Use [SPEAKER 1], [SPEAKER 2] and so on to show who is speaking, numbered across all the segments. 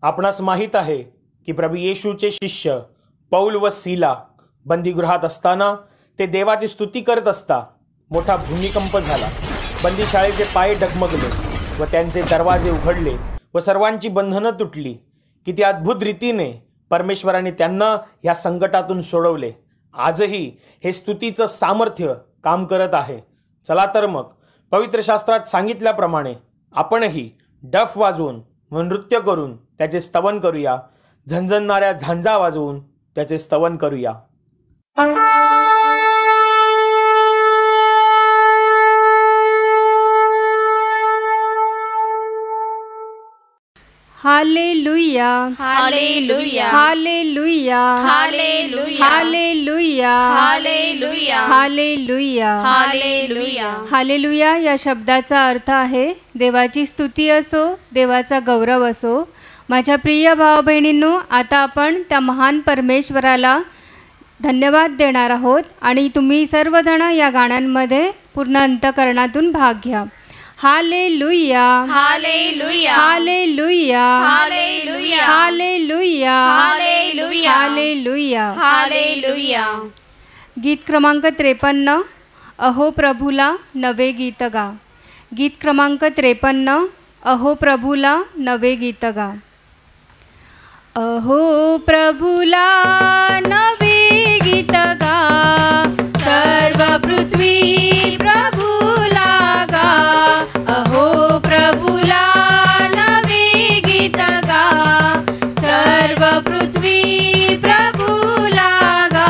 [SPEAKER 1] आपणास माहीत आहे की प्रभू येशूचे शिष्य पौल व सीला बंदीगृहात असताना ते देवाची स्तुती करत असता मोठा भूमिकंप झाला. बंदीशाळेचे पाय डगमगले व त्यांचे दरवाजे उघडले व सर्वांची बंधनं तुटली. किती अद्भुत रीतीने परमेश्वराने त्यांना ह्या संकटातून सोडवले. आजही हे स्तुतीचं सामर्थ्य काम करत आहे. चला तर मग पवित्र शास्त्रात सांगितल्याप्रमाणे आपणही डफ वाजवून व नृत्य करून त्याचे स्तवन करूया. झणझणणाऱ्या झांजा वाजवून त्याचे स्तवन करूया.
[SPEAKER 2] हालेलुया
[SPEAKER 3] हालेलुया
[SPEAKER 2] हालेलुया
[SPEAKER 3] हालेलुया
[SPEAKER 2] हालेलुया
[SPEAKER 3] हालेलुया
[SPEAKER 2] हालेलुया
[SPEAKER 3] हालेलुया
[SPEAKER 2] हालेलुया या शब्दाचा अर्थ आहे देवाची स्तुती असो, देवाचा गौरव असो. माझ्या प्रिय भाऊ बहिणींनो, आता आपण त्या महान परमेश्वराला धन्यवाद देणार आहोत आणि तुम्ही सर्वजण या गाण्यांमध्ये पूर्ण अंतःकरणातून भाग घ्या. हालेलुया
[SPEAKER 3] हालेलुया
[SPEAKER 2] हालेलुया
[SPEAKER 3] हालेलुया
[SPEAKER 2] हालेलुया
[SPEAKER 3] हालेलुया
[SPEAKER 2] हालेलुया.
[SPEAKER 3] हालेलुया.
[SPEAKER 2] गीत क्रमांक 53, अहो प्रभूला नवे गीत गा. गीत क्रमांक 53, अहो प्रभूला नवे गीत गा. अहो प्रभूला नवे गीत गा, सर्व पृथ्वी प्रभूला गा. अहो प्रभूला नवे गीत गा, सर्व पृथ्वी प्रभूला गा.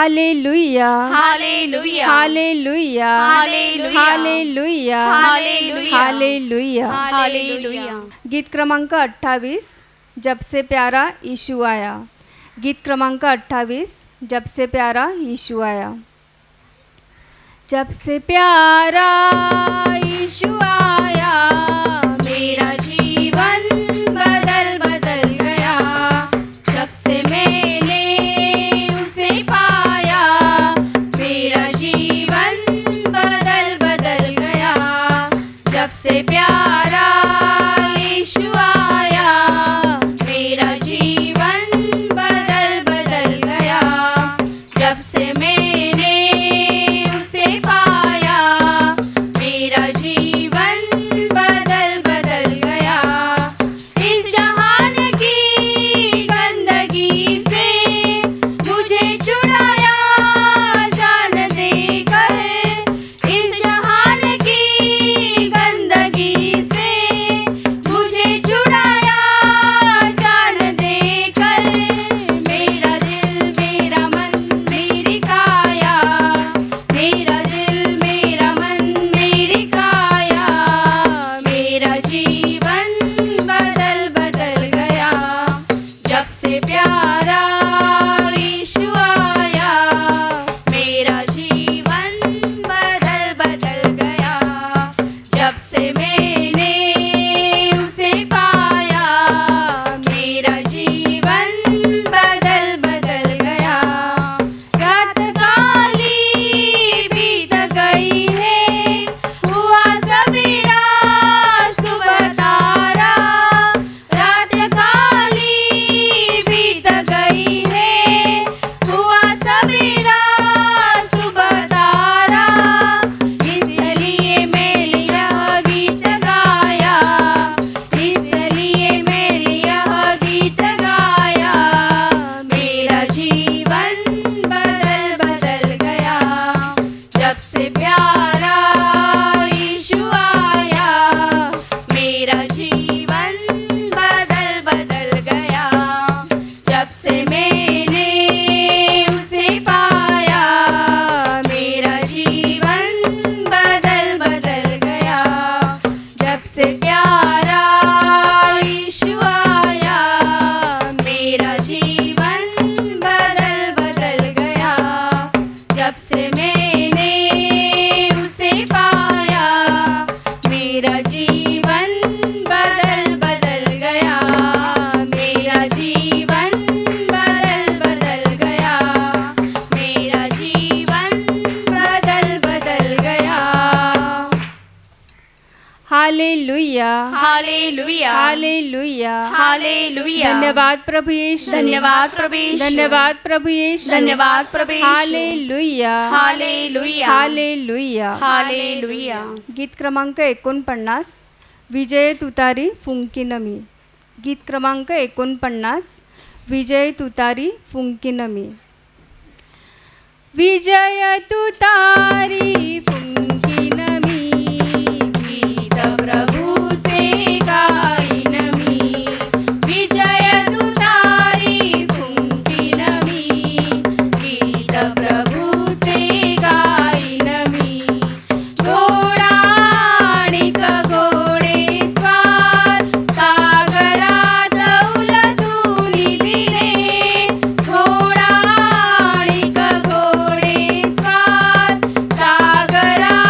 [SPEAKER 2] हालेलुया
[SPEAKER 3] हालेलुया
[SPEAKER 2] हालेलुया
[SPEAKER 3] हालेलुया
[SPEAKER 2] हालेलुया
[SPEAKER 3] हालेलुया
[SPEAKER 2] हालेलुया
[SPEAKER 3] हालेलुया।
[SPEAKER 2] गीत क्रमांक 28 जब से प्यारा यीशु आया। गीत क्रमांक 28 जब से प्यारा यीशु आया। जब से प्यारा यीशु आया मेरा जीवन बदल बदल गया। जब से मैंने उसे पाया मेरा जीवन बदल बदल गया। जब से प्यारा यीशु आया मेरा जीवन बदल बदल गया। जब से मैंने उसे पाया मेरा जीवन बदल बदल गया। इस जहान की गंदगी से मुझे छुड़ाया जान देकर। इस जहान की गंदगी से मुझे छुड़ाया जान देकर। मेरा दिल मेरा मन मेरी काया, मेरा दिल मेरा मन मेरी काया, मेरा जीवन बदल बदल गया। जब से प्यारा यीशु आया मेरा जीवन बदल बदल गया। जब से मैंने उसे पाया मेरा जीवन बदल बदल गया। रात काली बीत गई है हुआ सवेरा सुबह तारा। रात काली बीत गई है हुआ सवेरा सुबह तारा। इसलिए मैंने यह गीत गाया, इसलिए मैंने यह गीत गाया। मेरा जीवन बदल बदल गया। जब से प्यारा यीशु आया मेरा जीवन बदल बदल गया। जब से मैंने उसे पाया मेरा जीवन बदल बदल गया। जब से प्यारा यीशु आया मेरा जीवन बदल बदल गया। जब से मैंने उसे पाया मेरा जीवन बदल बदल गया। मेरा जीवन बदल बदल गया। मेरा जीवन बदल बदल गया। हालेलुया
[SPEAKER 3] हालेलुया
[SPEAKER 2] हालेलुया
[SPEAKER 3] हालेलुया।
[SPEAKER 2] धन्यवाद प्रभु यीशु,
[SPEAKER 3] धन्यवाद प्रभु यीशु,
[SPEAKER 2] धन्यवाद प्रभु यीशु,
[SPEAKER 3] धन्यवाद प्रभु यीशु।
[SPEAKER 2] हालेलुया
[SPEAKER 3] हालेलुया
[SPEAKER 2] हालेलुया।
[SPEAKER 3] हालेलुया।
[SPEAKER 2] गीत क्रमांक 49 विजय तुतारी फुंकीन मी। गीत क्रमांक 49 विजय तुतारी फुंकीन मी। विजय तुतारी फुंकीन मी, गीत प्रभूचे गाईन मी। विजय तुतारी फुंकीन मी, गीत प्रभूचे गाईन मी। घोडाणिक घोडे स्वार सागरात उलटून दिले। घोडाणिक घोडे स्वार सागरात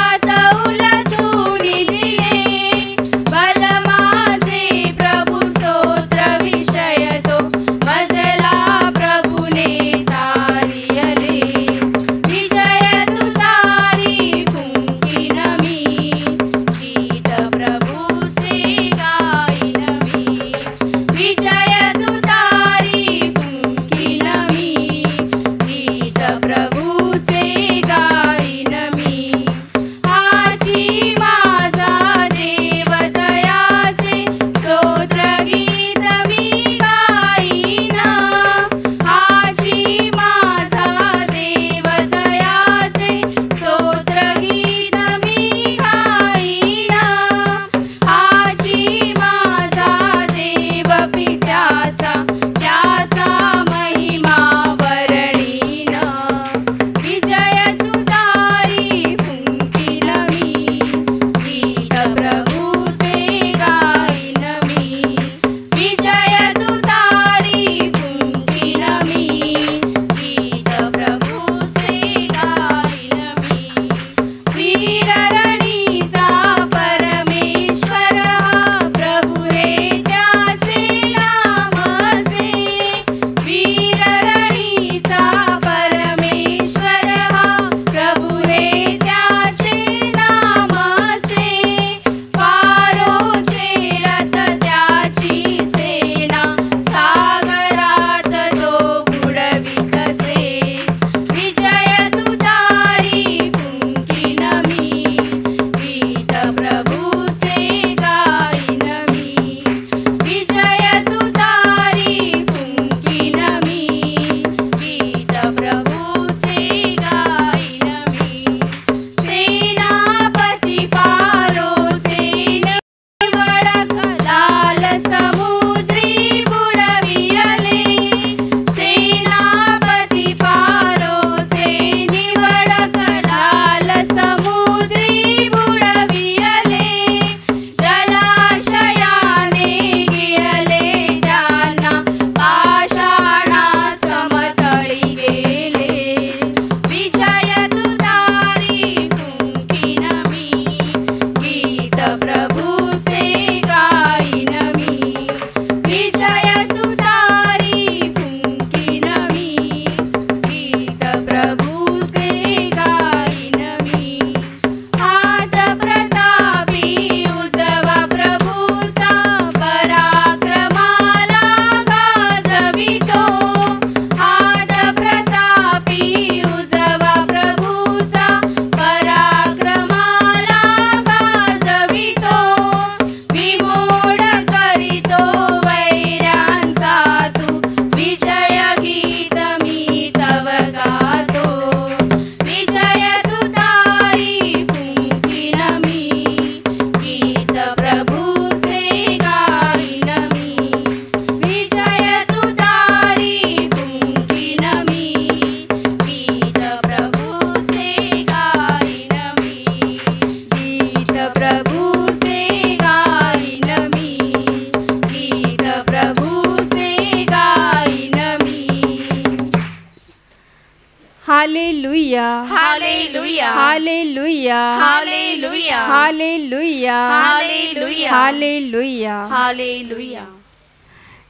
[SPEAKER 2] हालेलुया
[SPEAKER 3] हालेलुया
[SPEAKER 2] हालेलुया
[SPEAKER 3] हालेलुया
[SPEAKER 2] हालेलुया.
[SPEAKER 3] हालेलुया.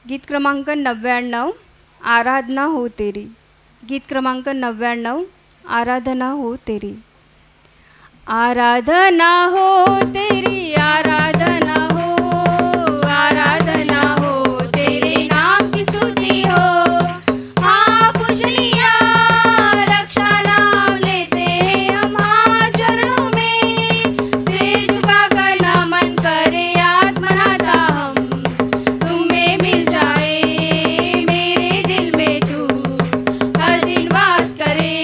[SPEAKER 2] गीत क्रमांक 99 आराधना हो तेरी. गीत क्रमांक 99 आराधना हो तेरी. आराधना हो तेरी आराधना हो तेरे नाम की स्तुति हो. हाँ पूजनिया रक्षा नाम लेते हैं हम हाँ चरणों में. सिर झुकाकर नमन करे आत्मनाता हम. तुम्हें मिल जाए मेरे दिल में तू हर दिन वास करे.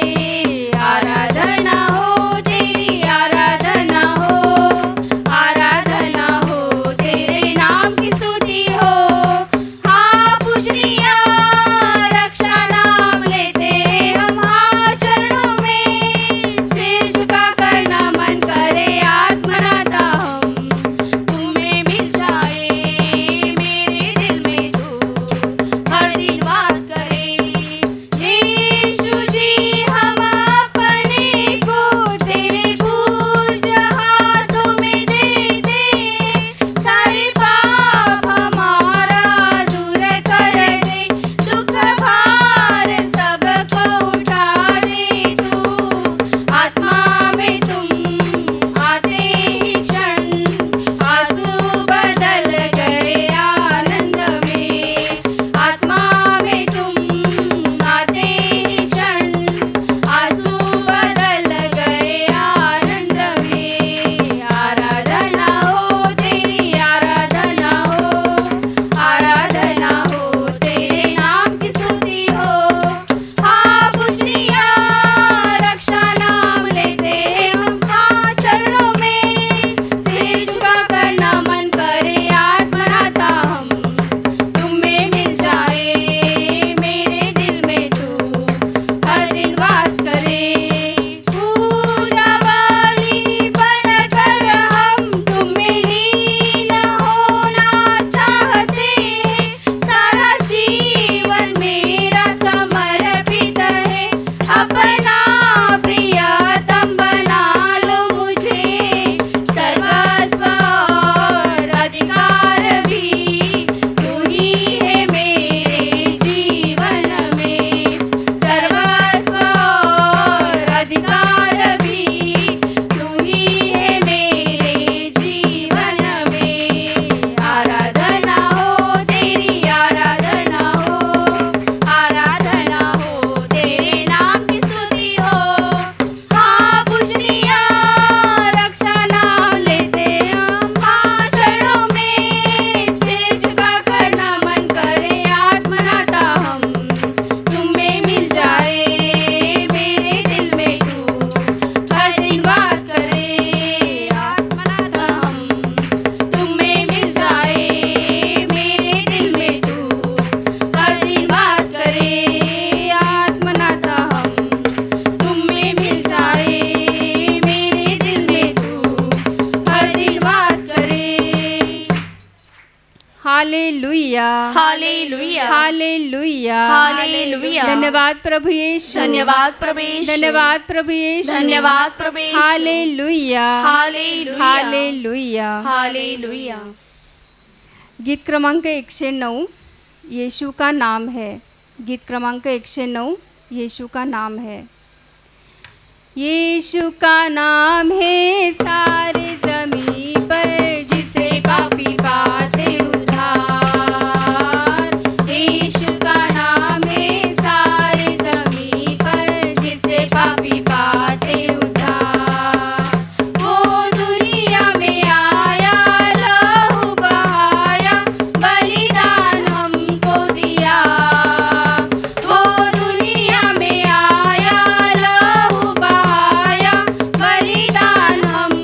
[SPEAKER 2] आराधना हो तेरी आराधना हो तेरे नाम की स्तुति हो. हाँ पूजनिया रक्षा नाम लेते हैं हम हाँ चरणों में. सिर झुकाकर नमन करे आत्मनाता हम. तुम्हें मिल जाए मेरे दिल में तू हर दिन वास करे. यीशु जी हम अपने को तेरे पूज हाथों में देते हैं. सारे पाप हमारा दूर कर दे. दुख भार सबको उठा दे तू. आत्मा में तुम आते ही क्षण आंसू बदल गए आनंद में. आत्मा में तुम आते ही क्षण आंसू बदल गए आनंद में. आराधना हो तेरी आराधना हो तेरे नाम की स्तुति हो. हाँ पूजनिया रक्षा नाम लेते हैं हम हाँ चरणों में. सिर झुकाकर नमन करे आत्मनाता हम. तुम्हें मिल जाए मेरे दिल में तू हर दिन वास करे. पूजा वाली बनकर हम तुम्हें लीन होना चाहते हैं. सारा जीवन मेरा समर्पित है. अपना प्रियतम बना लो मुझे. सर्वस्व और अधिकार भी तू ही है मेरे जीवन में. सर्वस्व और अधिकार भी तू ही है मेरे जीवन में. आराधना हो तेरी आराधना हो तेरे नाम की स्तुति हो. हाँ पूजनिया रक्षा नाम लेते हम हाँ चरणों में. सिर झुकाकर नमन करे आत्मनाता हम. तुम्हें मिल जाए मेरे दिल में तू हर दिन वास करे. आत्मनाता हम. तुम्हें मिल जाए मेरे दिल में तू हर दिन वास करे. आत्मनाता हम. तुम्हें मिल जाए मेरे दिल में तू हर दिन वास करे. हालेलुया
[SPEAKER 3] हालेलुया
[SPEAKER 2] हालेलुया
[SPEAKER 3] हालेलुया.
[SPEAKER 2] धन्यवाद प्रभु यीशु.
[SPEAKER 3] धन्यवाद प्रभु यीशु.
[SPEAKER 2] धन्यवाद प्रभु यीशु.
[SPEAKER 3] धन्यवाद प्रभु यीशु.
[SPEAKER 2] हालेलुया
[SPEAKER 3] हालेलुया
[SPEAKER 2] हालेलुया.
[SPEAKER 3] हालेलुया.
[SPEAKER 2] गीत क्रमांक 109 यीशु का नाम है. गीत क्रमांक 109 यीशु का नाम है. यीशु का नाम है सारे ज़मीं पर जिसे पापी पाते उद्धार. यीशु का नाम है सारे ज़मीं पर जिसे पापी पाते उद्धार. वो दुनिया में आया लहू बहाया बलिदान हमको दिया. वो दुनिया में आया लहू बहाया बलिदान हम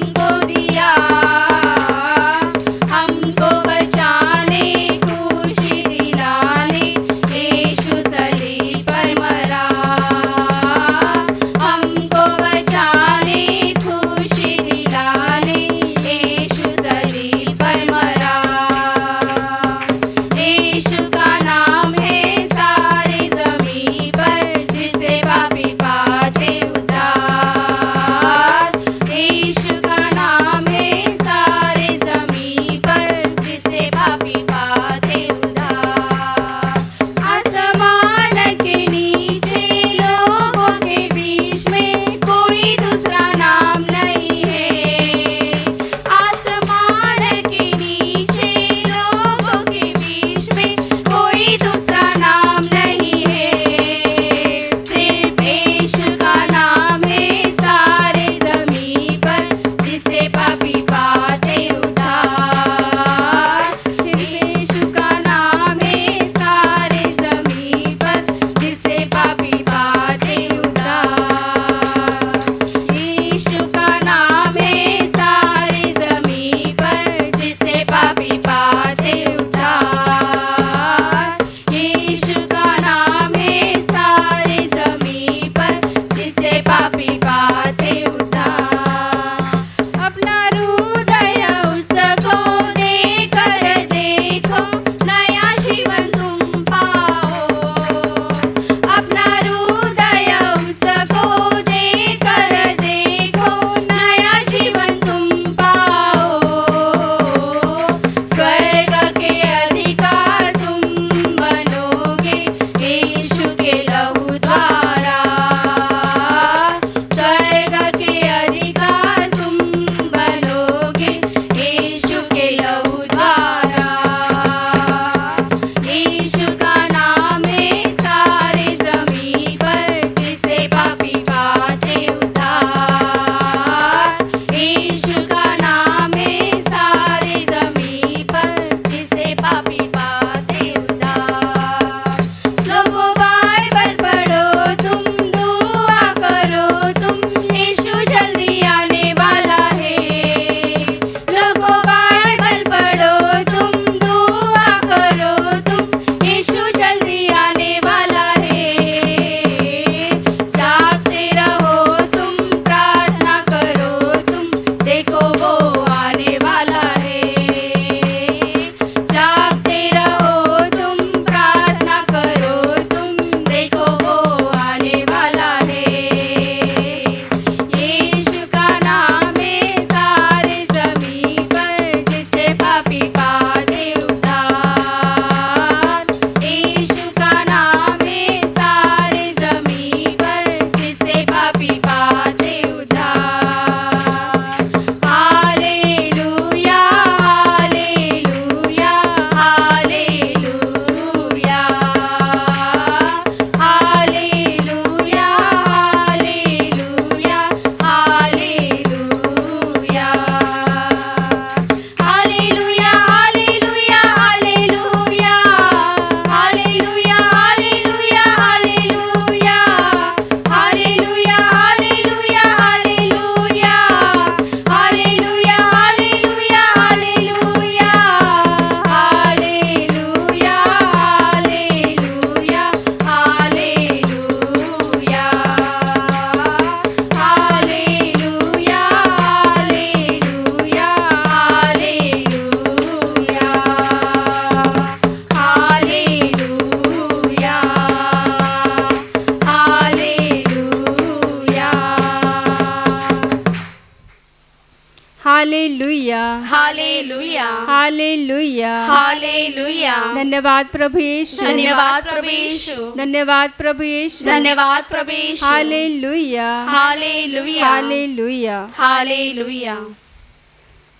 [SPEAKER 2] हालेलुया,
[SPEAKER 3] हालेलुया,
[SPEAKER 2] हालेलुया।
[SPEAKER 3] हालेलुया।
[SPEAKER 2] धन्यवाद प्रभु यीशु,
[SPEAKER 3] धन्यवाद प्रभु यीशु,
[SPEAKER 2] धन्यवाद प्रभु यीशु।
[SPEAKER 3] धन्यवाद प्रभु यीशु।
[SPEAKER 2] हालेलुया,
[SPEAKER 3] हालेलुया,
[SPEAKER 2] हालेलुया।
[SPEAKER 3] हालेलुया।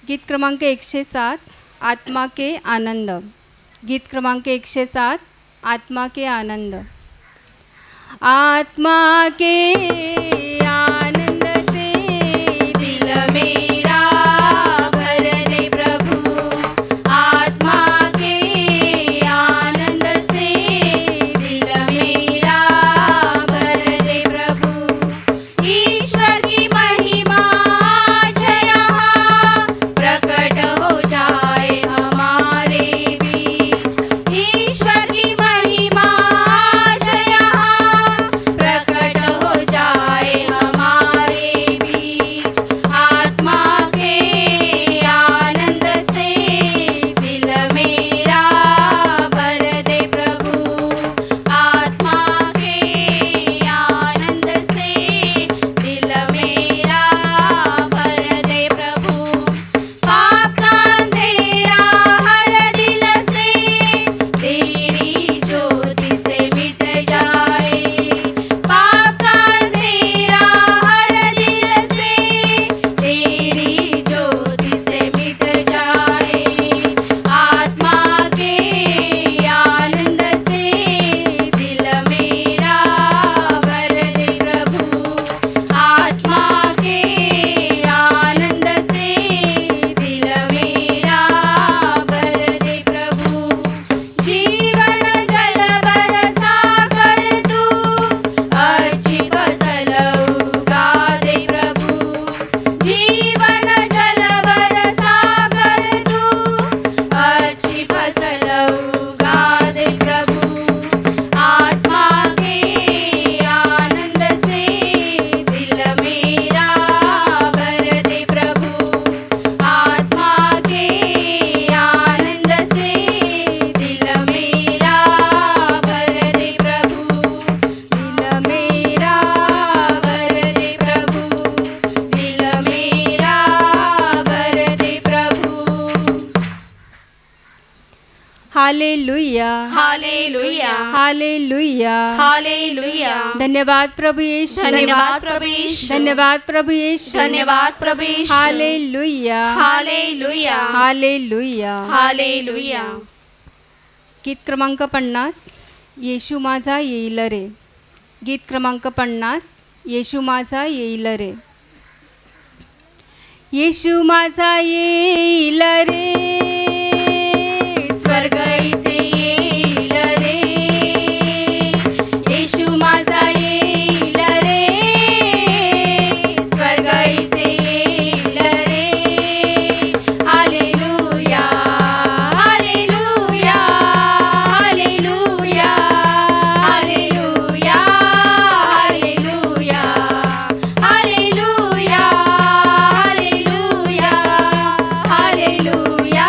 [SPEAKER 2] गीत क्रमांक 107 आत्मा के आनंद। गीत क्रमांक 107 आत्मा के आनंद। आत्मा के आनंद से दिल मेरा भर दे प्रभु। आत्मा के आनंद से दिल मेरा भर दे प्रभु। ईश्वर की महिमा यहाँ प्रकट हो जाए हमारे बीच। ईश्वर की महिमा यहाँ प्रकट हो जाए हमारे बीच। आत्मा के आनंद से दिल मेरा भर दे प्रभु। आत्मा के आनंद से दिल मेरा भर दे प्रभु। पाप का अंधेरा हर दिल से तेरी ज्योति से मिट जाए। पाप का अंधेरा हर दिल से तेरी ज्योति से मिट जाए। आत्मा के आनंद से दिल मेरा भर दे प्रभु। आत्मा के आनंद से दिल मेरा भर दे प्रभु। जीवन जल बरसा कर तू अच्छी फसल उगा दे प्रभु। जीवन जल बरसा कर तू अच्छी फसल उगा दे प्रभु। आत्मा के आनंद से दिल मेरा भर दे प्रभु। आत्मा के आनंद से दिल मेरा भर दे प्रभु। दिल मेरा भर दे प्रभु। दिल मेरा भर दे प्रभु। हालेलुया,
[SPEAKER 3] हालेलुया,
[SPEAKER 2] हालेलुया।
[SPEAKER 3] हालेलुया।
[SPEAKER 2] धन्यवाद प्रभु यीशु,
[SPEAKER 3] धन्यवाद प्रभु यीशु,
[SPEAKER 2] धन्यवाद प्रभु यीशु।
[SPEAKER 3] धन्यवाद प्रभु यीशु।
[SPEAKER 2] हालेलुया,
[SPEAKER 3] हालेलुया,
[SPEAKER 2] हालेलुया।
[SPEAKER 3] हालेलुया।
[SPEAKER 2] गीत क्रमांक 50 येशू माझा येईल रे। गीत क्रमांक 50 येशू माझा येईल रे। येशू माझा येईल रे, स्वर्ग इथे येईल रे। येशू माझा येईल रे, स्वर्ग इथे येईल रे। हालेलुया, हालेलुया, हालेलुया, हालेलुया, हालेलुया, हालेलुया, हालेलुया, हालेलुया,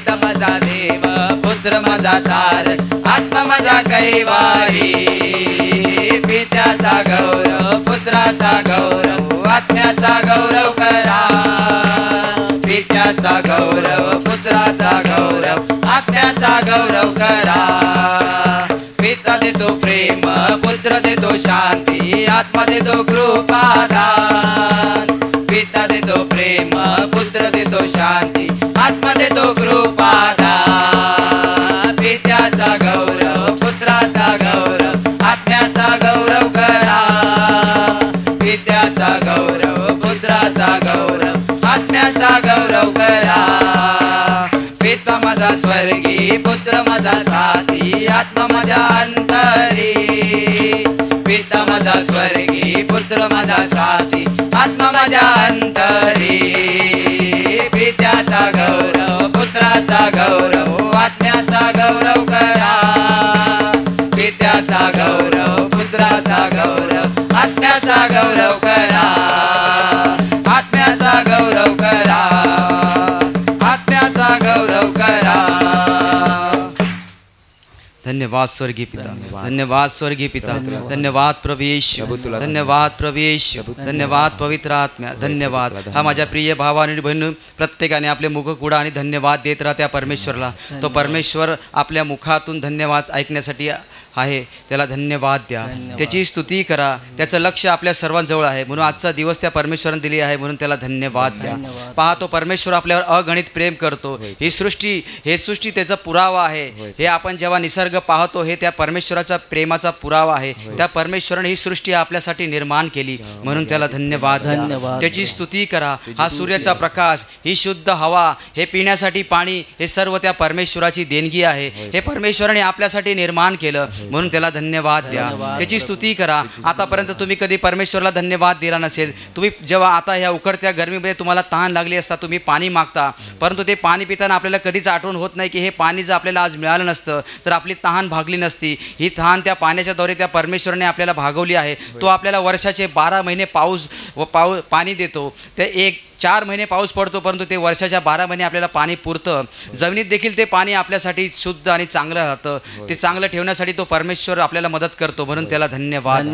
[SPEAKER 4] पिता माझा देव, पुत्र माझा तारक, आत्मा माझा कैवारी. पित्याचा गौरव, पुत्राचा गौरव, आत्म्याचा गौरव करा. पित्याचा गौरव, पुत्राचा गौरव, आत्म्याचा गौरव करा. पिता देतो प्रेम, पुत्र देतो शांती, आत्मा देतो कृपादान. पिता देतो प्रेम, पुत्र देतो शांती, आत्मा देतो कृपादान. पित्याचा गौरव, पुत्राचा गौरव, आत्म्याचा गौरव करा. पित्याचा गौरव, पुत्राचा गौरव, आत्म्याचा गौरव करा. पिता माझा स्वर्गी, पुत्र माझा साथी, आत्मा माझ्या अंतरी. पिता माझा स्वर्गी, पुत्र माझा साथी, आत्मा माझ्या अंतरी. पित्याचा गौरव, पुत्राचा गौरव, आत्म्याचा गौरव करा. पित्याचा गौरव, पुत्राचा गौरव, आत्म्याचा गौरव करा. आत्म्याचा गौरव करा. आत्म्याचा गौरव करा. धन्यवाद स्वर्गीय पिता, धन्यवाद स्वर्गीय पिता, धन्यवाद प्रभु येशू, धन्यवाद प्रभु येशू, धन्यवाद पवित्र आत्म्या, धन्यवाद. हा माझ्या प्रिय भावा आणि बहिणी, प्रत्येकाने आपले मुख कुडा आणि धन्यवाद देत राहा त्या परमेश्वरला. तो परमेश्वर आपल्या मुखातून धन्यवाद ऐकण्यासाठी आहे, त्याला धन्यवाद द्या, त्याची स्तुती करा. त्याचं लक्ष आपल्या सर्वांजवळ आहे, म्हणून आजचा दिवस त्या परमेश्वराने दिली आहे, म्हणून त्याला धन्यवाद द्या. पहा, तो परमेश्वर आपल्यावर अगणित प्रेम करतो. ही सृष्टी, हे सृष्टी त्याचा पुरावा आहे. हे आपण जेव्हा निसर्ग पाहतो, हे त्या परमेश्वराचा प्रेमाचा पुरावा आहे. त्या परमेश्वराने ही सृष्टी आपल्यासाठी निर्माण केली, म्हणून त्याला धन्यवाद द्या, त्याची स्तुती करा. हा सूर्याचा प्रकाश, ही शुद्ध हवा, हे पिण्यासाठी पाणी, हे सर्व त्या परमेश्वराची देणगी आहे. हे परमेश्वराने आपल्यासाठी निर्माण केलं, म्हणून त्याला धन्यवाद द्या, त्याची स्तुती करा. आतापर्यंत तुम्ही कधी परमेश्वराला धन्यवाद दिला नसेल. तुम्ही जेव्हा आता ह्या उकडत्या गरमीमध्ये तुम्हाला तहान लागली असता, तुम्ही पाणी मागता, परंतु ते पाणी पिताना आपल्याला कधीच आठवण होत नाही की हे पाणी जर आपल्याला आज मिळालं नसतं तर आपली तहान भागली नसती. ही तहान त्या पाण्याच्याद्वारे त्या परमेश्वराने आपल्याला भागवली आहे. तो आपल्याला वर्षाचे 12 महिने पाणी देतो. ते 4 महिने पाऊस पडतो, परंतु ते वर्षाच्या 12 महिने आपल्याला पाणी पुरतं. जमिनीत देखील ते पाणी आपल्यासाठी शुद्ध आणि चांगलं राहतं. ते चांगलं ठेवण्यासाठी तो परमेश्वर आपल्याला मदत करतो, म्हणून त्याला धन्यवाद,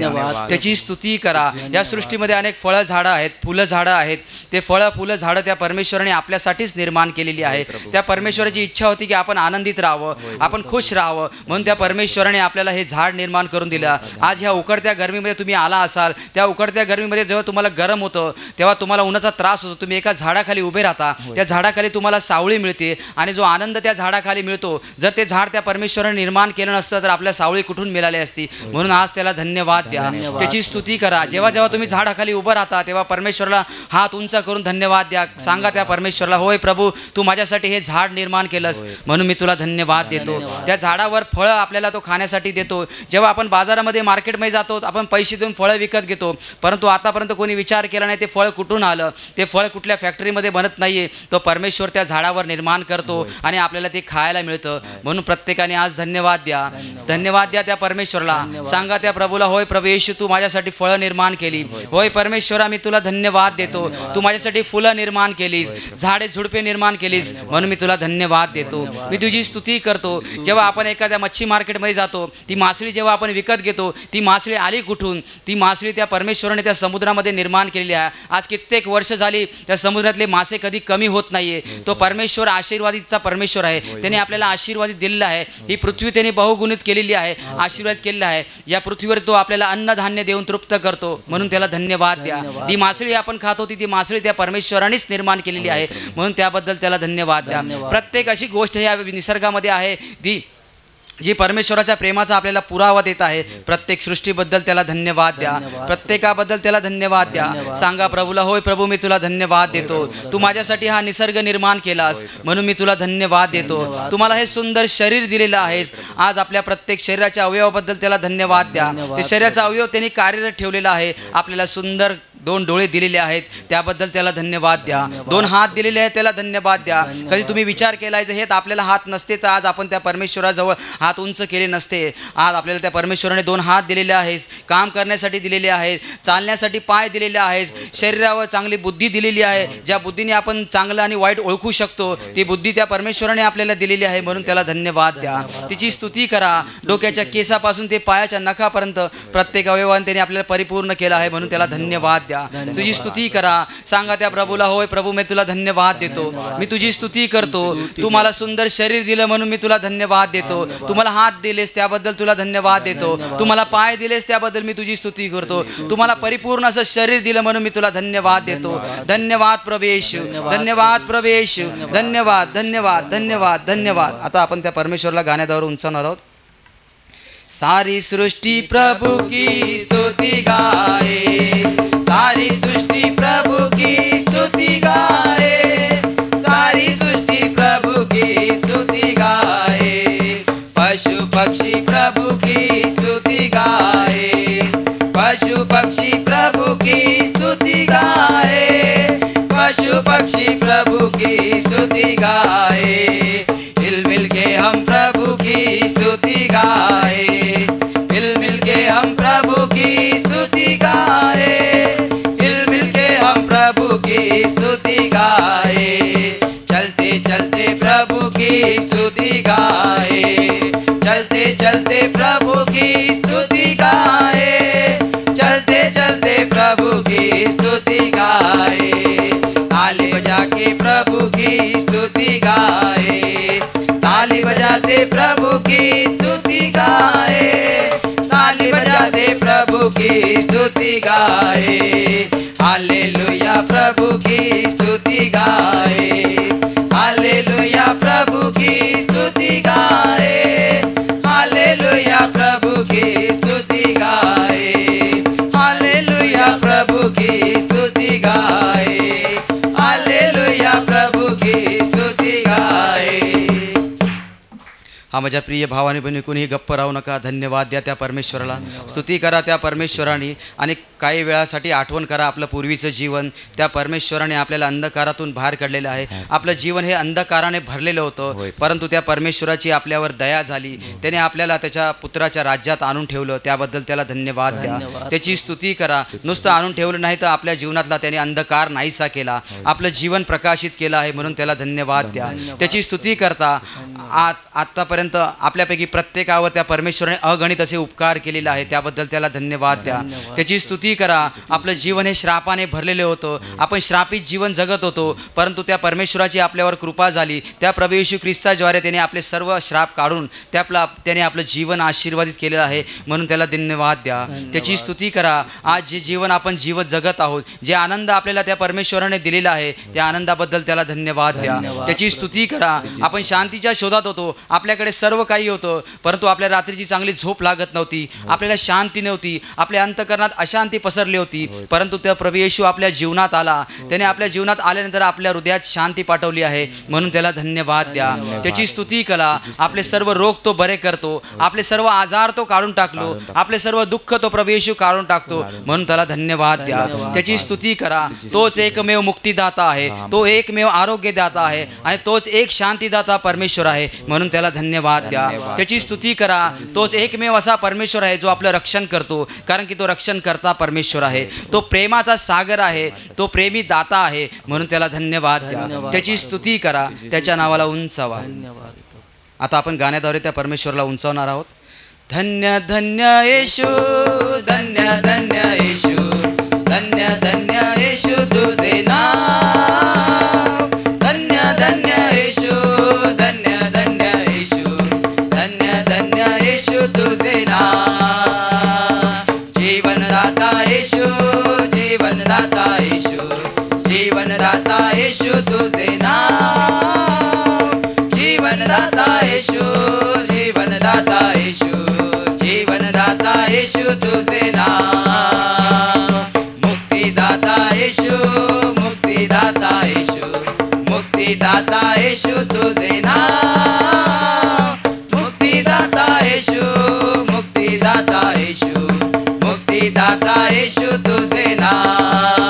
[SPEAKER 4] त्याची स्तुती करा. या सृष्टीमध्ये अनेक फळं झाडं आहेत, फुलं झाडं आहेत. ते फळं फुलं झाडं त्या परमेश्वराने आपल्यासाठीच निर्माण केलेली आहे. त्या परमेश्वराची इच्छा होती की आपण आनंदित राहावं, आपण खुश राहावं, म्हणून त्या परमेश्वराने आपल्याला हे झाड निर्माण करून दिलं. आज ह्या उकडत्या गरमीमध्ये तुम्ही आला असाल, त्या उकडत्या गरमीमध्ये जेव्हा तुम्हाला गरम होतं, तेव्हा तुम्हाला उन्हाचा त्रास होतो, तुम्ही एका झाडाखाली उभे राहता. त्या झाडाखाली तुम्हाला सावली मिळते आणि जो आनंद त्या झाडाखाली मिळतो, जर ते झाड त्या परमेश्वराने निर्माण केलं नसतं तर आपल्या सावळी कुठून मिळाली असती. म्हणून आज त्याला धन्यवाद द्या, त्याची स्तुती करा. जेव्हा जेव्हा तुम्ही झाडाखाली उभं राहता तेव्हा परमेश्वराला हात उंचा करून धन्यवाद द्या. सांगा त्या परमेश्वराला, होय प्रभू, तू माझ्यासाठी हे झाड निर्माण केलंस, म्हणून मी तुला धन्यवाद देतो. त्या झाडावर फळं आपल्याला तो खाण्यासाठी देतो. जेव्हा आपण बाजारामध्ये मार्केटमध्ये जातो, आपण पैसे देऊन फळं विकत घेतो, परंतु आतापर्यंत कोणी विचार केला नाही ते फळ कुठून आलं, ते फळ कुठल्या फॅक्टरीमध्ये बनत नाहीये. तो परमेश्वर त्या झाडावर निर्माण करतो आणि आपल्याला ते खायला मिळतं. म्हणून प्रत्येकाने आज धन्यवाद द्या, धन्यवाद द्या त्या परमेश्वराला. सांगा त्या प्रभूला, होय प्रभू येशू, तू माझ्यासाठी फळं निर्माण केली. होय परमेश्वरा, मी तुला धन्यवाद देतो. तू माझ्यासाठी फुलं निर्माण केलीस, झाडे झुडपे निर्माण केलीस, म्हणून मी तुला धन्यवाद देतो. मी तुझी स्तुती करतो. जेव्हा आपण एखाद्या मच्छी मार्केटमध्ये जातो, ती मासळी जेव्हा आपण विकत घेतो, ती मासळी आली कुठून? ती मासळी त्या परमेश्वराने त्या समुद्रामध्ये निर्माण केलेली आहे. आज कित्येक वर्ष झाली त्या समुद्रातले मासे कधी कमी होत नाहीये. तो परमेश्वर आशीर्वादितचा परमेश्वर आहे. त्याने आपल्याला आशीर्वादित दिलेला आहे. ही पृथ्वी त्याने बहुगुणित केलेली आहे, आशीर्वाद केलेला आहे. या पृथ्वीवर तो आपल्याला अन्नधान्य देऊन तृप्त करतो, म्हणून त्याला धन्यवाद द्या. ती मासळी आपण खातो, ती मासळी त्या परमेश्वरानेच निर्माण केलेली आहे, म्हणून त्याबद्दल त्याला धन्यवाद द्या. प्रत्येक अशी गोष्ट या निसर्गामध्ये आहे जी परमेश्वराच्या प्रेमाचा आपल्याला पुरावा देत आहे. प्रत्येक सृष्टीबद्दल त्याला धन्यवाद द्या, प्रत्येकाबद्दल त्याला धन्यवाद द्या. सांगा प्रभूला, होय प्रभू, मी तुला धन्यवाद देतो. तू माझ्यासाठी हा निसर्ग निर्माण केलास, म्हणून मी तुला धन्यवाद देतो. तुम्हाला हे सुंदर शरीर दिलेलं आहेस. आज आपल्या प्रत्येक शरीराच्या अवयवाबद्दल त्याला धन्यवाद द्या. ते शरीराचा अवयव त्यांनी कार्यरत ठेवलेला आहे. आपल्याला सुंदर 2 डोळे दिलेले आहेत त्याबद्दल त्याला धन्यवाद द्या. 2 हात दिलेले आहेत त्याला धन्यवाद द्या. कधी तुम्ही विचार केलाय जे हे आपल्याला हात नसते तर आज आपण त्या परमेश्वराजवळ हात उंच केले नसते. आज आपल्याला त्या परमेश्वराने 2 हात दिलेले आहेत, काम करण्यासाठी दिलेले आहेत, चालण्यासाठी पाय दिलेले आहेत, शरीरावर चांगली बुद्धी दिलेली आहे. ज्या बुद्धीने आपण चांगलं आणि वाईट ओळखू शकतो ती बुद्धी त्या परमेश्वराने आपल्याला दिलेली आहे म्हणून त्याला धन्यवाद द्या. तिची स्तुती करा. डोक्याच्या केसापासून ते पायाच्या नखापर्यंत प्रत्येक अवयवाने त्याने आपल्याला परिपूर्ण केला आहे म्हणून त्याला धन्यवाद द्या. तुझी स्तुती करा. सांगा त्या प्रभूला, होय प्रभू मी तुला धन्यवाद देतो, मी तुझी स्तुती करतो. तू मला सुंदर शरीर दिलं म्हणून मी तुला धन्यवाद देतो. तू मला हात दिलेस त्याबद्दल तुला धन्यवाद देतो. तू मला पाय दिलेस त्याबद्दल मी तुझी स्तुती करतो. तू मला परिपूर्ण असं शरीर दिलं म्हणून मी तुला धन्यवाद देतो. धन्यवाद प्रभू येशू, धन्यवाद प्रभू येशू, धन्यवाद धन्यवाद धन्यवाद धन्यवाद. आता आपण त्या परमेश्वराला गाण्याद्वारे उंचावणार आहोत. सारी सृष्टि प्रभु की स्तुति गाए, सारी सृष्टि प्रभु की स्तुति गाए, सारी सृष्टि प्रभु की स्तुति गाए. पशु पक्षी प्रभु की स्तुति गाए, पशु पक्षी प्रभु की स्तुति गाए, पशु पक्षी प्रभु की स्तुति गाए. मिल मिल के हम प्रभु की स्तुति गाए, मिल मिल के हम प्रभु की स्तुति गाए, मिल मिल के हम प्रभु की स्तुति गाए. चलते चलते प्रभु की स्तुति गाए, चलते चलते प्रभु की स्तुति गाए, चलते चलते प्रभु की स्तुति गाए. ताली बजा के प्रभु की स्तुति गाए, ताली बजाते प्रभु की स्तुति गाए, ताली बजाते प्रभु की स्तुति गाए. हालेलुया प्रभु की स्तुति गाए, हालेलुया प्रभु की स्तुति गाए, हालेलुया प्रभु की स्तुति गाए, हालेलुया प्रभु की स्तुति गाए, हालेलुया प्रभु की स्तुति गाए. हा माझ्या प्रिय भावाने बहिणी, कुणीही गप्प राहू नका. धन्यवाद द्या त्या परमेश्वराला, स्तुती करा त्या परमेश्वराने. आणि काही वेळासाठी आठवण करा आपलं पूर्वीचं जीवन. त्या परमेश्वराने आपल्याला अंधकारातून बाहेर काढलेलं आहे. आपलं जीवन हे अंधकाराने भरलेलं होतं, परंतु त्या परमेश्वराची आपल्यावर दया झाली. त्याने आपल्याला त्याच्या पुत्राच्या राज्यात आणून ठेवलं, त्याबद्दल त्याला धन्यवाद द्या. त्याची स्तुती करा. नुसतं आणून ठेवलं नाही तर आपल्या जीवनातला त्याने अंधकार नाहीसा केला, आपलं जीवन प्रकाशित केलं आहे म्हणून त्याला धन्यवाद द्या. त्याची स्तुती करता. आतापर्यंत आपल्यापैकी प्रत्येकावर त्या परमेश्वराने अगणित असे उपकार केलेले आहे, त्याबद्दल त्याला धन्यवाद द्या. त्याची स्तुती करा. आपलं जीवन हे श्रापाने भरलेले होतं, आपण श्रापित जीवन जगत होतो, परंतु त्या परमेश्वराची आपल्यावर कृपा झाली. त्या प्रभू येशू ख्रिस्ताद्वारे त्याने आपले सर्व श्राप काढून त्याने आपलं जीवन आशीर्वादित केलेलं आहे म्हणून त्याला धन्यवाद द्या. त्याची स्तुती करा. आज जे जीवन आपण जगत आहोत, जे आनंद आपल्याला त्या परमेश्वराने दिलेला आहे त्या आनंदाबद्दल त्याला धन्यवाद द्या. त्याची स्तुती करा. आपण शांतीच्या शोधात होतो, आपल्याकडे सर्व काही होतं, परंतु आपल्या रात्रीची चांगली झोप लागत नव्हती, आपल्याला शांती नव्हती, आपल्या अंतःकरणात अशांती पसरली होती, परंतु त्या प्रभू येशू आपल्या जीवनात आला. त्याने आपल्या जीवनात आल्यानंतर आपल्या हृदयात शांती पाठवली आहे म्हणून त्याला धन्यवाद द्या. त्याची स्तुती करा. आपले सर्व रोग तो बरे करतो, आपले सर्व आजार तो काढून टाकलो, आपले सर्व दुःख तो प्रभू येशू काढून टाकतो म्हणून त्याला धन्यवाद द्या. त्याची स्तुती करा. तोच एकमेव मुक्तिदाता आहे, तो एकमेव आरोग्यदाता आहे आणि तोच एक शांतीदाता परमेश्वर आहे म्हणून त्याला धन्यवाद द्या. त्याची स्तुती करा. तोच एकमेव असा परमेश्वर आहे जो आपलं रक्षण करतो, कारण की तो रक्षण करता परमेश्वर आहे. तो प्रेमाचा सागर आहे, तो प्रेमी दाता आहे म्हणून त्याला धन्यवाद द्या. त्याची स्तुती करा. त्याच्या नावाला उंचावा. आता आपण गाण्याद्वारे त्या परमेश्वराला उंचावणार आहोत. धन्य धन्य येशू, धन्य धन्य येशू, धन्य धन्य येशू तुझे नाव. धन्य धन्य येशू, धन्य धन्य येशू, धन्य धन्य येशू तुझे नाव. जीवनदाता येशू, जीवनदाता येशू, जीवनदाता येशू तुझे नाव. जीवनदाता येशू, जीवनदाता येशू, जीवनदाता येशू तुझे नाव. मुक्तिदाता येशू, मुक्तिदाता येशू, मुक्तिदाता येशू तुझे नाव. मुक्तिदाता येशू, मुक्तिदाता येशू, मुक्तिदाता येशू तुझे नाव.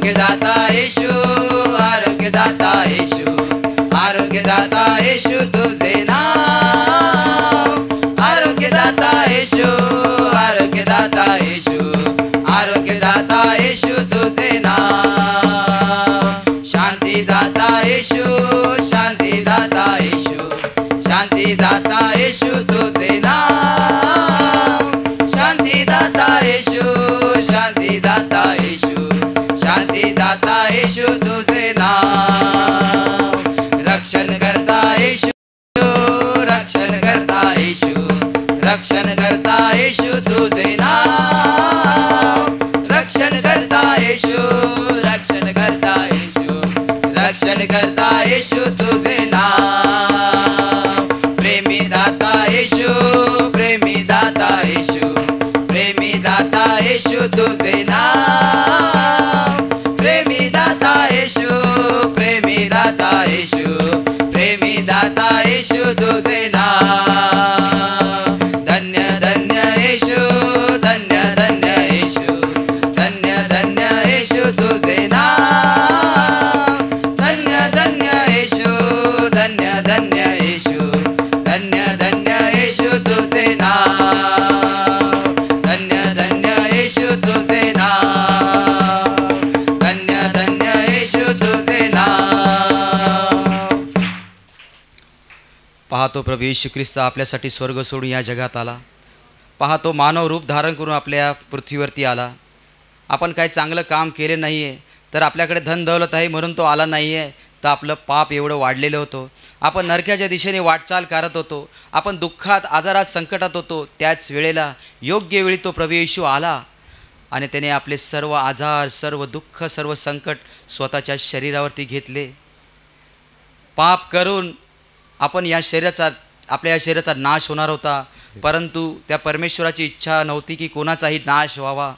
[SPEAKER 4] आरोग्यदाता येशू, आरोग्यदाता येशू, आरोग्यदाता येशू तुझे नाव, आरोग्यदाता येशू, आरोग्यदाता येशू, आरोग्यदाता येशू तुझे नाव, शांतीदाता येशू, शांतीदाता येशू, शांतीदाता येशू तुझे नाव, शांतीदाता येशू, शांतीदाता येशू, शांतीदाता येशू तुझे नाव, रक्षण करता येशू, रक्षण करता येशू, रक्षण करता येशू तुझे नाव, रक्षण करता येशू, रक्षण करता येशू, रक्षण करता येशू तुझे नाव, प्रेमी दाता येशू, प्रेमी दाता येशू, प्रेमी दाता येशू तुझे नाव, प्रेमी दाता येशू, प्रेमी दाता येशू, प्रेमी दाता येशू तुझे नाव, धन्य धन्य येशू, धन्य धन्य येशू, धन्य धन्य येशू तुझे नाव, धन्य धन्य येशू, धन्य धन्य येशू, धन्य धन्य येशू तुझे नाव, धन्य धन्य येशू तुझे नाव, धन्य धन्य येशू तुझे नाव. पाहतो प्रभू येशू ख्रिस्त आपल्यासाठी स्वर्ग सोडून या जगात आला. पाहतो मानव रूप धारण करून आपल्या पृथ्वीवरती आला. आपण काही चांगलं काम केले नाही आहे, तर आपल्याकडे धन दौलत आहे म्हणून तो आला नाही आहे, तर आपलं पाप एवढं वाढलेलं होतं. आपण नरकाच्या दिशेने वाटचाल करत होतो. आपण दुःखात, आजारात, संकटात होतो. त्याच वेळेला योग्य वेळी तो प्रभू येशू आला आणि त्याने आपले सर्व आजार, सर्व दुःख, सर्व संकट स्वतःच्या शरीरावरती घेतले. पाप करून आपण या शरीराचा, आपल्या या शरीराचा नाश होणार होता, परंतु त्या परमेश्वराची इच्छा नव्हती की कोणाचाही नाश व्हावा.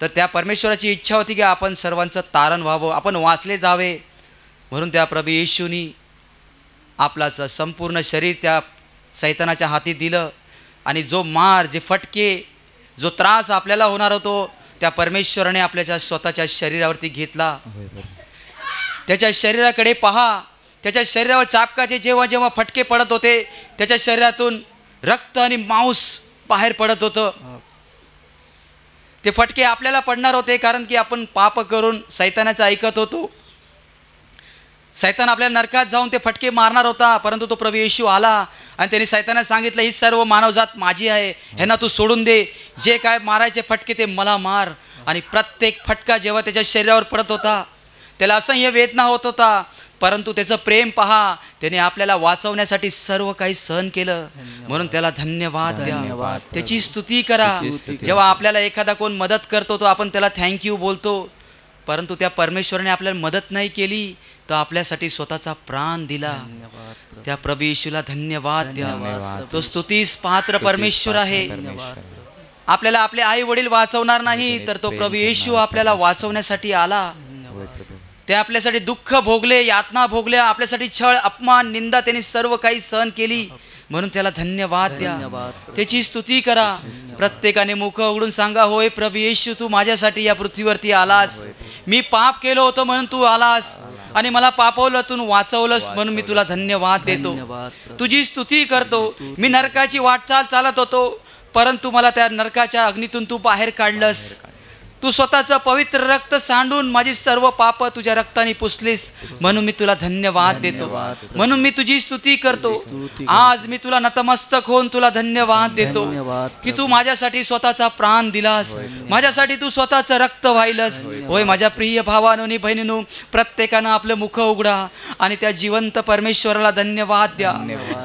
[SPEAKER 4] तर त्या परमेश्वराची इच्छा होती की आपण सर्वांचं तारण व्हावं, आपण वाचले जावे. म्हणून त्या प्रभू येशूनी आपलाच संपूर्ण शरीर त्या सैतानाच्या हाती दिलं आणि जो मार, जे फटके, जो त्रास आपल्याला होणार होतो, त्या परमेश्वराने आपल्याच्या स्वतःच्या शरीरावरती घेतला. त्याच्या शरीराकडे पहा. त्याच्या शरीरावर चापकाचे जेव्हा जेव्हा फटके पडत होते, त्याच्या शरीरातून रक्त आणि मांस बाहेर पडत होतं. ते फटके आपल्याला पडणार होते, कारण की आपण पाप करून सैतानाचं ऐकत होतो. सैतान आपल्याला नरकात जाऊन ते फटके मारणार होता, परंतु तो प्रभू येशू आला आणि त्यांनी सैतानाला सांगितलं, ही सर्व मानवजात माझी आहे, ह्यांना तू सोडून दे. जे काय मारायचे फटके ते मला मार. आणि प्रत्येक फटका जेव्हा त्याच्या शरीरावर पडत होता, त्याला असह्य वेदना होत होता, परंतु त्याचं प्रेम पहा. त्याने आपल्याला वाचवण्यासाठी सर्व काही सहन केलं. म्हणून त्याला धन्यवाद द्या, त्याची स्तुती करा. जेव्हा आपल्याला एखादा कोण मदत करतो तो आपण त्याला थँक्यू बोलतो, परंतु त्या परमेश्वराने आपल्याला मदत नाही केली, तर आपल्यासाठी स्वतःचा प्राण दिला. त्या प्रभू येशूला धन्यवाद द्या. तो स्तुतीस पात्र परमेश्वर आहे. आपल्याला आपले आई वडील वाचवणार नाही, तर तो प्रभू येशू आपल्याला वाचवण्यासाठी आला. ते आपल्यासाठी दुःख भोगले, यातना भोगल्या, आपल्यासाठी छळ, अपमान, निंदा त्यांनी सर्व काही सहन केली. म्हणून त्याला धन्यवाद द्या, त्याची स्तुती करा. प्रत्येकाने मुख उघडून सांगा, होय प्रभू येशू, तू माझ्यासाठी या पृथ्वीवरती आलास. मी पाप केलं होतं म्हणून तू आलास आणि मला पापवलं, तू वाचवलंस, म्हणून मी तुला धन्यवाद देतो, तुझी स्तुती करतो. मी नरकाची वाटचाल चालत होतो, परंतु मला त्या नरकाच्या अग्नीतून तू बाहेर काढलंस. तू स्वतःचं पवित्र रक्त सांडून माझी सर्व पाप तुझ्या रक्ताने पुसलीस, म्हणून मी तुला धन्यवाद देतो. म्हणून मी तुझी स्तुती करतो. आज मी तुला नतमस्तक होऊन तुला धन्यवाद देतो की तू माझ्यासाठी स्वतःचा प्राण दिलास, माझ्यासाठी तू स्वतःचं रक्त वाहिलंस. होय माझ्या प्रिय भावानो आणि बहिणीनो, प्रत्येकानं आपलं मुख उघडा आणि त्या जिवंत परमेश्वराला धन्यवाद द्या.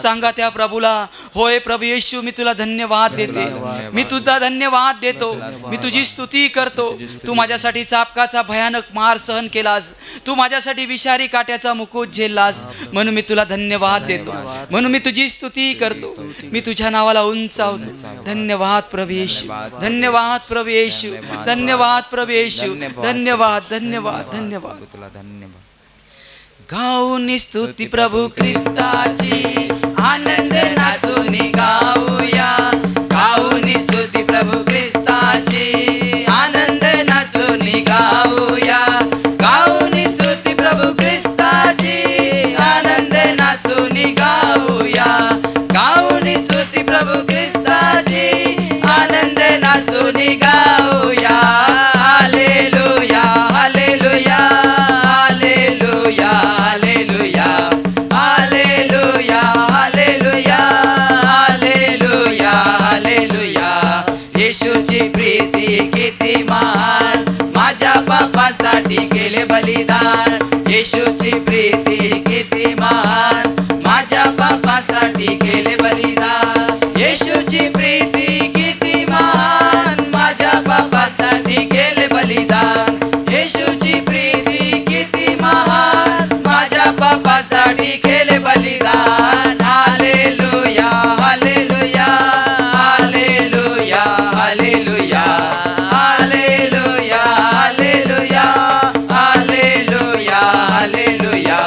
[SPEAKER 4] सांगा त्या प्रभूला, होय प्रभू येशू, मी तुला धन्यवाद देते, मी तुझा धन्यवाद देतो, मी तुझी स्तुती करतो. तू माझ्यासाठी चापकाचा भयानक मार सहन केलास, तू माझ्यासाठी विषारी काट्याचा मुकुट झेललास, म्हणून मी तुला धन्यवाद देतो, म्हणून मी तुझी स्तुती करतो, मी तुझ्या नावाला उंचावतो. धन्यवाद प्रभू येशू, धन्यवाद प्रभू येशू, धन्यवाद प्रभू येशू, धन्यवाद धन्यवाद धन्यवाद.
[SPEAKER 5] तुला धन्यवाद.
[SPEAKER 4] गाऊन स्तुती प्रभू ख्रिस्ताची, आनंद नाचून गाऊया. गाऊन स्तुती प्रभू ख्रिस्ताची, आनंद नाचून गाऊया. स्तुती गाऊया हालेलुया हालेलुया हालेलुया हालेलुया हालेलुया हालेलुया हालेलुया हालेलुया येशूची प्रीती किती महान माझ्या पापासाठी केले बलिदान येशूची प्रीती किती महान माझ्या पापासाठी केले बलिदान येशूची प्रीती किती महान माझ्या पापासाठी केले बलिदान येशूची प्रीती किती महान माझ्या पापासाठी केले बलिदान हालेलुया हालेलुया हालेलुया हालेलुया हालेलुया हालेलुया हालेलुया हालेलुया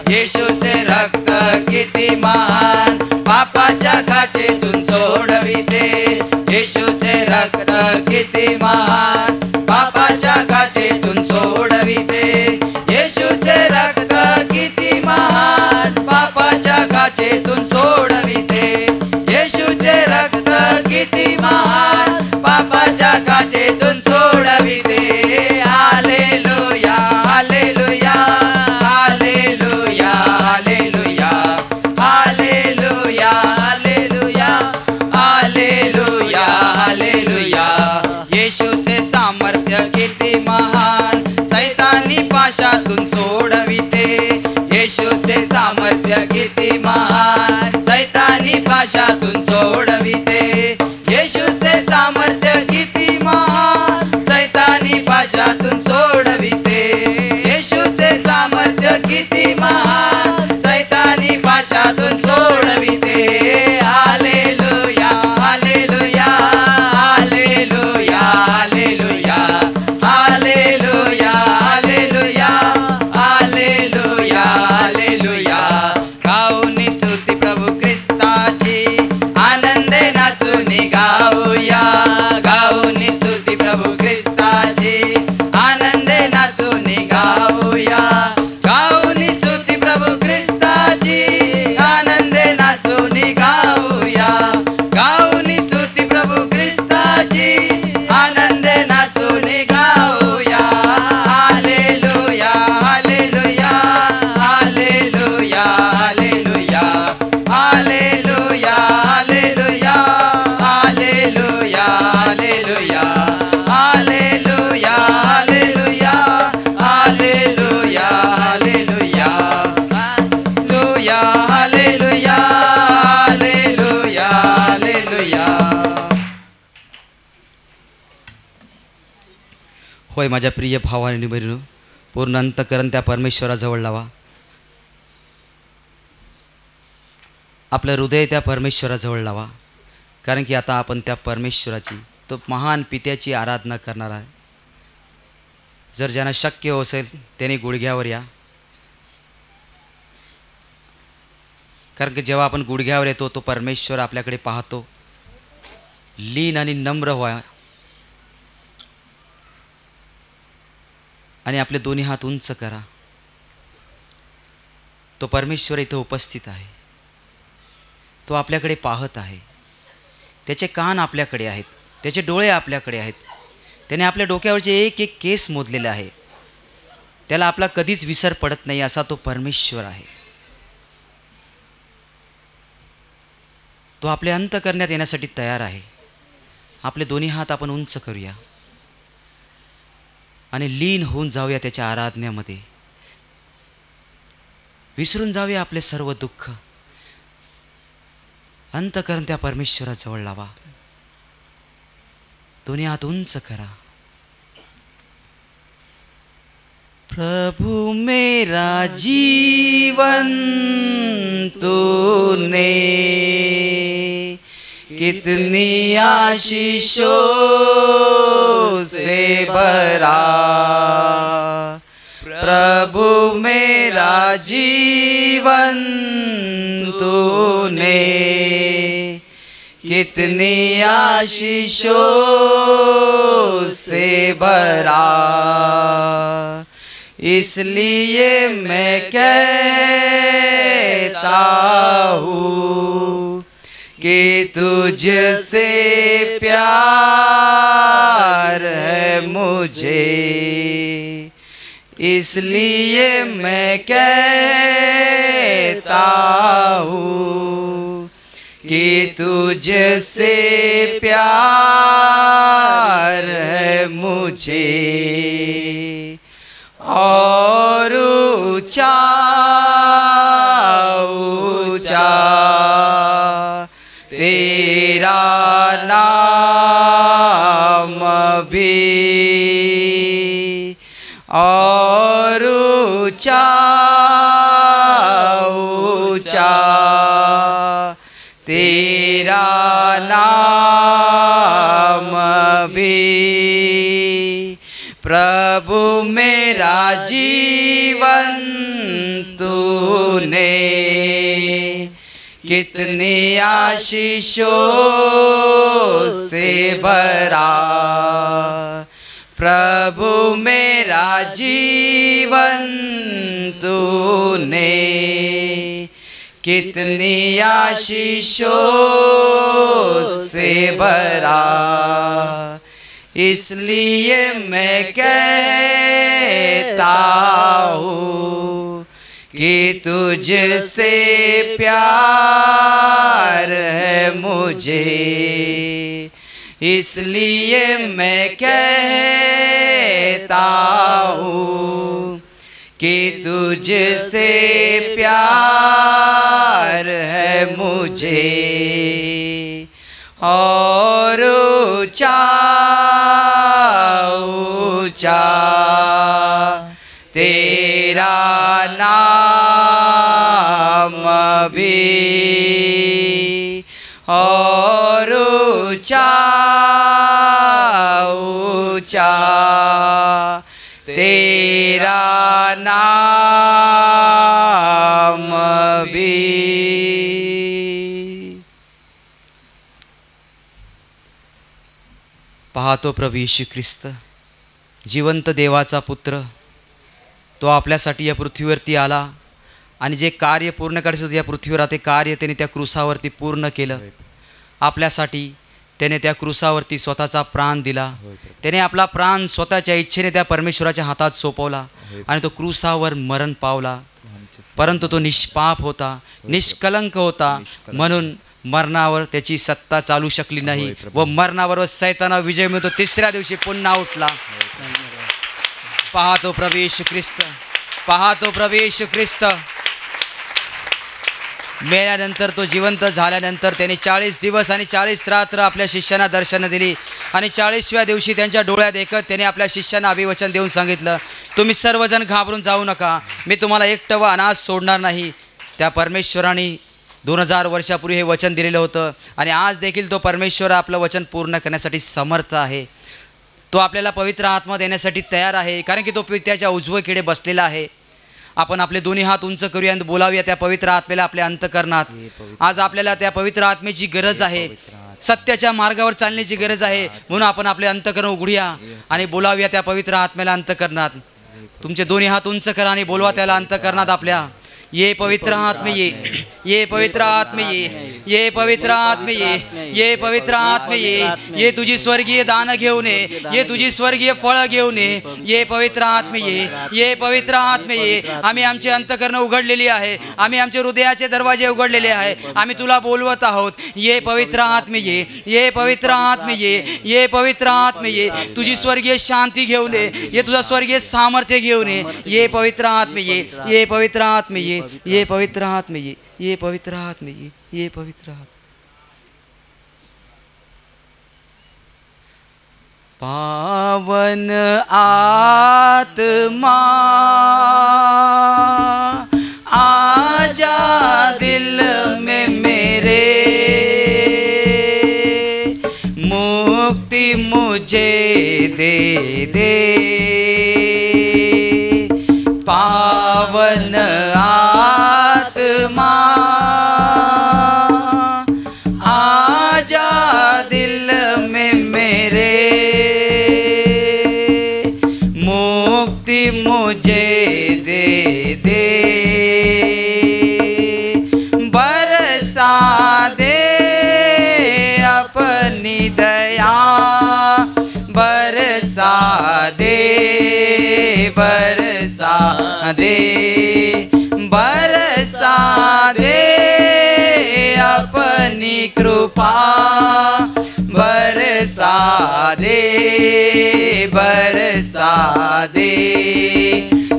[SPEAKER 4] येशूचे रक्त किती महान पापाच्या काचेतून सोडविते येशूचे रक्त किती महान पापाच्या काचेतून सोडविते येशूचे रक्त किती महान पापाच्या काचेतून सोडविते येशूचे रक्त किती महान पापाच्या काचेतून सोडविते हालेलुया हालेलुया हालेलुया हालेलुया हालेलुया हालेलुया हालेलुया हालेलुया येशूचे सामर्थ्य किती महान सैतानी पाशातून सोडविते येशूचे सामर्थ्य किती महान सैतानी पाशातून सोडविते येशूचे सामर्थ्य किती महान सैतानी पाशातून सोडविते येशूचे सामर्थ्य किती महान सैतानी पाशातून सोडविते हालेलुया हालेलुया हालेलुया हालेलुया हालेलुया हालेलुया हालेलुया हालेलुया गाऊनी स्तुती प्रभू ख्रिस्ताची आनंदे नाचून गाऊया गाऊनी स्तुती प्रभू ख्रिस्ताची आनंदे नाचून गाऊया गाऊनी स्तुती प्रभू ख्रिस्ताची आनंदे नाचून गाऊया गाऊनी स्तुती प्रभू ख्रिस्ताची आनंदे नाचून गाऊया हालेलुया हालेलुया हालेलुया हालेलुया हालेलुया हालेलुया हालेलुया हालेलुया हालेलुया हालेलुया हालेलुया हालेलुया हालेलुया हालेलुया हालेलुया. होय माझ्या प्रिय भावानी बहिणीनो पूर्ण अंतकरण त्या परमेश्वराजवळ लावा आपलं हृदय त्या परमेश्वराजवळ लावा कारण की आता आपण त्या परमेश्वराची तो महान पित्याची आराधना करणार आहे. जर ज्यांना शक्य असेल त्यांनी गुडघ्यावर या कारण की जेव्हा आपण गुडघ्यावर येतो तो परमेश्वर आपल्याकडे पाहतो. लीन आणि नम्र व्हा आणि आपले दोन्ही हात उंच करा. तो परमेश्वर इथे उपस्थित आहे. तो आपल्याकडे पाहत आहे. त्याचे कान आपल्याकडे आहेत. त्याचे डोळे आपल्याकडे आहेत. त्याने आपल्या डोक्यावरचे एक एक केस मोजलेले आहे. त्याला आपला कधीच विसर पडत नाही असा तो परमेश्वर आहे. तो आपले अंत करण्यात येण्यासाठी तयार आहे. आपले दोन्ही हात आपण उंच करूया आणि लीन होऊन जाऊया त्याच्या आराधनेमध्ये. विसरून जाऊया आपले सर्व दुःख. अंतकरण त्या परमेश्वराजवळ लावा. दोन्ही हात उंच करा. प्रभु मेरा जीवन तूने कितनी आशीषों से भरा. प्रभु मेरा जीवन तूने कितनी आशीषों से भरा. इसलिए मैं कहता हूँ कि तुझसे प्यार
[SPEAKER 5] मुझे, इसलिए मैं कहता हूँ कि तुझसे प्यार है मुझे। और ऊंचा ऊंचा तेरा नाम भी, और ऊंचा ऊंचा तेरा नाम भी। प्रभु मेरा जीवन तूने कितनी आशीषों से भरा। प्रभु मेरा जीवन तूने कितनी आशीषों से भरा। इसलिए मैं कहता हूँ कि तुझसे प्यार है मुझे। इसलिए मैं कहता हूँ कि तुझसे प्यार है मुझे। और ऊंचा ऊंचा तेरा नाम भी, और ऊंचा ऊंचा तेरा नाम भी। पाहतो प्रभू येशू ख्रिस्त, जिवंत देवाचा पुत्र, तो आपल्यासाठी या पृथ्वीवरती आला आणि जे कार्य पूर्ण करायचं होतं या पृथ्वीवर ते कार्य त्याने त्या क्रूसावरती पूर्ण केलं। आपल्यासाठी त्याने त्या क्रूसावरती स्वतःचा प्राण दिला। त्याने आपला प्राण स्वतःच्या इच्छेने त्या परमेश्वराच्या हातात सोपवला आणि तो क्रूसावर मरण पावला। परंतु तो निष्पाप होता, निष्कलंक होता, म्हणून मरणावर त्याची सत्ता चालू शकली नाही व मरणावर सैतानावर विजय मिळतो। तिसऱ्या दिवशी पुन्हा उठला। पाहतो प्रभू येशू ख्रिस्त, पाहतो प्रभू येशू ख्रिस्त। मेल्यानंतर तो जिवंत झाल्यानंतर त्याने 40 दिवस आणि 40 रात्र आपल्या शिष्यांना दर्शनं दिली आणि 40व्या दिवशी त्यांच्या डोळ्यात देखत त्याने आपल्या शिष्यांना अभिवचन देऊन सांगितलं, तुम्ही सर्वजण घाबरून जाऊ नका, मी तुम्हाला एकटं व अनाथ सोडणार नाही। त्या परमेश्वराने 2000 वर्षापूर्वी हे वचन दिलेलं होतं आणि आज देखील तो परमेश्वर आपलं वचन पूर्ण करण्यासाठी समर्थ आहे। तो आपल्याला पवित्र आत्मा देण्यासाठी तयार आहे, कारण की तो त्याच्या उजवीकडे बसलेला आहे। आपण आपले दोन्ही हात उंच करूया आणि बोलावूया त्या पवित्र आत्मेला आपल्या अंतःकरणात। आज आपल्याला त्या पवित्र आत्मेची गरज आहे, सत्याच्या मार्गावर चालण्याची गरज आहे, म्हणून आपण आपले अंतःकरण उघडूया आणि बोलावूया त्या पवित्र आत्मेला अंतःकरणात। तुमचे दोन्ही हात उंच करा आणि बोलवा त्याला अंतःकरणात आपल्या। ये पवित्र आत्मे ये, ये पवित्र आत्मे ये, ये पवित्र आत्मे ये, ये पवित्र आत्मे ये तुझी स्वर्गीय दान घेऊन ये तुझी स्वर्गीय फळ घेऊन ये पवित्र आत्मे ये पवित्र आत्मे ये। आम्ही आमचे अंतःकरण उघडलेली आहे, आम्ही आमचे हृदयाचे दरवाजे उघडलेले आहे, आम्ही तुला बोलवत आहोत। ये पवित्र आत्मे ये पवित्र आत्मे ये पवित्र आत्मे ये तुझी स्वर्गीय शांती घेऊन ये तुझा स्वर्गीय सामर्थ्य घेऊन ये पवित्र आत्मे ये पवित्र आत्मे ये पवित्र आत्मे ये पवित्र आत्मे ये पवित्र आत्मा। पावन आत्मा आजा दिल में मेरे, मुक्ति मुझे दे दे। पावन आत्मा आजा दिल में मेरे, मुक्ति मुझे दे दे। बरसा दे अपनी दया, बर बरसा दे, बरसा दे, बरसा दे अपनी कृपा, बरसा दे, बरसा दे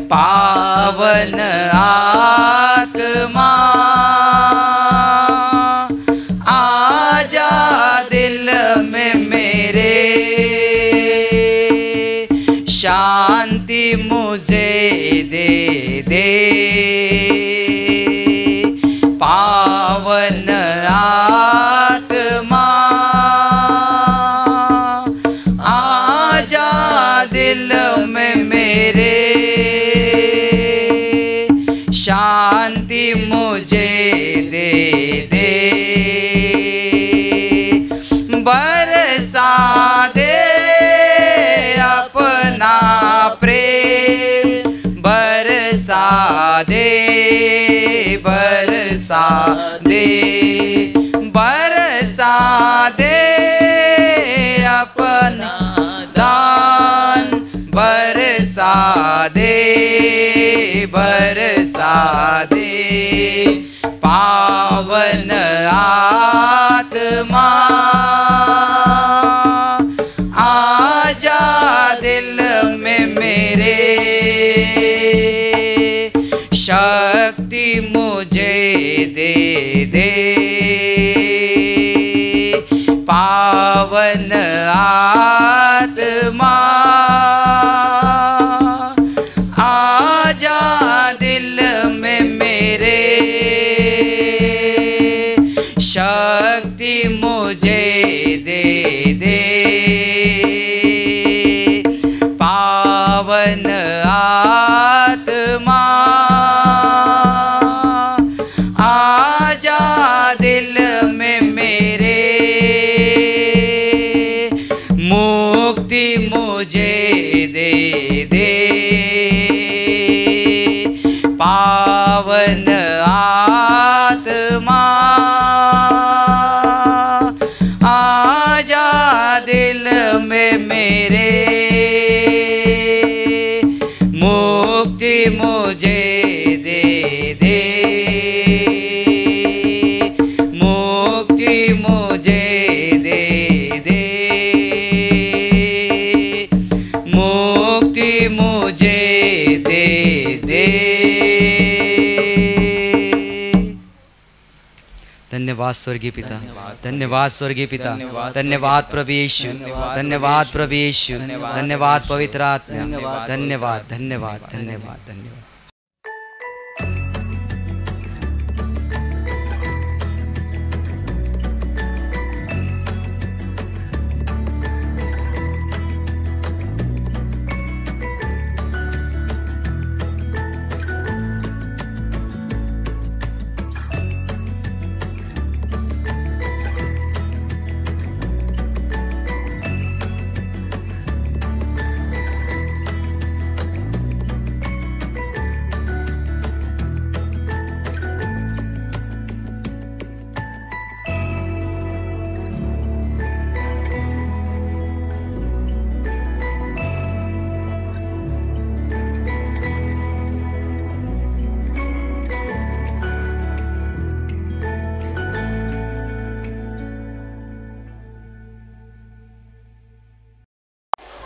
[SPEAKER 5] पावन आत्मा, आजा दिल में मेरे, शांति मुझे दे दे, पावन आत्मा, आजा दिल में मेरे, शांति मुझे दे दे, बरसा दे अपना प्रेम, बरसा दे, बरसा दे, बरसा दे अपना दान, बरसा दे, बरसा दे पावन आत्मा, आजा दिल में मेरे, शक्ति मुझे दे दे, पावन आत्मा, आजा दिल में मेरे, शक्ति मुझे दे दे, पावन आत्मा, आजा दिल में मेरे, मुक्ति मुझे दे दे, पावन आत्मा, आजा दिल में मेरे, मुक्ति मुझे दे दे, मुक्ति मुझे दे दे, मुक्ति मुझे दे दे। धन्यवाद स्वर्गीय पिता, धन्यवाद स्वर्गीय पिता, धन्यवाद प्रभु यीशु, धन्यवाद प्रभु यीशु, धन्यवाद पवित्र आत्मा, धन्यवाद धन्यवाद धन्यवाद धन्यवाद।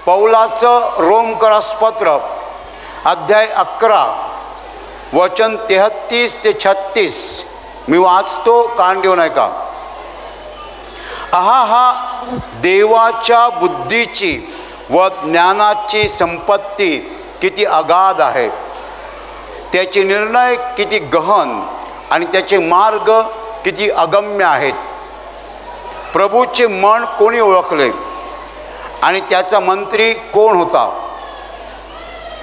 [SPEAKER 6] पौलाचं रोमकरास पत्र अध्याय 11 वचन 33 ते 36 मी वाचतो, कान देऊ नका। हा देवाच्या बुद्धीची व ज्ञानाची संपत्ती किती अगाध आहे, त्याचे निर्णय किती गहन आणि त्याचे मार्ग किती अगम्य आहेत। प्रभूचे मन कोणी ओळखले आणि त्याचा मंत्री कोण होता?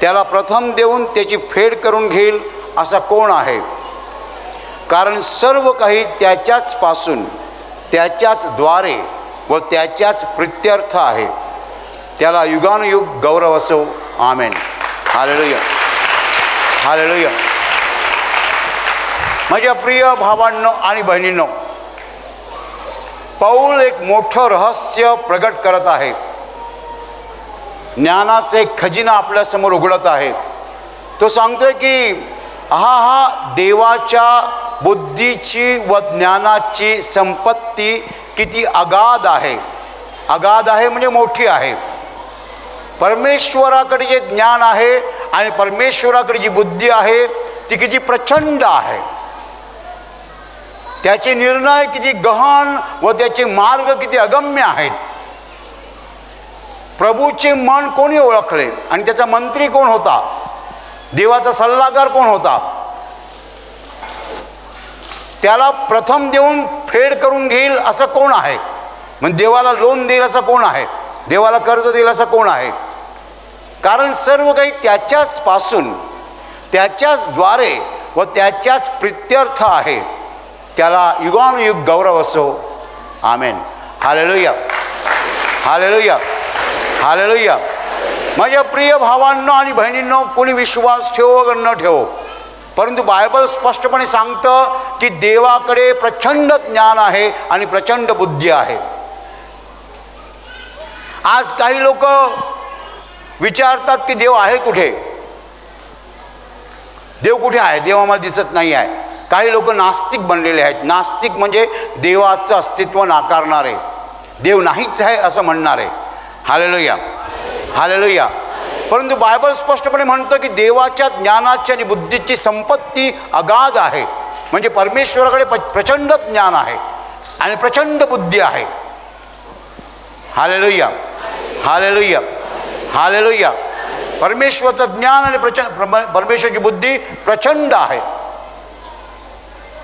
[SPEAKER 6] त्याला प्रथम देऊन त्याची फेड करून घेईल असा कोण आहे? कारण सर्व काही त्याच्याच पासून, त्याच्याच द्वारे व त्याच्याच प्रित्यर्थ आहे। त्याला युगानुयुग गौरव असो, आमेन। हालेलुया, हालेलुया। माझ्या प्रिय भावांनो आणि बहिणींनो, पौल एक मोठं रहस्य प्रगट करत आहे। ज्ञानाचा एक खजिना आपल्यासमोर उघडत आहे. तो सांगतोय की हा देवाच्या बुद्धीची व ज्ञानाची संपत्ती किती अगाध आहे. अगाध आहे म्हणजे मोठी आहे. परमेश्वराकडे जे ज्ञान आहे आणि परमेश्वराकडे जी बुद्धी आहे ती किती प्रचंड आहे. त्याचे निर्णय किती गहन व त्याचे मार्ग किती अगम्य आहेत. प्रभूचे मन कोणी ओळखले आणि त्याचा मंत्री कोण होता, देवाचा सल्लागार कोण होता, त्याला प्रथम देऊन फेड करून घेईल असं कोण आहे, म्हणजे देवाला लोन देईल असं कोण आहे, देवाला कर्ज देईल असं कोण आहे. कारण सर्व काही त्याच्याच पासून, त्याच्याच द्वारे व त्याच्याच प्रित्यर्थ आहे. त्याला युगानुयुग गौरव असो. आमेन. हालेलुया, हालेलुया, हालेलुया. माझ्या प्रिय भावांनो आणि बहिणींनो, कोणी विश्वास ठेवो व न ठेवो, परंतु बायबल स्पष्टपणे सांगतं की देवाकडे प्रचंड ज्ञान आहे आणि प्रचंड बुद्धी आहे. आज काही लोक विचारतात की देव आहे कुठे, देव कुठे आहे, देव आम्हाला दिसत नाही आहे. काही लोक नास्तिक बनलेले आहेत. नास्तिक म्हणजे देवाचं अस्तित्व नाकारणारे, देव नाहीच आहे असं म्हणणारे. Hallelujah, hallelujah. परंतु बायबल स्पष्टपणे म्हणतं की देवाच्या ज्ञानाची आणि बुद्धीची संपत्ती अगाध आहे. म्हणजे परमेश्वराकडे प्रचंड ज्ञान आहे आणि प्रचंड बुद्धी आहे. हालेलुया, हालेलुया, हालेलुया. परमेश्वराचं ज्ञान आणि परमेश्वराची बुद्धी प्रचंड आहे.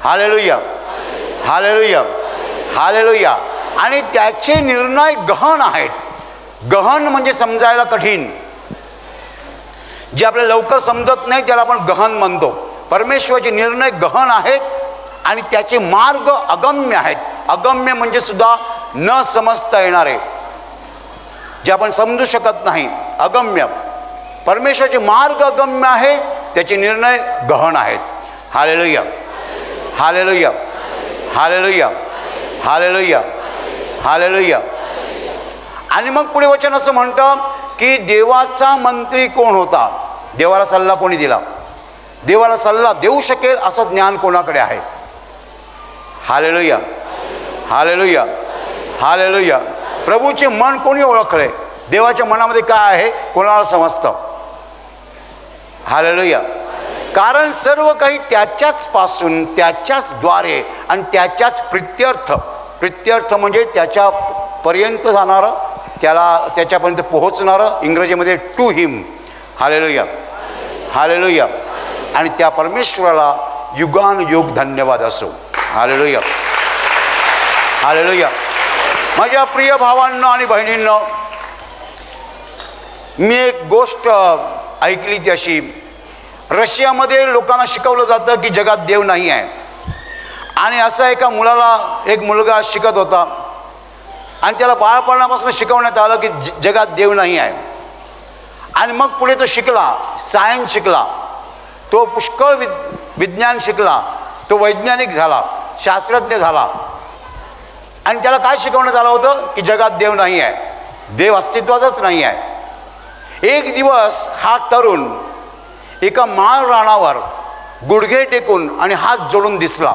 [SPEAKER 6] हालेलुया, हालेलुया, हालेलुया. आणि त्याचे निर्णय गहन आहेत. गहन म्हणजे समजायला कठीण, जे आपल्याला लवकर समजत नाही त्याला आपण गहन म्हणतो. परमेश्वराचे निर्णय गहन आहेत आणि त्याचे मार्ग अगम्य आहेत. अगम्य म्हणजे सुद्धा न समजता येणारे, जे आपण समजू शकत नाही. अगम्य. परमेश्वराचे मार्ग अगम्य आहेत, त्याचे निर्णय गहन आहेत. हालेलुया, हालेलुया, हालेलुया, हालेलुया, हालेलुया. आणि मग पुढे वचन असं म्हणतं की देवाचा मंत्री कोण होता, देवाला सल्ला कोणी दिला, देवाला सल्ला देऊ शकेल असं ज्ञान कोणाकडे आहे. हालेलुया, हालेलुया, हालेलुया. प्रभूचे मन कोणी ओळखले, देवाच्या मनामध्ये काय आहे कोणाला समजतं. हालेलुया. कारण सर्व काही त्याच्याच पासून, त्याच्याच द्वारे आणि त्याच्याच प्रित्यर्थ. प्रित्यर्थ म्हणजे त्याच्यापर्यंत जाणारं, त्याला त्याच्यापर्यंत पोहोचणारं, इंग्रजीमध्ये टू हिम. Hallelujah, hallelujah. आणि त्या परमेश्वराला युगानुयुग धन्यवाद असो. हालेलुया, हालेलुया. माझ्या प्रिय भावांनो आणि बहिणींनो, मी एक गोष्ट ऐकली ती अशी, रशियामध्ये लोकांना शिकवलं जातं की जगात देव नाही आहे. आणि असा एका मुलाला, एक मुलगा शिकत होता आणि त्याला बाळपणापासून शिकवण्यात आलं की जगात देव नाही आहे. आणि मग पुढे तो शिकला, सायन्स शिकला, तो पुष्कळ विज्ञान शिकला, तो वैज्ञानिक झाला, शास्त्रज्ञ झाला. आणि त्याला काय शिकवण्यात आलं होतं की जगात देव नाही आहे, देव अस्तित्वातच नाही आहे. एक दिवस हा तरुण एका माळ रानावर गुडघे टेकून आणि हात जोडून दिसला.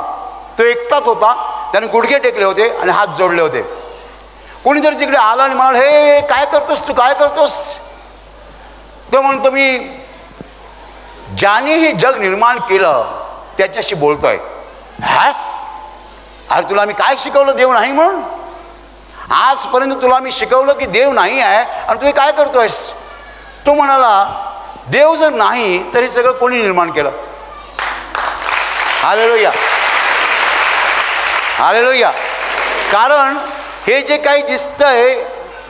[SPEAKER 6] तो एकटाच होता, त्याने गुडघे टेकले होते आणि हात जोडले होते. कोणीतरी तिकडे आला आणि म्हणाला, हे काय करतोस तू, काय करतोस. तो म्हणतो, मी ज्याने हे जग निर्माण केलं त्याच्याशी बोलतोय. हा, अरे तुला मी काय शिकवलं देव नाही म्हणून, आजपर्यंत तुला मी शिकवलं की देव नाही आहे आणि तू हे काय करतोयस. तो म्हणाला, देव जर नाही तर हे सगळं कोणी निर्माण केलं. Hallelujah, hallelujah. कारण हे जे काही दिसतंय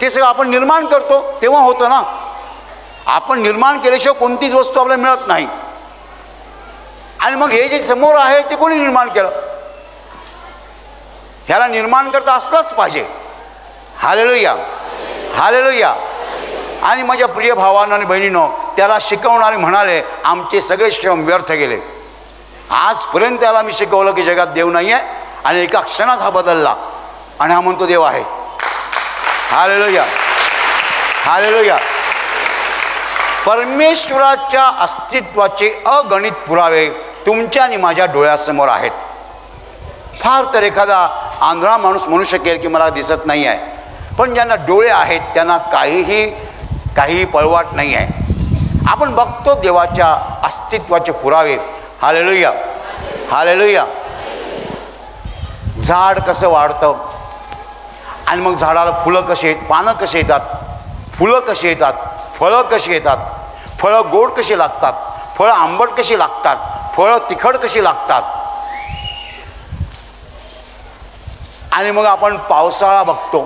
[SPEAKER 6] ते सगळं आपण निर्माण करतो तेव्हा होतं ना. आपण निर्माण केल्याशिवाय कोणतीच वस्तू आपल्याला मिळत नाही. आणि मग हे जे समोर आहे ते कोणी निर्माण केलं, ह्याला निर्माण करता असलाच पाहिजे. Hallelujah, hallelujah. आणि माझ्या प्रिय भावांनो आणि बहिणींनो, त्याला शिकवणारे म्हणाले, आमचे सगळे श्रम व्यर्थ गेले. आजपर्यंत त्याला मी शिकवलं की जगात देव नाही आहे आणि एका क्षणात हा बदलला आणि हा म्हणतो देव आहे. Hallelujah, hallelujah. परमेश्वराच्या अस्तित्वाचे अगणित पुरावे तुमच्या आणि माझ्या डोळ्यासमोर आहेत. फार तर एखादा आंधळा माणूस म्हणू शकेल की मला दिसत नाही आहे, पण ज्यांना डोळे आहेत त्यांना काहीही पळवाट नाही आहे. आपण बघतो देवाच्या अस्तित्वाचे पुरावे. Hallelujah, hallelujah. झाड कसं वाढतं आणि मग झाडाला फुलं कशी येतात, पानं कशी येतात, फुलं कशी येतात, फळं कशी येतात, फळं गोड कशी लागतात, फळं आंबट कशी लागतात, फळं तिखट कशी लागतात. आणि मग आपण पावसाळा बघतो.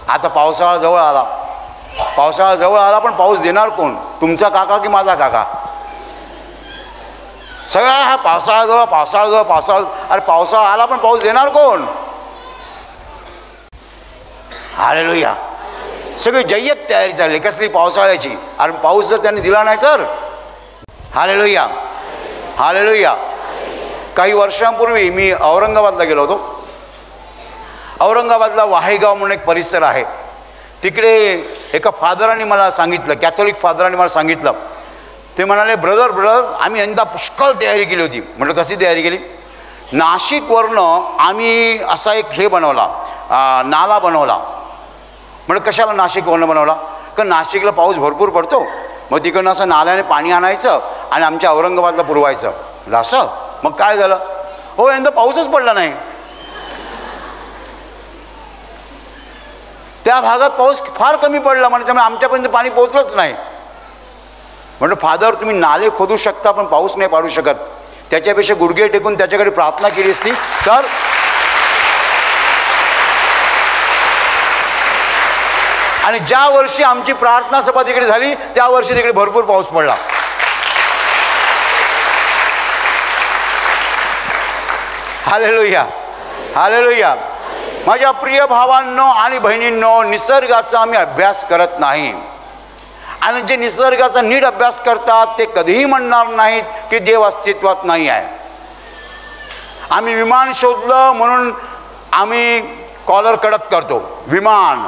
[SPEAKER 6] आता पावसाळा जवळ आला, पण पाऊस देणार कोण? तुमचा काका की माझा काका? सगळा हा पावसाळा अरे पावसाळा आला पण पाऊस देणार कोण? हालेलुया. सगळी जय्यत तयारी चालली कसली पावसाळ्याची. अरे पाऊस जर त्यांनी दिला नाही तर? Hallelujah, hallelujah. काही वर्षांपूर्वी मी औरंगाबादला गेलो होतो. औरंगाबादला वाहेगाव म्हणून एक परिसर आहे. तिकडे एका फादरांनी मला सांगितलं, कॅथोलिक फादरांनी मला सांगितलं. ते म्हणाले, ब्रदर आम्ही यंदा पुष्कळ तयारी केली होती. म्हटलं कशी तयारी केली? नाशिकवरनं आम्ही असा एक हे बनवला, नाला बनवला. म्हणजे कशाला नाशिकवरनं बनवला? कारण नाशिकला पाऊस भरपूर पडतो, मग तिकडनं असं नाल्याने पाणी आणायचं आणि आमच्या औरंगाबादला पुरवायचं. असं मग काय झालं? हो, यंदा पाऊसच पडला नाही. त्या भागात पाऊस फार कमी पडला, म्हणजे त्यामुळे आमच्यापर्यंत पाणी पोहोचलंच नाही. म्हणजे फादर तुम्ही नाले खोदू शकता पण पाऊस नाही पाडू शकत. त्याच्यापेक्षा गुडघे टेकून त्याच्याकडे प्रार्थना केली असती तर. आणि ज्या वर्षी आमची प्रार्थना सभा तिकडे झाली त्या वर्षी तिकडे भरपूर पाऊस पडला. हालेलुया, हालेलुया. माझ्या प्रिय भावांनो आणि बहिणींनो, निसर्गाचा आम्ही अभ्यास करत नाही. आणि जे निसर्गाचा नीट अभ्यास करतात ते कधीही म्हणणार नाहीत की देव अस्तित्वात नाही आहे. आम्ही विमान शोधलं म्हणून आम्ही कॉलर कडक करतो विमान,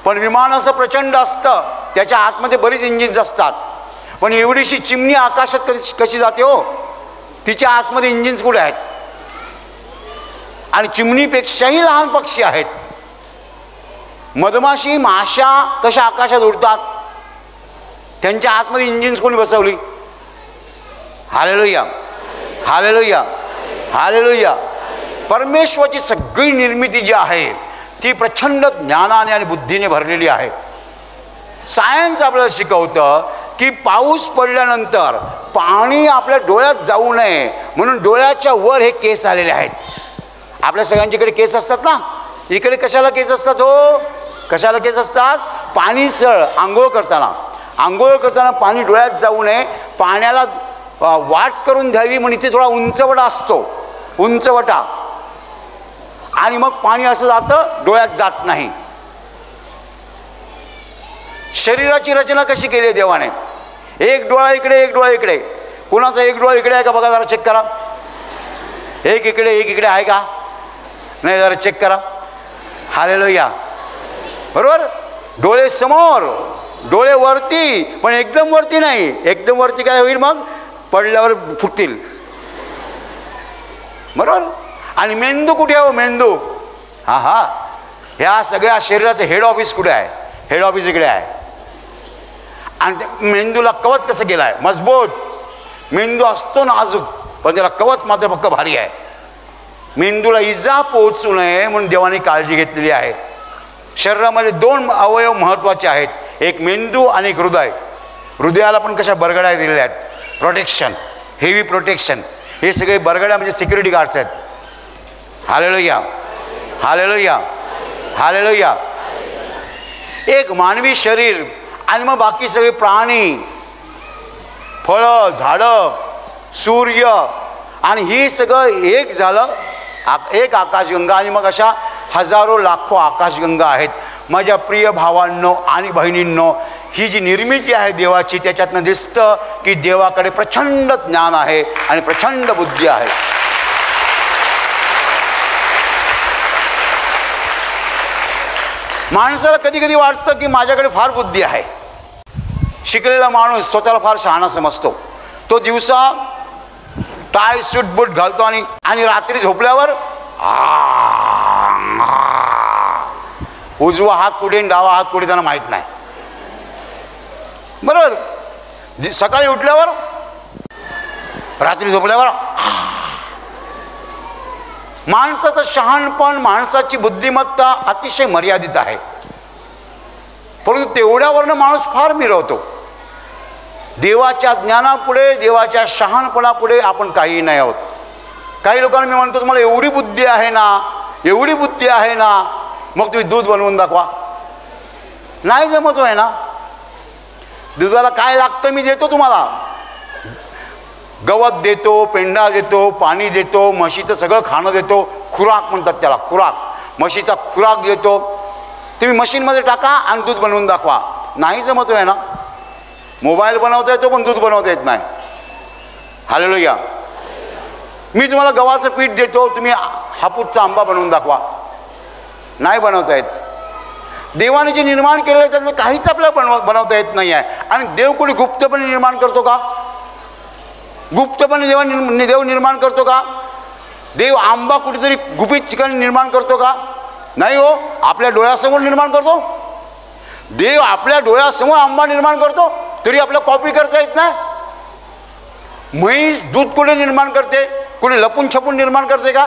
[SPEAKER 6] पण विमान असं प्रचंड असतं, त्याच्या आतमध्ये बरीच इंजिन्स असतात. पण एवढीशी चिमणी आकाशात कशी जाते हो? तिच्या आतमध्ये इंजिन्स कुठे आहेत? आणि चिमणीपेक्षाही लहान पक्षी आहेत. मधमाशी, माशा कशा आकाशात उडतात? त्यांच्या आतमध्ये इंजिन्स कोणी बसवली? हालेलुया, हालेलुया, हालेलुया. परमेश्वराची सगळी निर्मिती जी आहे ती प्रचंड ज्ञानाने आणि बुद्धीने भरलेली आहे. सायन्स आपल्याला शिकवतं की पाऊस पडल्यानंतर पाणी आपल्या डोळ्यात जाऊ नये म्हणून डोळ्याच्या वर हे केस आलेले आहेत. आपल्या सगळ्यांच्याकडे केस असतात ना. इकडे कशाला केस असतात हो? कशाला केस असतात? पाणी सळ आंघोळ करताना पाणी डोळ्यात जाऊ नये, पाण्याला वाट करून द्यावी म्हणून इथे थोडा उंचवटा असतो, उंचवटा, आणि मग पाणी असं जातं, डोळ्यात जात नाही. शरीराची रचना कशी केली आहे देवाने? एक डोळा इकडे, एक डोळा इकडे. कोणाचा एक डोळा इकडे आहे का बघा, जरा चेक करा. एक इकडे आहे का? नाही, जरा चेक करा. हालेलुया, बरोबर. डोळे समोर, डोळे वरती, पण एकदम वरती नाही. एकदम वरती काय होईल? मग पडल्यावर फुटतील, बरोबर. आणि मेंदू कुठे आहे हो? मेंदू, हा, ह्या सगळ्या शरीराचं हेड ऑफिस कुठे आहे? हेड ऑफिस इकडे आहे. आणि त्या मेंदूला कवच कसं केलं आहे? मजबूत. मेंदू असतो नाजूक, पण त्याला कवच मात्र पक्क भारी आहे. मेंदूला इजा पोहोचू नये म्हणून देवाने काळजी घेतलेली आहे. शरीरामध्ये दोन अवयव महत्त्वाचे आहेत, एक मेंदू आणि एक हृदय. हृदयाला पण कशा बरगड्या दिलेल्या आहेत, प्रोटेक्शन, हेवी प्रोटेक्शन. हे सगळे बरगड्या म्हणजे सिक्युरिटी गार्ड्स आहेत. हालेलुया, हालेलुया, हालेलुया. एक मानवी शरीर आणि मग बाकी सगळे प्राणी, फळं, झाडं, सूर्य, आणि ही सगळं एक झालं, एक आकाशगंगा. आणि मग अशा हजारो लाखो आकाशगंगा आहेत. माझ्या प्रिय भावांनो आणि बहिणींनो, ही जी निर्मिती आहे देवाची, त्याच्यातनं दिसतं की देवाकडे प्रचंड ज्ञान आहे आणि प्रचंड बुद्धी आहे. माणसाला कधी कधी वाटतं की माझ्याकडे फार बुद्धी आहे, शिकलेला माणूस स्वतःला फार शहाणा समजतो. तो दिवसा टाय सूट बूट घालतो आणि रात्री झोपल्यावर उजवा हात कुठे डावा हात कुठे त्यांना माहीत नाही. बरोबर. सकाळी उठल्यावर रात्री झोपल्यावर माणसाचं शहाणपण, माणसाची बुद्धिमत्ता अतिशय मर्यादित आहे. परंतु तेवढ्यावरनं माणूस फार मिरवतो. देवाच्या ज्ञानापुढे, देवाच्या शहाणपणापुढे आपण काही नाही आहोत. काही लोकांना मी म्हणतो तुम्हाला एवढी बुद्धी आहे ना, एवढी बुद्धी आहे ना, मग तुम्ही दूध बनवून दाखवा. नाही जमत आहे ना. दुधाला काय लागतं मी देतो तुम्हाला. गवत देतो, पेंडा देतो, पाणी देतो, म्हशीचं सगळं खाणं देतो. खुराक म्हणतात त्याला, खुराक. म्हशीचा खुराक देतो. तुम्ही मशीनमध्ये टाका आणि दूध बनवून दाखवा. नाही जमत आहे ना. मोबाईल बनवता येतो पण दूध बनवता येत नाही. हालेलुया. मी तुम्हाला गव्हाचं पीठ देतो, तुम्ही हापूसचा आंबा बनवून दाखवा. नाही बनवता येत. देवाने जे निर्माण केलेलं त्यातलं काहीच आपल्याला बनवता येत नाही आहे. आणि देव कोणी गुप्तपणे निर्माण करतो का? गुप्तपणे देव निर्माण करतो का? देव आंबा कुठेतरी गुपित ठिकाणी निर्माण करतो का? नाही हो. आपल्या डोळ्यासमोर निर्माण करतो. देव आपल्या डोळ्यासमोर आंबा निर्माण करतो, तरी आपल्याला कॉपी करता येत नाही. म्हैस दूध कुठे निर्माण करते? कुठे लपून छपून निर्माण करते का?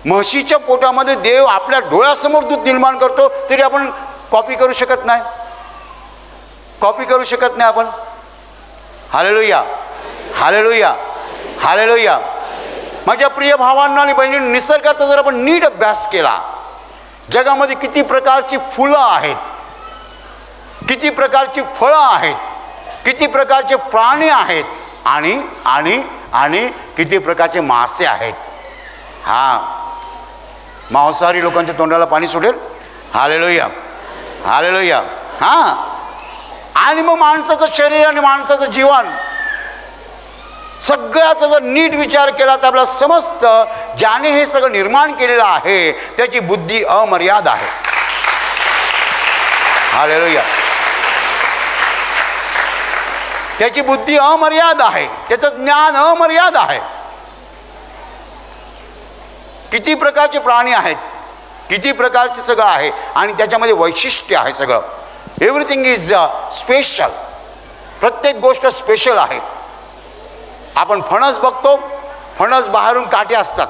[SPEAKER 6] म्हशीच्या पोटामध्ये देव आपल्या डोळ्यासमोर दूध निर्माण करतो, तरी आपण कॉपी करू शकत नाही. कॉपी करू शकत नाही आपण. हालेलुया, हालेलुया, हालेलुया. माझ्या प्रिय भावांना आणि बहिणींनो, निसर्गाचा जर आपण नीट अभ्यास केला, जगामध्ये किती प्रकारची फुलं आहेत, किती प्रकारची फळं आहेत, किती प्रकारचे प्राणी आहेत आणि आणि आणि किती प्रकारचे मासे आहेत. हां, मांसाहारी लोकांच्या तोंडाला पाणी सुटेल. Hallelujah, hallelujah. हां, आणि मग माणसाचं शरीर आणि माणसाचं जीवन सगळ्याचा जर नीट विचार केला तर आपल्याला समजतं, ज्याने हे सगळं निर्माण केलेलं आहे त्याची बुद्धी अमर्याद आहे. हालेलुया. त्याची बुद्धी अमर्याद आहे, त्याचं ज्ञान अमर्याद आहे. किती प्रकारचे प्राणी आहेत, किती प्रकारचे सगळं आहे आणि त्याच्यामध्ये वैशिष्ट्य आहे सगळं. Everything is special. प्रत्येक गोष्ट स्पेशल आहे. आपण फणस बघतो, फणस बाहेरून काटे असतात,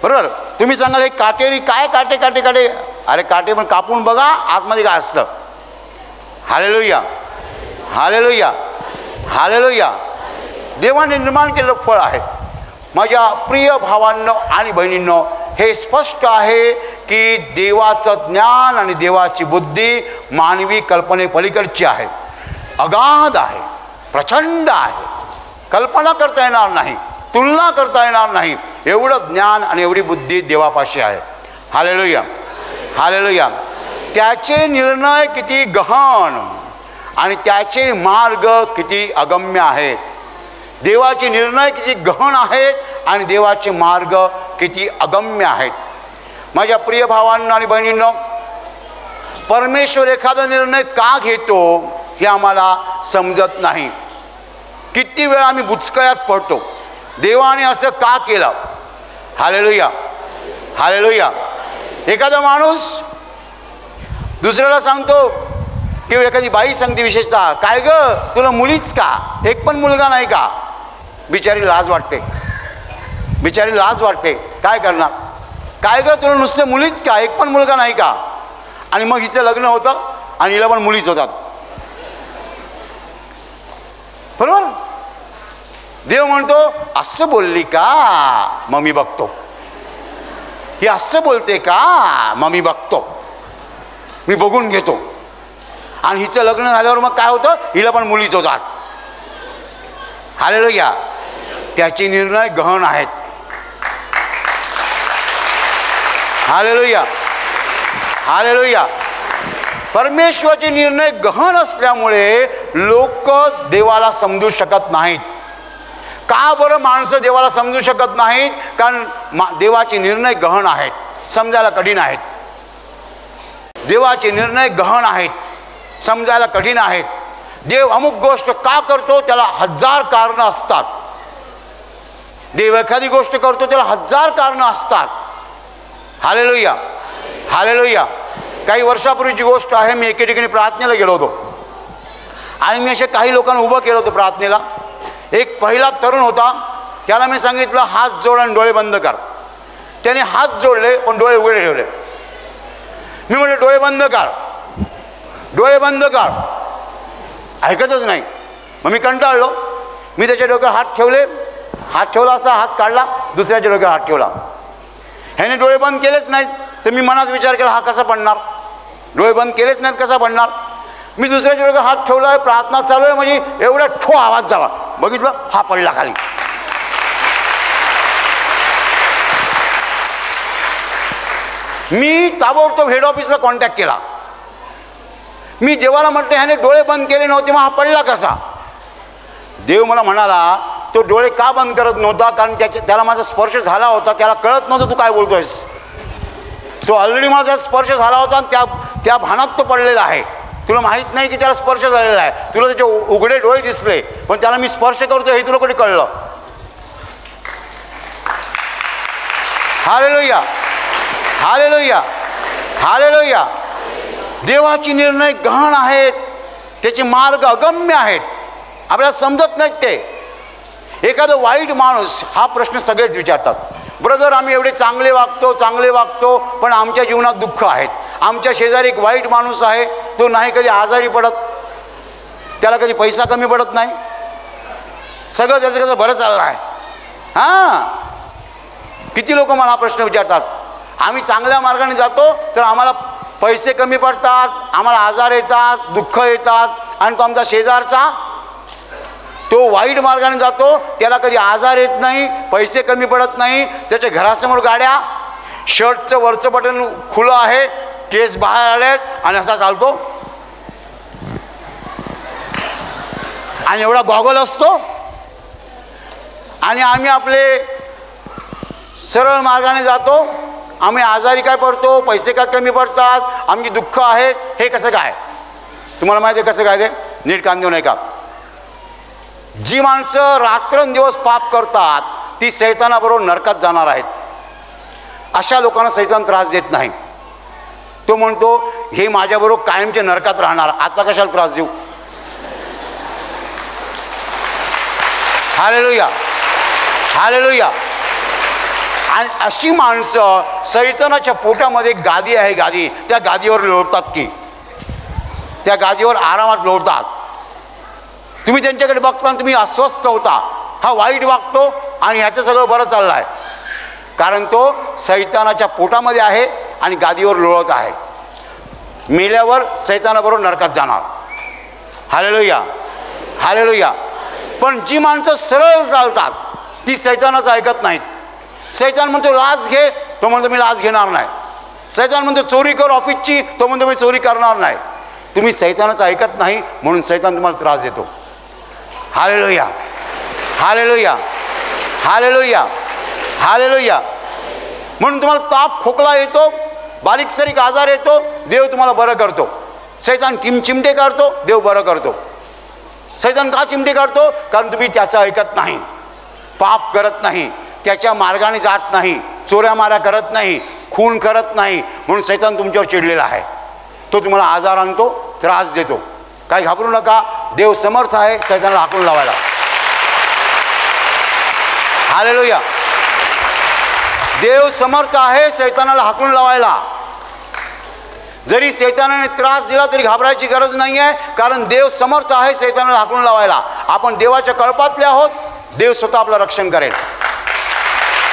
[SPEAKER 6] बरोबर. तुम्ही सांगाल हे काटेरी काय, काटे काटे काटे. अरे काटे पण कापून बघा आतमध्ये काय असतं. हालेलुया, हालेलुया, हालेलुया. देवाने निर्माण केलेलं फळ आहे. माझ्या प्रिय भावांनो आणि बहिणींनो, हे स्पष्ट आहे की देवाचं ज्ञान आणि देवाची बुद्धी मानवी कल्पनेपलीकडची आहे. अगाध आहे, प्रचंड आहे. कल्पना करता येणार नाही, तुलना करता येणार नाही. एवढं ज्ञान आणि एवढी बुद्धी देवापाशी आहे. Hallelujah, hallelujah. त्याचे निर्णय किती गहन आणि त्याचे मार्ग किती अगम्य आहेत. देवाचे निर्णय किती गहन आहेत आणि देवाचे मार्ग किती अगम्य आहेत. माझ्या प्रिय भावांनो आणि बहिणींनो, परमेश्वर एखादा निर्णय का घेतो हे आम्हाला समजत नाही. किती वेळा आम्ही बुचकळ्यात पडतो, देवाने असं का केलं. Hallelujah, hallelujah. एखादा माणूस दुसऱ्याला सांगतो किंवा एखादी बाई सांगते, विशेषतः, काय ग तुला मुलीच का, एक पण मुलगा नाही का. बिचारी लाज वाटते, बिचारी लाज वाटते. काय करणार. काय ग तुला नुसते मुलीच का, एक पण मुलगा नाही का. आणि मग हिचं लग्न होतं आणि हिला पण मुलीच होतात, बरोबर. देव म्हणतो असं बोलली का, मग मी बघतो. ही असं बोलते का, मग मी बघतो, मी बघून घेतो. आणि हिचं लग्न झाल्यावर मग काय होतं, हिला पण मुलीच होतात. हालेलुया. त्याचे निर्णय गहन आहेत. Hallelujah, hallelujah. परमेश्वराचे निर्णय गहन असल्यामुळे लोक देवाला समजू शकत नाहीत. का बरं माणसं देवाला समजू शकत नाहीत? कारण देवाचे निर्णय गहन आहेत, समजायला कठीण आहेत. देवाचे निर्णय गहन आहेत, समजायला कठीण आहेत. देव अमुक गोष्ट का करतो त्याला 1000 कारणं असतात. देव एखादी गोष्ट करतो त्याला 1000 कारणं असतात. Hallelujah, hallelujah. काही वर्षापूर्वीची गोष्ट आहे. मी एके ठिकाणी प्रार्थनेला गेलो होतो आणि मी अशा काही लोकांना उभं केलं होतं प्रार्थनेला. एक पहिला तरुण होता, त्याला मी सांगितलं हात जोड आणि डोळे बंद कर. त्याने हात जोडले पण डोळे उघडे ठेवले. मी म्हटलं डोळे बंद कर, डोळे बंद कर. ऐकतच नाही. मग मी कंटाळलो. मी त्याच्या डोक्यावर हात ठेवले, हात ठेवला असा, हात काढला, दुसऱ्याच्या डोक्यावर हात ठेवला. ह्याने डोळे बंद केलेच नाहीत. तर मी मनात विचार केला हा कसा पडणार, डोळे बंद केलेच नाहीत कसा पडणार. मी दुसऱ्याच्या डोक्यावर हात ठेवला आहे, प्रार्थना चालू आहे, म्हणजे एवढा ठो आवाज झाला. बघितलं, हा पडला खाली. मी ताबडतोब हेड ऑफिसला कॉन्टॅक्ट केला. मी देवाला म्हटलं ह्याने डोळे बंद केले नव्हते, मग हा पडला कसा. देव मला म्हणाला तो डोळे का बंद करत नव्हता, कारण त्याला माझा स्पर्श झाला होता. त्याला कळत नव्हतं तू काय बोलतोयस. तो ऑलरेडी माझा स्पर्श झाला होता आणि त्या भानात तो पडलेला आहे. तुला माहीत नाही की त्याला स्पर्श झालेला आहे. तुला त्याचे उघडे डोळे दिसले, पण त्याला मी स्पर्श करतो हे तुला कुठे कळलं. हालेलुया, हालेलुया, हालेलुया. देवाचे निर्णय गहन आहेत, त्याचे मार्ग अगम्य आहेत, आपल्याला समजत नाहीत ते. एखादं वाईट माणूस, हा प्रश्न सगळेच विचारतात. ब्रदर आम्ही एवढे चांगले वागतो पण आमच्या जीवनात दुःख आहेत. आमच्या शेजारी एक वाईट माणूस आहे, तो नाही कधी आजारी पडत, त्याला कधी पैसा कमी पडत नाही, सगळं त्याचं कसं बरं चाललं आहे. हां, किती लोक मला हा प्रश्न विचारतात. आम्ही चांगल्या मार्गाने जातो तर आम्हाला पैसे कमी पडतात, आम्हाला आजार येतात, दुःख येतात, आणि तो आमचा शेजारचा तो वाईट मार्गाने जातो, त्याला कधी आजार येत नाही, पैसे कमी पडत नाही, त्याच्या घरासमोर गाड्या, शर्टचं वरचं बटन खुलं आहे, केस बाहेर आलेत आणि असा चालतो, आणि एवढा गॉगल असतो. आणि आम्ही आपले सरळ मार्गाने जातो, आम्ही आजारी काय पडतो, पैसे काय कमी पडतात, आमची दुःख आहेत. हे कसं काय? तुम्हाला माहिती आहे कसं काय ते? नीट कान देऊ नये का? जी माणसं रात्रंदिवस पाप करतात ती सैतानाबरोबर नरकात जाणार आहेत. अशा लोकांना सैतान त्रास देत नाही. तो म्हणतो हे माझ्याबरोबर कायमचे नरकात राहणार, आता कशाला त्रास देऊ. Hallelujah, hallelujah. आणि अशी माणसं सैतानाच्या पोटामध्ये गादी आहे, गादी, त्या गादीवर लोळतात की त्या गादीवर आरामात लोळतात. तुम्ही त्यांच्याकडे बघता आणि तुम्ही अस्वस्थ होता. हा वाईट वागतो आणि ह्याचं सगळं बरं चाललं आहे, कारण तो सैतानाच्या पोटामध्ये आहे आणि गादीवर लोळत आहे. मेल्यावर सैतानाबरोबर नरकात जाणार. Hallelujah, hallelujah. पण जी माणसं सरळ चालतात ती सैतानाचं ऐकत नाहीत. सैतान म्हणतो लाच घे, तो म्हणतो मी लाच घेणार नाही. सैतान म्हणतो चोरी कर ऑफिसची, तो म्हणतो मी चोरी करणार नाही. तुम्ही सैतानाचं ऐकत नाही म्हणून सैतान तुम्हाला त्रास देतो. हालेलुया, हालेलुया, हालेलुया, हालेलुया. म्हणून तुम्हाला ताप खोकला येतो, बारीक सारीक आजार येतो, देव तुम्हाला बरं करतो. सैतान चिमटे काढतो, देव बरं करतो. सैतान का चिमटे काढतो? कारण तुम्ही त्याचं ऐकत नाही, पाप करत नाही, त्याच्या मार्गाने जात नाही, चोऱ्या माऱ्या करत नाही, खून करत नाही, म्हणून सैतान तुमच्यावर चिडलेला आहे. तो तुम्हाला आजार आणतो, त्रास देतो. काही घाबरू नका, देव समर्थ आहे सैतानाला हाकलून लावायला. हालेलुया. देव समर्थ आहे सैतानाला हाकलून लावायला. जरी सैतानाने त्रास दिला तरी घाबरायची गरज नाही आहे, कारण देव समर्थ आहे सैतानाला हाकलून लावायला. आपण देवाच्या कळपातले आहोत, देव स्वतः आपलं रक्षण करेल.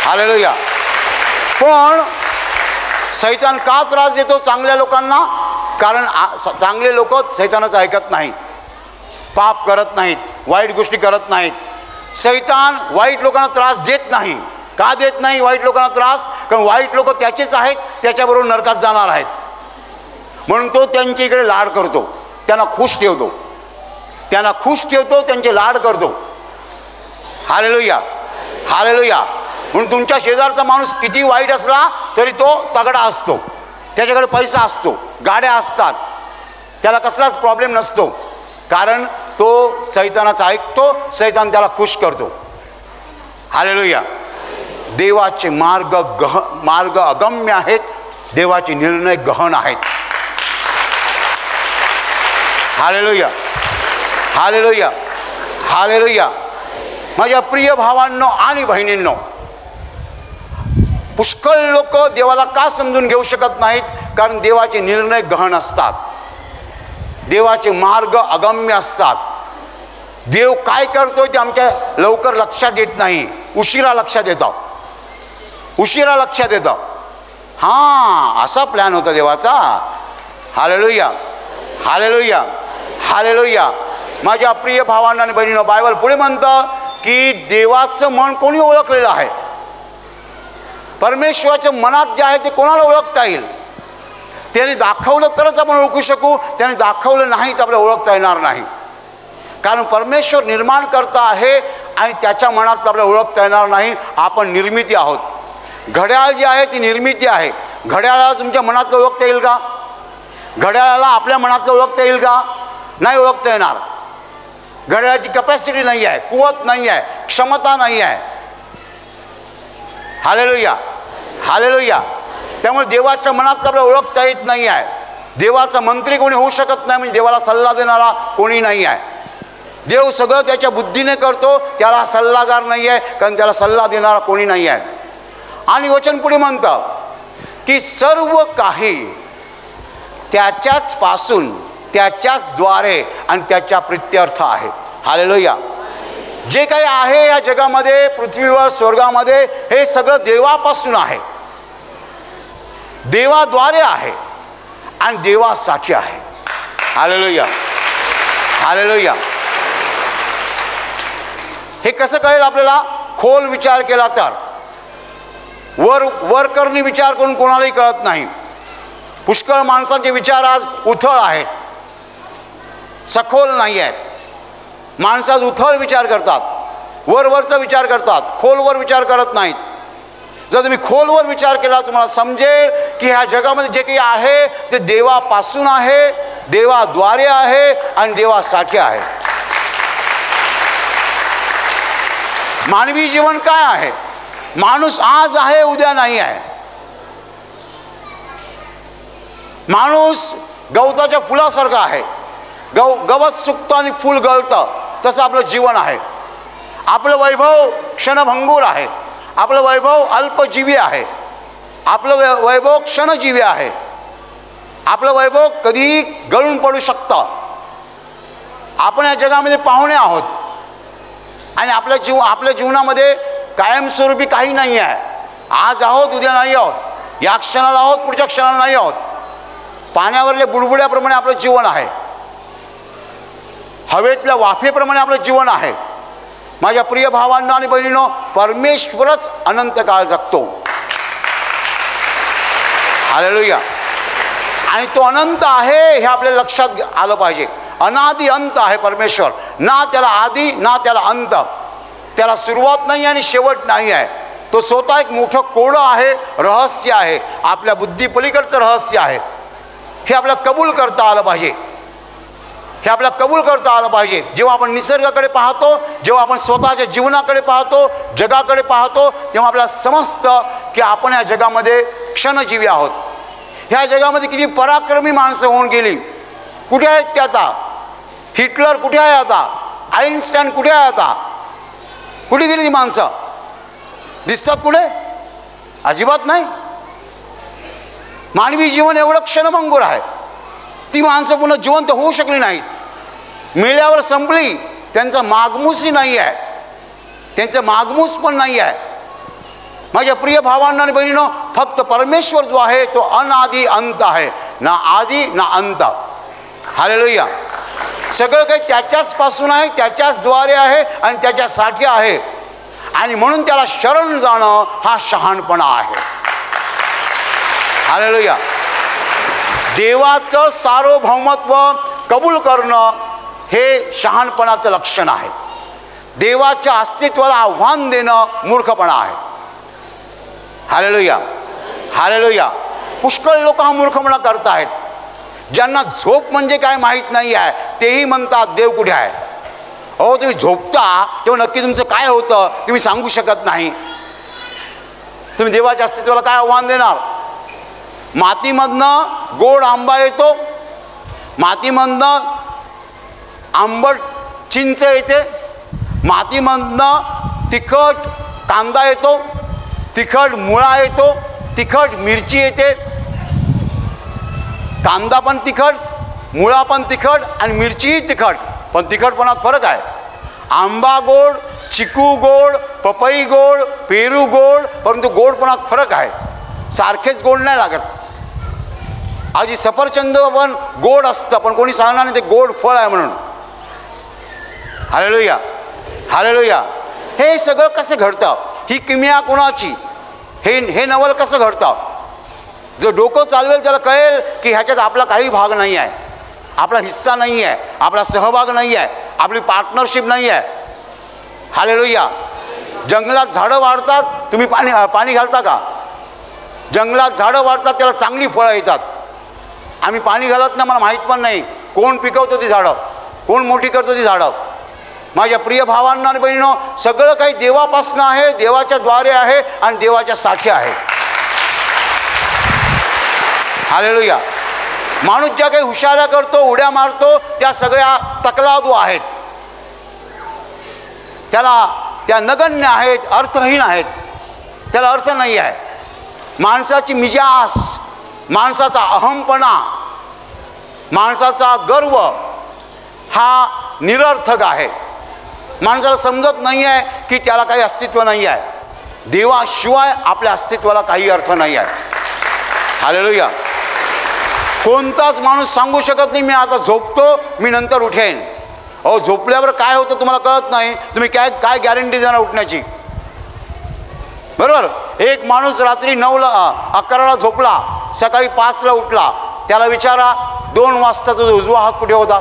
[SPEAKER 6] हालेलुया. पण सैतान का त्रास देतो चांगल्या लोकांना? कारण चांगले लोक सैतानाचं ऐकत नाहीत, पाप करत नाहीत, वाईट गोष्टी करत नाहीत. सैतान वाईट लोकांना त्रास देत नाही. का देत नाही वाईट लोकांना त्रास? कारण वाईट लोक त्याचेच आहेत, त्याच्याबरोबर नरकात जाणार आहेत. म्हणून तो त्यांच्या इकडे लाड करतो, त्यांना खुश ठेवतो, त्यांना खुश ठेवतो, त्यांचे लाड करतो. Hallelujah, hallelujah. म्हणून तुमच्या शेजारचा माणूस किती वाईट असला तरी तो तगडा असतो, त्याच्याकडे पैसा असतो, गाड्या असतात, त्याला कसलाच प्रॉब्लेम नसतो, कारण तो सैतानाचा ऐकतो, सैतान त्याला खुश करतो. हालेलुया. देवाचे मार्ग अगम्य आहेत, देवाचे निर्णय गहन आहेत. हालेलुया, हालेलुया, हालेलुया. माझ्या प्रिय भावांनो आणि बहिणींनो, पुष्कळ लोक देवाला का समजून घेऊ शकत नाहीत? कारण देवाचे निर्णय गहन असतात, देवाचे मार्ग अगम्य असतात. देव काय करतोय ते आमच्या लवकर लक्षात येत नाही, उशिरा लक्षात येतं, उशिरा लक्षात येतं. हां, असा प्लॅन होता देवाचा. हालेलुया, हालेलुया, हालेलुया. माझ्या प्रिय भावांना आणि बहिणींनो, बायबल पुढे म्हणतं की देवाचं मन कोणी ओळखलेलं आहे? परमेश्वराच्या मनात जे आहे ते कोणाला ओळखता येईल? त्याने दाखवलं तरच आपण ओळखू शकू, त्याने दाखवलं नाही तर आपल्याला ओळखता येणार नाही. कारण परमेश्वर निर्माण करता आहे आणि त्याच्या मनात आपल्याला ओळखता येणार नाही. आपण निर्मिती आहोत. घड्याळ जी आहे ती निर्मिती आहे. घड्याळाला तुमच्या मनातलं ओळखता येईल का? घड्याळाला आपल्या मनातलं ओळखता येईल का? नाही ओळखता येणार. घड्याळाची कॅपॅसिटी नाही आहे, कुवत नाही आहे, क्षमता नाही आहे. Hallelujah, hallelujah. त्यामुळे देवाच्या मनात आपल्याला ओळखता येत नाही आहे. देवाचा मंत्री कोणी होऊ शकत नाही, म्हणजे देवाला सल्ला देणारा कोणी नाही आहे. देव सगळं त्याच्या बुद्धीने करतो, त्याला सल्लागार नाही आहे, कारण त्याला सल्ला देणारा कोणी नाही आहे. आणि वचन पुढे म्हणतं की सर्व काही त्याच्याच पासून, त्याच्याच द्वारे आणि त्याच्या प्रित्यर्थ आहे. हालेलुया. जे काही आहे या जगामध्ये, पृथ्वीवर, स्वर्गामध्ये, हे सगळं देवापासून आहे, देवाद्वारे आहे आणि देवासाठी आहे. Hallelujah, hallelujah. हे कसं कळेल आपल्याला? खोल विचार केला तर. वर करणी विचार करून कोणालाही कळत नाही. पुष्कळ माणसांचे विचार आज उथळ आहेत, सखोल नाही आहेत. माणसं आज उथळ विचार करतात, वरवरचा विचार करतात, खोलवर विचार करत नाहीत. जर तुम्ही खोलवर विचार केला तुम्हाला समजेल की ह्या जगामध्ये जे काही आहे ते देवापासून आहे, देवाद्वारे आहे आणि देवासाठी आहे. मानवी जीवन काय आहे? माणूस आज आहे, उद्या नाही आहे. माणूस गवताच्या फुलासारखा आहे. गवत सुकतं आणि फूल गळतं, तसं आपलं जीवन आहे. आपलं वैभव क्षणभंगूर आहे, आपलं वैभव अल्पजीवी आहे, आपलं वैभव क्षणजीवी आहे, आपलं वैभव कधीही गळून पडू शकतं. आपण या जगामध्ये पाहुणे आहोत आणि आपल्या जीवनामध्ये कायमस्वरूपी काही नाही आहे. आज आहोत, उद्या नाही आहोत. या क्षणाला आहोत, पुढच्या क्षणाला नाही आहोत. पाण्यावरल्या बुडबुड्याप्रमाणे आपलं जीवन आहे, हवेतल्या वाफेप्रमाणे आपलं जीवन आहे. माझ्या प्रिय भावांना आणि बहिणींनो, परमेश्वरच अनंत काळ जगतो. हालेलुया. आणि तो अनंत आहे हे आपल्या लक्षात आलं पाहिजे. अनादि अंत आहे परमेश्वर. ना त्याला आदी ना त्याला अंत. त्याला सुरुवात नाही आणि शेवट नाही आहे. तो स्वतः एक मोठं कोडं आहे, रहस्य आहे, आपल्या बुद्धीपलीकडचं रहस्य आहे. हे आपल्याला कबूल करता आलं पाहिजे, हे आपल्याला कबूल करता आलं पाहिजे. जेव्हा आपण निसर्गाकडे पाहतो, जेव्हा आपण स्वतःच्या जीवनाकडे पाहतो, जगाकडे पाहतो, तेव्हा आपल्याला समजतं की आपण या जगामध्ये क्षणजीवी आहोत. ह्या जगामध्ये किती पराक्रमी माणसं होऊन गेली. कुठे आहेत ते आता? हिटलर कुठे आहे आता? आईन्स्टाईन कुठे आहे आता? कुठे गेली ती माणसं? दिसतात कुठे? अजिबात नाही. मानवी जीवन एवढं क्षणभंगूर आहे. ती माणसं पुन्हा जिवंत होऊ शकली नाहीत. मेल्यावर संपली. त्यांचा मागमूसही नाही आहे, त्यांचं मागमूस पण नाही आहे. माझ्या प्रिय भावांना आणि बहिणींनो, फक्त परमेश्वर जो आहे तो अनादि अंत आहे, ना आदी ना अंत. हालेलुया. सगळं काही त्याच्याच पासून आहे, त्याच्याच द्वारे आहे आणि त्याच्यासाठी आहे. आणि म्हणून त्याला शरण जाणं हा शहाणपणा आहे. हालेलुया. देवाचं सार्वभौमत्व कबूल करणं हे शहाणपणाचं लक्षण आहे. देवाच्या अस्तित्वाला आव्हान देणं मूर्खपणा आहे. Hallelujah, hallelujah. पुष्कळ लोक हा मूर्खपणा करत आहेत. ज्यांना झोप म्हणजे काय माहीत नाही आहे तेही म्हणतात देव कुठे आहे. अहो तुम्ही झोपता तेव्हा नक्की तुमचं काय होतं तुम्ही सांगू शकत नाही. तुम्ही देवाच्या अस्तित्वाला काय आव्हान देणार. मातीमधनं गोड आंबा येतो, मातीमधनं आंबट चिंच येते, मातीमधनं तिखट कांदा येतो, तिखट मुळा येतो, तिखट मिरची येते. कांदा पण तिखट, मुळा पण तिखट आणि मिरचीही तिखट, पण तिखटपणात फरक आहे. आंबा गोड, चिकू गोड, पपई गोड, पेरू गोड, परंतु गोडपणात फरक आहे. सारखेच गोड नाही लागत. आजी सफरचंद पण गोड असतं, पण कोणी सांगणार नाही ते गोड फळ आहे म्हणून. Hallelujah, hallelujah. हे सगळं कसं घडतं, ही किमया कोणाची, हे नवल कसं घडतं. जो डोकं चालवेल त्याला कळेल की ह्याच्यात आपला काही भाग नाही आहे, आपला हिस्सा नाही आहे, आपला सहभाग नाही आहे, आपली पार्टनरशिप नाही आहे. हालेलुया. जंगलात झाडं वाढतात, तुम्ही पाणी घालता का. जंगलात झाडं वाढतात त्याला चांगली फळं येतात. आम्ही पाणी घालत ना, मला माहीत पण नाही कोण पिकवतं ती झाडं, कोण मोठी करतं ती झाडं. माझ्या प्रिय भावांना आणि बहिणींनो, सगळं काही देवापासून आहे, देवाच्या द्वारे आहे आणि देवाच्या साठी आहे. हालेलुया. माणूस ज्या काही हुशाऱ्या करतो, उड्या मारतो, त्या सगळ्या तकलादू आहेत, त्या नगण्य आहेत, अर्थहीन आहेत, त्याला अर्थ नाही आहे. माणसाची मिजास, माणसाचा अहमपणा, माणसाचा गर्व हा निरर्थक आहे. माणसाला समजत नाही आहे की त्याला काही अस्तित्व नाही आहे. देवाशिवाय आपल्या अस्तित्वाला काही अर्थ नाही आहे. हालेलुया. कोणताच माणूस सांगू शकत नाही मी आता झोपतो, मी नंतर उठेन. अहो झोपल्यावर काय होतं तुम्हाला कळत नाही, तुम्ही काय गॅरंटी देणार उठण्याची. बरोबर. एक माणूस रात्री 9-11ला झोपला, सकाळी 5ला उठला, त्याला विचारा 2 वाजता तुझा उजवा हात कुठे होता.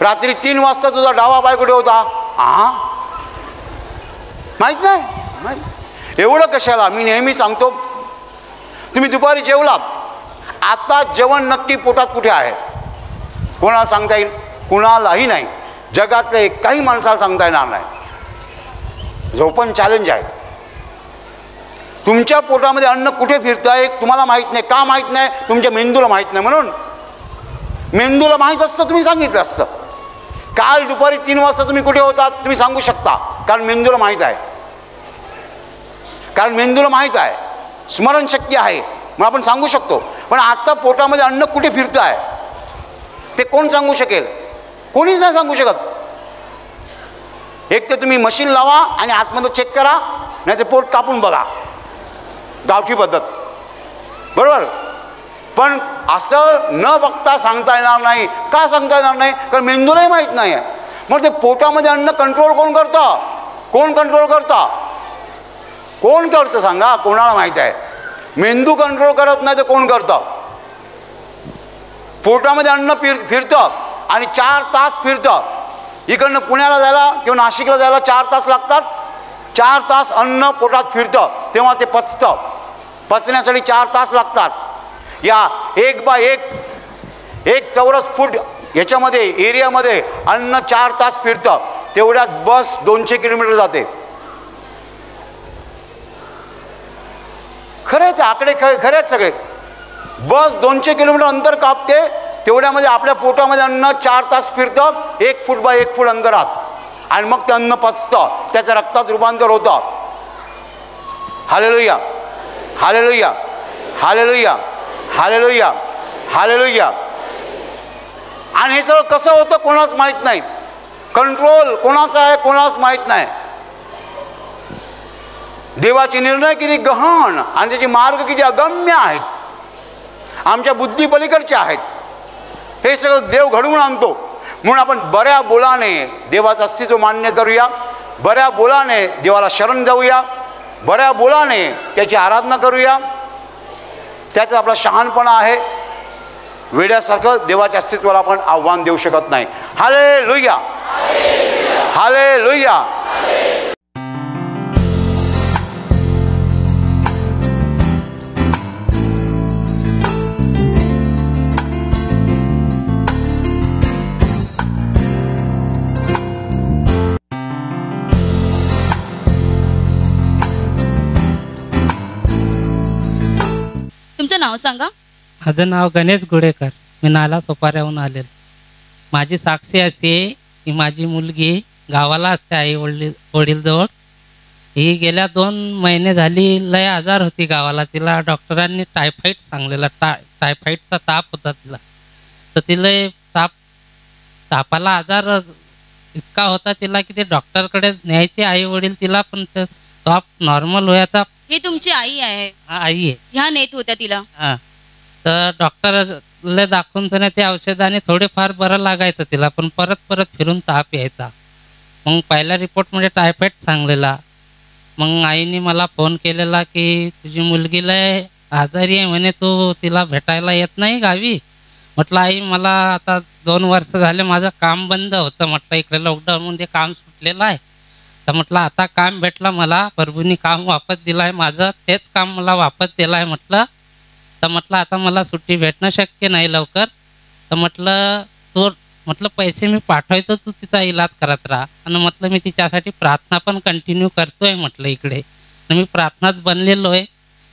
[SPEAKER 6] रात्री 3 वाजता तुझा डावा पाय कुठे होता. माहीत नाही. एवढं कशाला. मी नेहमी सांगतो, तुम्ही दुपारी जेवलात, आता जेवण नक्की पोटात कुठे आहे कोणाला सांगता येईल. कुणालाही नाही. जगातल्या एकाही माणसाला सांगता येणार नाही. झोपण चॅलेंज आहे. तुमच्या पोटामध्ये अन्न कुठे फिरतं आहे तुम्हाला माहीत नाही. का माहीत नाही. तुमच्या मेंदूला माहीत नाही. म्हणून मेंदूला माहीत असतं तुम्ही सांगितलं असतं. काल दुपारी 3 वाजता तुम्ही कुठे होतात तुम्ही सांगू शकता, कारण मेंदूला माहीत आहे. कारण मेंदूला माहीत आहे, स्मरणशक्ती आहे, मग आपण सांगू शकतो. पण आता पोटामध्ये अन्न कुठे फिरतं आहे ते कोण सांगू शकेल. कोणीच नाही सांगू शकत. एक तर तुम्ही मशीन लावा आणि आतमध्ये चेक करा, नाही तर पोट कापून बघा, गावठी पद्धत. बरोबर. पण असं न बघता सांगता येणार नाही. का सांगता येणार नाही. कारण मेंदूलाही माहीत नाही आहे. मग ते पोटामध्ये अन्न कंट्रोल कोण करतं. कोण कंट्रोल करतं. कोण करतं सांगा. कोणाला माहीत आहे. मेंदू कंट्रोल करत नाही तर कोण करतं. पोटामध्ये अन्न फिरतं आणि 4 तास फिरतं. इकडनं पुण्याला जायला किंवा नाशिकला जायला 4 तास लागतात. 4 तास अन्न पोटात फिरतं तेव्हा ते पचतं. पचण्यासाठी 4 तास लागतात. या 1 चौरस फूट याच्यामध्ये एरियामध्ये अन्न 4 तास फिरतं. तेवढ्यात बस 200 किलोमीटर जाते. खरं ते आकडे खरे आहेत सगळे. बस 200 किलोमीटर अंतर कापते, तेवढ्यामध्ये आपल्या पोटामध्ये अन्न 4 तास फिरतं 1 फूट बाय 1 फूट अंतरात, आणि मग ते अन्न पचतं, त्याचं रक्तात रूपांतर होतं. हालेलुया, हालेलुया, हालेलुया, हालेलुया, हालेलुया. आणि हे सगळं कसं होतं कोणालाच माहीत नाही. कंट्रोल कोणाचा आहे कोणालाच माहीत नाही. देवाचे निर्णय किती गहन आणि त्याचे मार्ग किती अगम्य आहेत, आमच्या बुद्धी पलीकडचे आहेत. हे सगळं देव घडवून आणतो. म्हणून आपण बऱ्या बोलाने देवाचं अस्तित्व मान्य करूया, बऱ्या बोलाने देवाला शरण जाऊया, बऱ्या बोलाने त्याची आराधना करूया. त्याचा आपला शहाणपणा आहे. वेड्यासारखं देवाच्या अस्तित्वाला आपण आव्हान देऊ शकत नाही. Hallelujah, hallelujah.
[SPEAKER 7] नाव सांगा.
[SPEAKER 8] माझं नाव गणेश गुडेकर. मी नाला सोपाऱ्याहून आलेलो. माझी साक्षी अशी आहे की माझी मुलगी गावाला असते आई वडीलजवळ. ही गेल्या 2 महिने झाली लय आजार होती गावाला. तिला डॉक्टरांनी टायफॉईड सांगलेला. टायफॉईडचा ताप होता तिला. तर तिला तापाला आजार इतका होता तिला की ते डॉक्टरकडे न्यायचे आई वडील तिला, पण ते ताप नॉर्मल व्हायचा.
[SPEAKER 7] ही तुमची आई आहे.
[SPEAKER 8] आई आहे.
[SPEAKER 7] ह्या नेत होत्या तिला.
[SPEAKER 8] हां. तर डॉक्टरला दाखवून ते औषधाने थोडेफार बरं लागायचं तिला, पण परत फिरून ताप यायचा. मग पहिला रिपोर्टमध्ये टायफॉईड सांगलेला. मग आईने मला फोन केलेला की तुझी मुलगीला आजारी आहे म्हणे, तू तिला भेटायला येत नाही गावी. म्हटलं आई मला आता 2 वर्ष झाले माझं काम बंद होतं. म्हटलं इकडे लॉकडाऊनमध्ये काम सुटलेलं आहे. तर म्हटलं आता काम भेटलं मला. प्रभूंनी काम वापस दिलं आहे माझं, तेच काम मला वापस दिलं आहे म्हटलं. तर म्हटलं आता मला सुट्टी भेटणं शक्य नाही लवकर. तर म्हटलं पैसे मी पाठवतो, तू तिचा इलाज करत राहा. आणि म्हटलं मी तिच्यासाठी प्रार्थना पण कंटिन्यू करतोय म्हटलं इकडे. तर मी प्रार्थनाच बनलेलो आहे.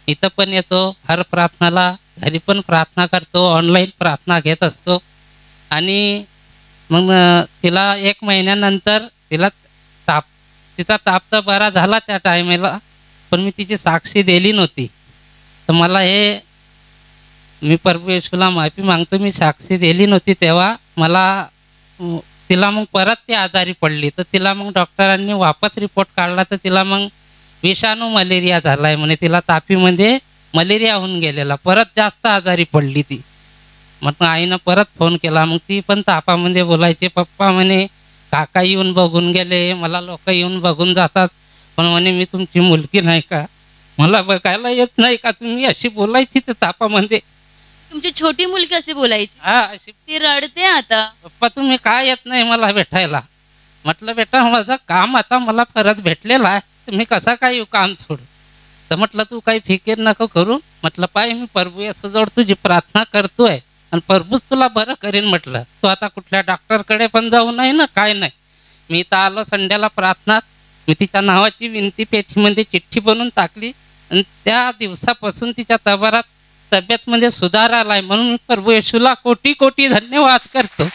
[SPEAKER 8] इथं पण येतो हर प्रार्थनाला, घरी पण प्रार्थना करतो, ऑनलाईन प्रार्थना घेत असतो. आणि मग तिला 1 महिन्यानंतर तिचा ताप तर बरा झाला त्या टायमेला, पण मी तिची साक्षी दिली नव्हती. तर मला मी प्रभू येशूला माफी मागतो, मी साक्षी दिली नव्हती तेव्हा. तिला मग परत ती आजारी पडली. तर तिला मग डॉक्टरांनी वापस रिपोर्ट काढला. तर तिला मग विषाणू मलेरिया झाला आहे म्हणे. तिला तापीमध्ये मलेरिया होऊन गेलेला, परत जास्त आजारी पडली ती. मग आईनं परत फोन केला. मग ती पण तापामध्ये बोलायचे. पप्पा म्हणे काका येऊन बघून गेले, मला लोक येऊन बघून जातात, पण म्हणे मी तुमची मुलगी नाही का, मला बघायला येत नाही का तुम्ही, अशी बोलायची त्या तापामध्ये.
[SPEAKER 7] तुमची छोटी मुलगी अशी बोलायची.
[SPEAKER 8] हा, अशी.
[SPEAKER 7] ती रडते आता.
[SPEAKER 8] पप्पा तुम्ही काय येत नाही मला भेटायला. म्हटलं बेटा माझं काम आता मला परत भेटलेलं आहे, तुम्ही कसा काय येऊ काम सोडू. तर म्हटलं तू काही फिकीर नको करू. म्हटलं पाय मी प्रभू येशूजवळ तुझी प्रार्थना करतोय आणि प्रभूच तुला बरं करीन. म्हटलं तू आता कुठल्या डॉक्टरकडे पण जाऊ नाही ना, काय नाही. मी इथं आलो संध्याला प्रार्थनात. मी तिच्या नावाची विनंती पेटीमध्ये चिठ्ठी बनवून टाकली आणि त्या दिवसापासून तिच्या तब्येतमध्ये सुधार आलाय. म्हणून मी प्रभू येशूला कोटी कोटी धन्यवाद करतो.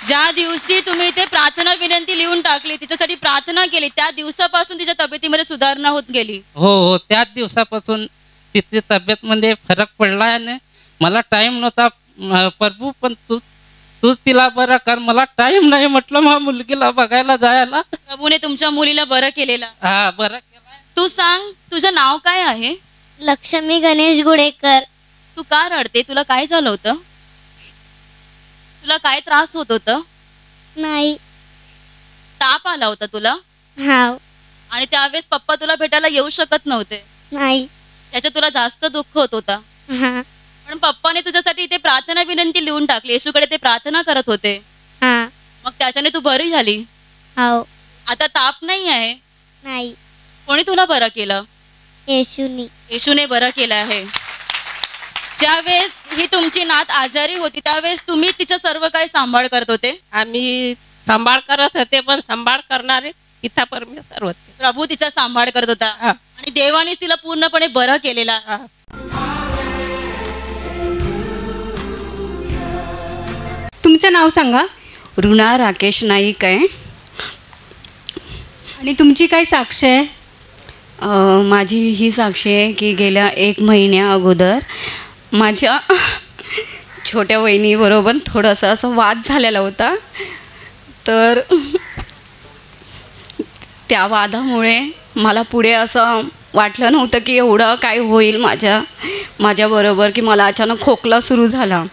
[SPEAKER 7] ज्या दिवशी तुम्ही ते प्रार्थना विनंती लिहून टाकली, तिच्यासाठी प्रार्थना केली, त्या दिवसापासून तिच्या तब्येतीमध्ये सुधारणा होत गेली.
[SPEAKER 8] हो, त्याच दिवसापासून तिच्या तब्येतमध्ये फरक पडला. आणि मला टाईम नव्हता प्रभू, पण तूच तिला बरं कर, मला टाईम नाही म्हटलं माझ्या मुलगीला बघायला जायला.
[SPEAKER 7] प्रभूने तुमच्या मुलीला बरं केलेलं.
[SPEAKER 8] हा, बरं केलं.
[SPEAKER 7] तू सांग तुझं नाव काय आहे?
[SPEAKER 9] लक्ष्मी गणेश गुडेकर.
[SPEAKER 7] तू का रडते? तुला काय झालं होतं? तुला काय त्रास होत होतं?
[SPEAKER 9] नाही.
[SPEAKER 7] ताप आला होता तुला?
[SPEAKER 9] हाव.
[SPEAKER 7] आणि त्यावेळेस पप्पा तुला भेटायला येऊ शकत नव्हते?
[SPEAKER 9] नाही.
[SPEAKER 7] त्याच्यात तुला जास्त दुःख होत होता.
[SPEAKER 9] हा.
[SPEAKER 7] पण पप्पाने तुझ्यासाठी इथे प्रार्थना विनंती लिहून टाकली, येशूकडे ते प्रार्थना करत होते.
[SPEAKER 9] हा.
[SPEAKER 7] मग त्याच्याने तू बरी झाली.
[SPEAKER 9] हाव.
[SPEAKER 7] आता ताप नाही आहे?
[SPEAKER 9] नाही.
[SPEAKER 7] कोणी तुला बरं केलं?
[SPEAKER 9] येशूनी.
[SPEAKER 7] येशूने बरं केलं आहे. ज्यावेळेस ही तुमची नात आजारी होती त्यावेळेस तुम्ही तिचं सर्व काही सांभाळ करत होते?
[SPEAKER 10] आम्ही सांभाळ करत होते, पण सांभाळ करणारे पिता परमेश्वर होते.
[SPEAKER 7] प्रभू तिचा सांभाळ करत होता आणि देवानेच तिला पूर्णपणे बरं केलेला.
[SPEAKER 2] तुमचं नाव सांगा.
[SPEAKER 11] ऋणा राकेश नाईक आहे.
[SPEAKER 2] आणि तुमची काय साक्ष आहे?
[SPEAKER 11] माझी ही साक्षी आहे की गेल्या 1 महिन्या अगोदर माझ्या छोट्या वहिनीबरोबर थोडासा असं वाद झालेला होता. तर त्या वादामुळे मला पुढे असं वाटलं नव्हतं की एवढं काय होईल माझ्याबरोबर, की मला अचानक खोकला सुरू झाला.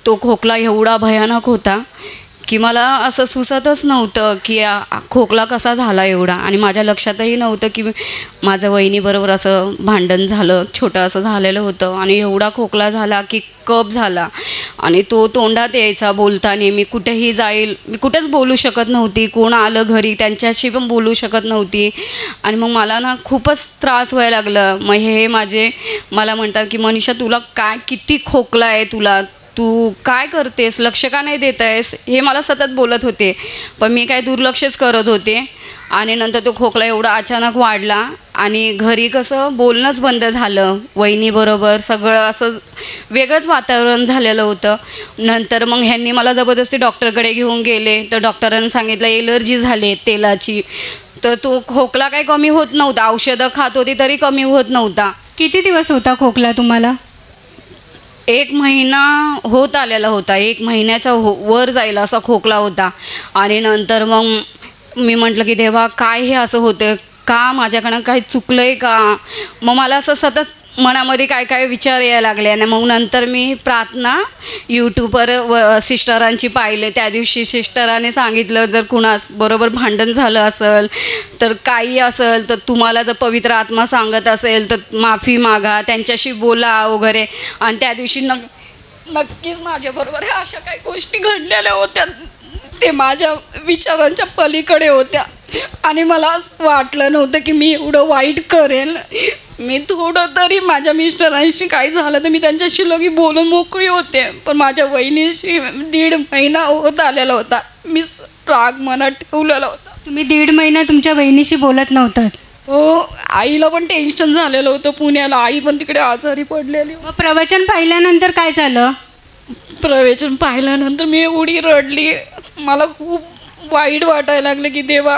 [SPEAKER 11] तो खोकला एवढा भयानक होता की मला असं सुचतच नव्हतं की खोकला कसा झाला एवढा. आणि माझ्या लक्षातही नव्हतं की माझं वहिनीबरोबर असं भांडण झालं, छोटं असं झालेलं होतं. आणि एवढा खोकला झाला की कफ झाला आणि तो तोंडात यायचा बोलताना. मी कुठेही मी कुठेच बोलू शकत नव्हती. कोण आलं घरी त्यांच्याशी पण बोलू शकत नव्हती. आणि मग मला ना खूपच त्रास व्हायला लागलं. मग मला म्हणतात की मनीषा तुला काय, किती खोकला आहे तुला, तू काय करतेस, लक्ष का नाही देत आहेस, हे मला सतत बोलत होते. पण मी काय दुर्लक्षच करत होते. आणि नंतर तो खोकला एवढा अचानक वाढला आणि घरी कसं बोलणंच बंद झालं, वहिनीबरोबर सगळं असं वेगळंच वातावरण झालेलं होतं. नंतर मग ह्यांनी मला जबरदस्ती डॉक्टरकडे घेऊन गेले, तर डॉक्टरांनी सांगितलं एलर्जी झाली तेलाची. तर तो खोकला काही कमी होत नव्हता, औषधं खात होती तरी कमी होत नव्हता.
[SPEAKER 2] किती दिवस होता खोकला तुम्हाला?
[SPEAKER 11] 1 महिना होत आलेला होता, 1 महिन्याचा वर जायला असा खोकला होता. आणि नंतर मग मी म्हटलं की देवा काय हे असं होतं का, माझ्याकडनं काही चुकलं आहे का. मग मला असं सतत मनामध्ये काय काय विचार यायला लागले. आणि मग नंतर मी प्रार्थना यूट्यूबवर सिस्टरांची पाहिले. त्या दिवशी सिस्टरांनी सांगितलं जर कुणास बरोबर भांडण झालं असेल तर काही असेल तर तुम्हाला जर पवित्र आत्मा सांगत असेल तर माफी मागा, त्यांच्याशी बोला वगैरे. आणि त्या दिवशी नक्कीच माझ्याबरोबर ह्या अशा काही गोष्टी घडलेल्या होत्या, ते माझ्या विचारांच्या पलीकडे होत्या. आणि मला वाटलं नव्हतं की मी एवढं वाईट करेल. मी थोडं तरी माझ्या मिस्टरांशी काही झालं तर मी त्यांच्याशी लगे बोलून मोकळी होते. पण माझ्या वहिनीशी 1.5 महिना होत आलेला होता, मी राग मनात ठेवलेला होता.
[SPEAKER 2] तुम्ही 1.5 महिना तुमच्या बहिणीशी बोलत नव्हतात?
[SPEAKER 11] हो, आईला पण टेन्शन झालेलं होतं पुण्याला, आई पण तिकडे आजारी पडलेली.
[SPEAKER 2] मग प्रवचन पाहिल्यानंतर काय झालं?
[SPEAKER 11] प्रवचन पाहिल्यानंतर मी एवढी रडली, मला खूप वाईट वाटायला लागलं की देवा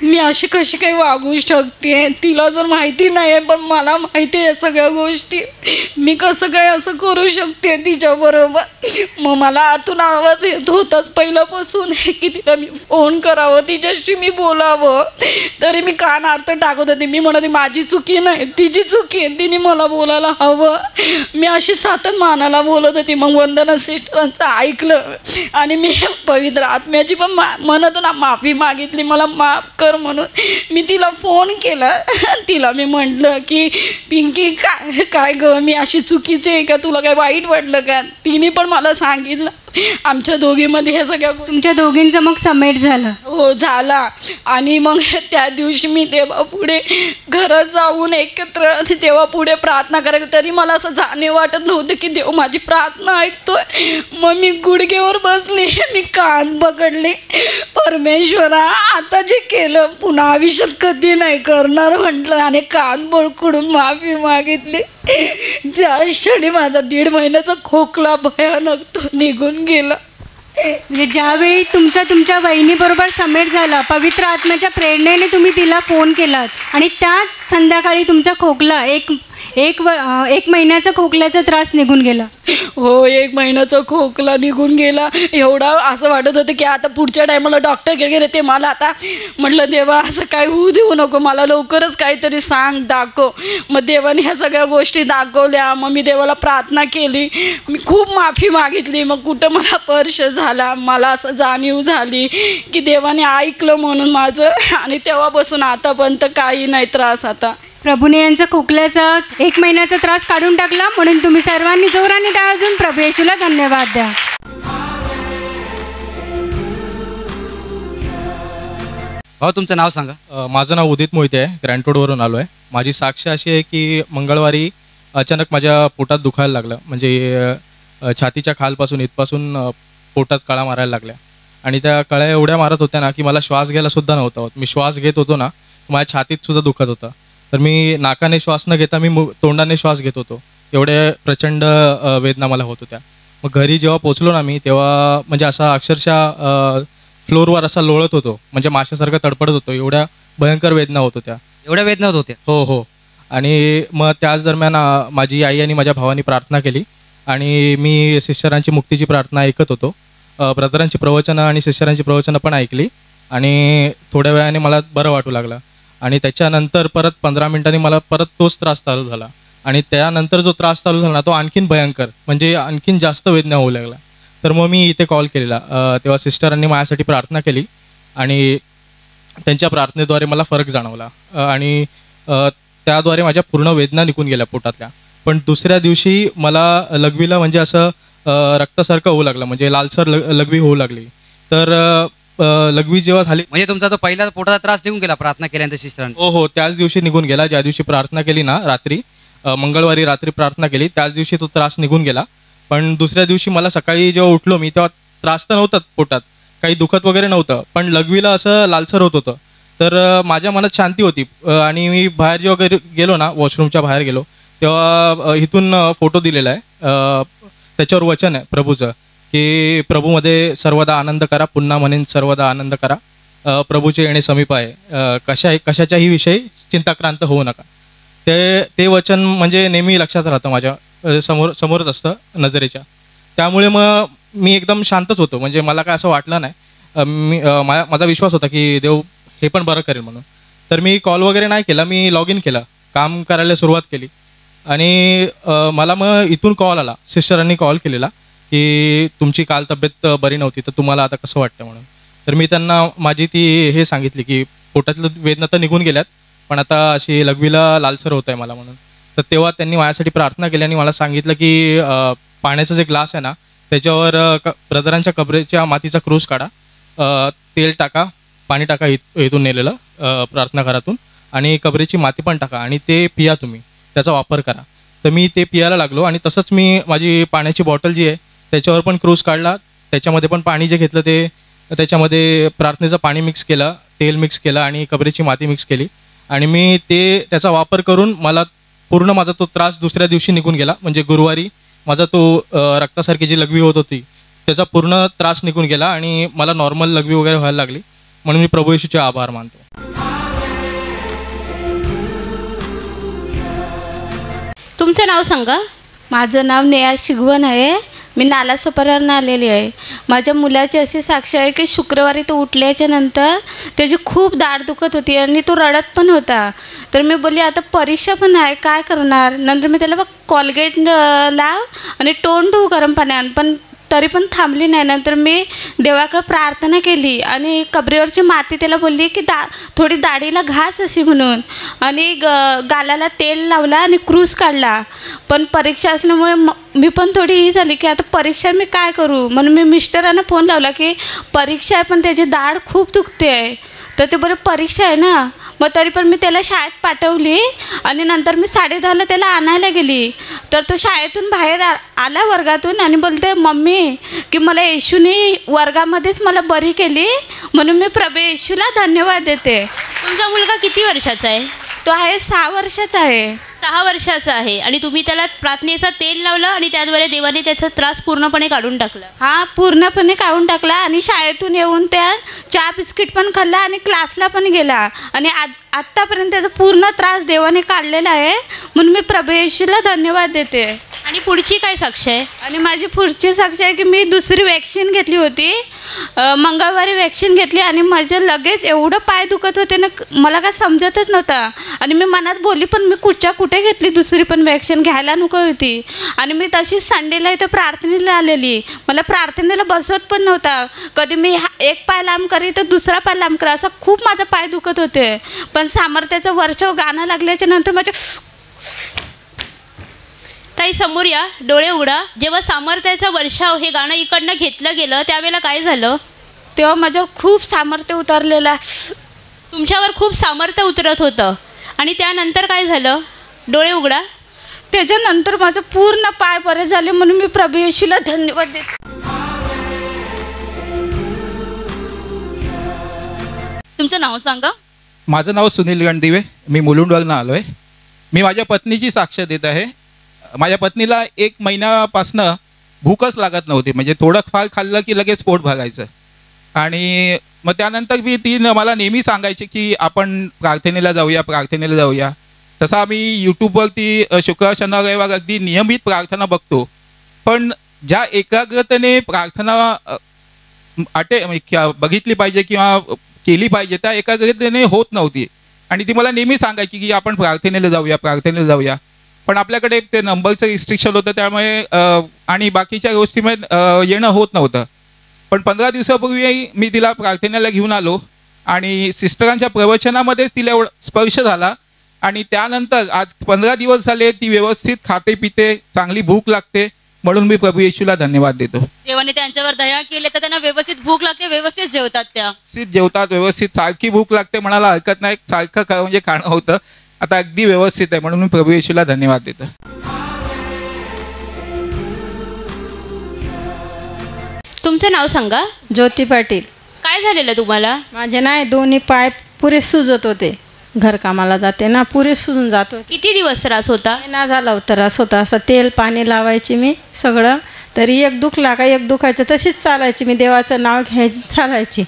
[SPEAKER 11] मी अशी कशी काही वागू शकते. तिला जर माहिती नाही आहे पण मला माहिती आहे सगळ्या गोष्टी, मी कसं काय असं करू शकते तिच्याबरोबर. मग मला आतून आवाज येत होताच पहिल्यापासून की तिला मी फोन करावं, तिच्याशी मी बोलावं. तरी मी कान अर्थ टाकत होते. मी म्हणते माझी चुकी नाही, तिची चुकी आहे, तिने मला बोलायला हवं. मी अशी सातत मानाला बोलत होती. मग वंदना सिस्टरांचं ऐकलं आणि मी पवित्र आत्म्याची पण म्हणत ना माफी मागितली, मला माफ कर म्हणून. मी तिला फोन केला, तिला मी म्हटलं की पिंकी काय गं मी अशी चुकीची आहे का, तुला काय वाईट वाटलं का. तिने पण मला सांगितलं. आमच्या दोघीमध्ये हे सगळ्या
[SPEAKER 2] तुमच्या दोघींचं मग समेट झालं?
[SPEAKER 11] हो झाला. आणि मग त्या दिवशी मी तेव्हा पुढे घरात जाऊन एकत्र तेव्हा पुढे प्रार्थना करायला, तरी मला असं जाणीव वाटत नव्हतं की देव माझी प्रार्थना ऐकतोय. मग मी गुडघेवर बसली, मी कान पकडले, परमेश्वरा आता जे केलं पुन्हा आयुष्यात कधी नाही करणार म्हटलं आणि कान पकडून माफी मागितली. त्या क्षणी माझा 1.5 महिन्याचा खोकला भयानक तो निघून गेला.
[SPEAKER 2] म्हणजे ज्यावेळी तुमच्या बहिणीबरोबर समेट झाला, पवित्र आत्म्याच्या प्रेरणेने तुम्ही तिला फोन केलात आणि त्याच संध्याकाळी तुमचा खोकला एक महिन्याचा खोकल्याचा त्रास निघून गेला.
[SPEAKER 11] हो, 1 महिन्याचा खोकला निघून गेला. एवढा असं वाटत होतं की आता पुढच्या टायमाला डॉक्टर गेले ते मला आता म्हटलं देवा असं काय होऊ देऊ नको, मला लवकरच काहीतरी सांग, दाखव. मग देवाने ह्या सगळ्या गोष्टी दाखवल्या. मग मी देवाला प्रार्थना केली, मी खूप माफी मागितली. मग कुठं मला स्पर्श झाला, मला असं जाणीव झाली की देवाने ऐकलं म्हणून माझं. आणि तेव्हापासून आतापर्यंत काही नाही त्रास. आता
[SPEAKER 2] प्रभूने यांचा खोकल्याचा 1 महिन्याचा त्रास काढून टाकला, म्हणून तुम्ही सर्वांनी जोराने टाळ्या वाजवून प्रभू येशूला धन्यवाद द्या.
[SPEAKER 5] भाऊ तुमचं नाव सांगा.
[SPEAKER 12] माझं नाव उदित मोहिते आहे, ग्रँड रोडवरून आलो आहे. माझी साक्ष अशी आहे की मंगळवारी अचानक माझ्या पोटात दुखायला लागलं, म्हणजे छातीच्या खालपासून इथपासून पोटात कळा मारायला लागल्या. आणि त्या कळ्या एवढ्या मारत होत्या ना की मला श्वास घ्यायला सुद्धा नव्हता होत. मी श्वास घेत होतो ना माझ्या छातीत सुद्धा दुखत होतं. तर मी नाकाने श्वास न घेता मी तोंडाने श्वास घेत होतो. एवढे प्रचंड वेदना मला होत होत्या. मग घरी जेव्हा पोचलो ना मी तेव्हा म्हणजे असा अक्षरशः फ्लोअरवर असा लोळत होतो, म्हणजे माशासारखं तडपडत होतो. एवढ्या भयंकर वेदना होत होत्या.
[SPEAKER 5] एवढ्या वेदना होत होत्या?
[SPEAKER 12] हो हो. आणि मग त्याच दरम्यान माझी आई आणि माझ्या भावानी प्रार्थना केली आणि मी शिष्यरांची मुक्तीची प्रार्थना ऐकत होतो. ब्रदरांची प्रवचनं आणि शिष्यरांची प्रवचनं पण ऐकली आणि थोड्या वेळाने मला बरं वाटू लागलं. आणि त्याच्यानंतर परत 15 मिनिटांनी मला परत तोच त्रास चालू झाला. आणि त्यानंतर जो त्रास चालू झाला ना तो आणखीन भयंकर, म्हणजे आणखीन जास्त वेदना होऊ लागला. तर मग मी इथे कॉल केलेला. तेव्हा सिस्टरांनी माझ्यासाठी प्रार्थना केली आणि त्यांच्या प्रार्थनेद्वारे मला फरक जाणवला आणि त्याद्वारे माझ्या पूर्ण वेदना निघून गेल्या पोटातल्या. पण दुसऱ्या दिवशी मला लघवीला म्हणजे असं रक्तासारखं होऊ लागलं, म्हणजे लालसर लघवी होऊ लागली. तर लघवी जेव्हा झाली
[SPEAKER 5] म्हणजे तुमचा तो पहिला पोटाचा त्रास निघून गेला प्रार्थना केल्यानंतर सिस्टरांनी?
[SPEAKER 12] हो हो, त्याच दिवशी निघून गेला. ज्या दिवशी प्रार्थना केली ना रात्री, मंगळवारी रात्री प्रार्थना केली त्याच दिवशी तो त्रास निघून गेला. पण दुसऱ्या दिवशी मला सकाळी जेव्हा उठलो मी तेव्हा त्रास तर नव्हताच पोटात, काही दुखत वगैरे नव्हतं, पण लघवीला असं लालसर होत होतं. तर माझ्या मनात शांती होती. आणि मी बाहेर जेव्हा गेलो ना, वॉशरूमच्या बाहेर गेलो, तेव्हा इथून फोटो दिलेला आहे, त्याच्यावर वचन आहे प्रभूचं की प्रभूमध्ये सर्वदा आनंद करा, पुन्हा म्हणेन सर्वदा आनंद करा, प्रभूचे येणे समीप आहे, कशाच्याही विषयी चिंताक्रांत होऊ नका. ते वचन म्हणजे नेहमी लक्षात राहतं, माझ्या समोरच असतं नजरेच्या. त्यामुळे मग मी एकदम शांतच होतो, म्हणजे मला काय असं वाटलं नाही. माझा विश्वास होता की देव हे पण बरं करेल म्हणून. तर मी कॉल वगैरे नाही केला, मी लॉग इन केलं, काम करायला सुरुवात केली. आणि मला मग इथून कॉल आला, सिस्टरांनी कॉल केलेला की तुमची काल तब्येत बरी नव्हती, तर तुम्हाला आता कसं वाटतं म्हणून. तर मी त्यांना माझी ती हे सांगितली की पोटातलं वेदना तर निघून गेल्यात, पण आता अशी लघवीला लालसर होत आहे मला म्हणून. तर तेव्हा त्यांनी माझ्यासाठी प्रार्थना केली आणि मला सांगितलं की पाण्याचा जे ग्लास आहे ना, त्याच्यावर ब्रदरांच्या कबरेच्या मातीचा क्रूस काढा, तेल टाका, पाणी टाका इथून नेलेलं प्रार्थना घरातून, आणि कबरेची माती पण टाका आणि ते पिया, तुम्ही त्याचा वापर करा. तर मी ते पियायला लागलो आणि तसंच मी माझी पाण्याची बॉटल जी आहे त्याच्यावर पण क्रूस काढला, त्याच्यामध्ये पण पाणी जे घेतलं ते त्याच्यामध्ये प्रार्थनेचं पाणी मिक्स केलं, तेल मिक्स केलं आणि कबरेची माती मिक्स केली. आणि मी त्याचा वापर करून मला पूर्ण माझा तो त्रास दुसऱ्या दिवशी निघून गेला. म्हणजे गुरुवारी माझा तो रक्तासारखी जी लघवी होत होती त्याचा पूर्ण त्रास निघून गेला आणि मला नॉर्मल लघवी वगैरे व्हायला लागली. म्हणून मी प्रभू येशूचे आभार मानतो.
[SPEAKER 3] तुमचं नाव सांगा.
[SPEAKER 13] माझं नाव नेहा शिगवण आहे. मी नालासोपाऱ्यावरून आलेली आहे. माझ्या मुलाची अशी साक्ष आहे की शुक्रवारी तो उठल्याच्या नंतर त्याची खूप दाढ दुखत होती आणि तो रडत पण होता. तर मी बोलली आता परीक्षा पण आहे, काय करणार. नंतर मी त्याला कॉलगेट लाव आणि टोन ठेवू गरम पाण्यानं, पण तरी पण थांबली नाही. नंतर मी देवाकडे प्रार्थना केली आणि कबरेवरची माती त्याला बोलली की थोडी दाढीला घास अशी म्हणून, आणि गालाला तेल लावला आणि क्रूस काढला. पण परीक्षा असल्यामुळे मी पण थोडी ही झाली की आता परीक्षा मी काय करू. म्हणून मी मिस्टरांना फोन लावला की परीक्षा आहे पण त्याची दाढ खूप दुखते आहे. तर ते बोले परीक्षा आहे ना. मग तरी पण मी त्याला शाळेत पाठवली आणि नंतर मी 10:30ला त्याला आणायला गेली. तर तो शाळेतून बाहेर आला वर्गातून आणि बोलते मम्मी की मला येशूने वर्गामध्येच मला बरी केली, म्हणून मी प्रभू येशूला धन्यवाद देते.
[SPEAKER 3] तुमचा मुलगा किती वर्षाचा आहे?
[SPEAKER 13] तो आहे 6 वर्षाचा आहे.
[SPEAKER 3] 6 वर्षाचा आहे आणि तुम्ही त्याला प्रार्थनेचा तेल लावलं आणि त्याद्वारे देवाने त्याचा त्रास पूर्णपणे काढून टाकला.
[SPEAKER 13] हां, पूर्णपणे काढून टाकला. आणि शाळेतून येऊन त्या चहा बिस्किट पण खाल्ला आणि क्लासला पण गेला. आणि आत्तापर्यंत त्याचा पूर्ण त्रास देवाने काढलेला आहे, म्हणून मी प्रभू येशूला धन्यवाद देते.
[SPEAKER 3] आणि पुढची काय साक्ष आहे?
[SPEAKER 13] आणि माझी पुढची साक्ष आहे की मी दुसरी वॅक्सिन घेतली होती, मंगळवारी वॅक्सिन घेतली आणि माझं लगेच एवढं पाय दुखत होते ना, मला काय समजतच नव्हतं. आणि मी मनात बोलली पण मी कुठे घेतली दुसरी पण वॅक्सिन, घ्यायला नको होती. आणि मी तशीच संडेला इथं प्रार्थनेला आलेली. मला प्रार्थनेला बसवत पण नव्हता. कधी मी एक पाय लांब करी तर दुसरा पाय लांब करा, असं खूप माझा पाय दुखत होते. पण सामर्थ्याचं वर्षव गाणं लागल्याच्या नंतर माझ्या
[SPEAKER 3] ताई समोर या, डोळे उघडा. जेव्हा सामर्थ्याचा वर्षाव हे गाणं इकडनं घेतलं गेलं त्यावेळेला काय झालं?
[SPEAKER 13] तेव्हा माझ्यावर खूप सामर्थ्य उतरलेलं.
[SPEAKER 3] तुमच्यावर खूप सामर्थ्य उतरत होतं. आणि त्यानंतर काय झालं? डोळे उघडा.
[SPEAKER 13] त्याच्यानंतर माझं पूर्ण पाय बरे झाले, म्हणून मी प्रभू येशूला धन्यवाद देते.
[SPEAKER 7] तुमचं नाव सांगा.
[SPEAKER 14] माझं नाव सुनील गणदिवे. मी मुलुंडवरून आलो आहे. मी माझ्या पत्नीची साक्ष देत आहे. माझ्या पत्नीला 1 महिन्यापासनं भूकच लागत नव्हती. म्हणजे थोडं फार खाल्लं की लगेच पोट भरायचं. आणि मग त्यानंतर ती मला नेहमी सांगायची की आपण प्रार्थनेला जाऊया. तसं आम्ही यूट्यूबवरती शुक्रवार शनिवार रविवार अगदी नियमित प्रार्थना बघतो. पण ज्या एकाग्रतेने प्रार्थना बघितली पाहिजे किंवा केली पाहिजे त्या एकाग्रतेने होत नव्हती. आणि ती मला नेहमी सांगायची की आपण प्रार्थनेला जाऊया. पण आपल्याकडे ते नंबरचं रिस्ट्रिक्शन होतं, त्यामुळे आणि बाकीच्या गोष्टीमध्ये येणं होत नव्हतं. पण 15 दिवसापूर्वी मी तिला प्रार्थनेला घेऊन आलो आणि सिस्टरांच्या प्रवचनामध्येच तिला एवढा स्पर्श झाला. आणि त्यानंतर आज 15 दिवस झाले ती व्यवस्थित खाते पिते, चांगली भूक लागते. म्हणून मी प्रभू येशूला धन्यवाद देतो.
[SPEAKER 7] देवाने त्यांच्यावर दया केली तर त्यांना व्यवस्थित भूक लागते, व्यवस्थित जेवतात,
[SPEAKER 14] व्यवस्थित सारखी भूक लागते, म्हणायला हरकत नाही. सारखं म्हणजे खाणं होतं, आता अगदी व्यवस्थित आहे. म्हणून मी प्रभू येशूला धन्यवाद देतो.
[SPEAKER 3] तुमचं नाव सांगा.
[SPEAKER 15] ज्योती पाटील.
[SPEAKER 3] काय झालेलं तुम्हाला?
[SPEAKER 15] माझे नाही दोन्ही पाय पुरे सुजत होते. घरकामाला जाते ना, पुरे सुजून जात होते.
[SPEAKER 3] किती दिवस त्रास होता?
[SPEAKER 15] ना झाला होता त्रास होता. असं तेल पाणी लावायची मी सगळं, तरी एक दुखला का एक दुखायचं, तशीच चालायची मी. देवाचं नाव घ्यायची चालायची.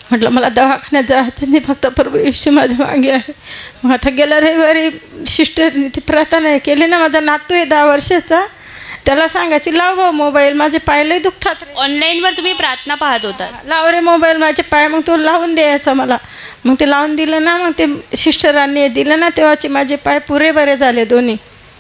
[SPEAKER 15] म्हटलं मला दवाखान्यात जायचं नाही, फक्त प्रभू येशू माझ्या मागे आहे. मग आता गेल्या रविवारी सिस्टरनी ती प्रार्थना केली ना. माझा नातू आहे 10 वर्षाचा, त्याला सांगायची लाव भाऊ मोबाईल, माझे पायलंही दुखतात.
[SPEAKER 3] ऑनलाईनवर तुम्ही प्रार्थना पाहत होता?
[SPEAKER 15] लाव रे मोबाईल, माझे पाय. मग तो लावून द्यायचा मला. मग ते लावून दिलं ना, मग ते सिस्टरांनी दिलं ना, तेव्हाचे माझे पाय पुरे बरे झाले दोन्ही.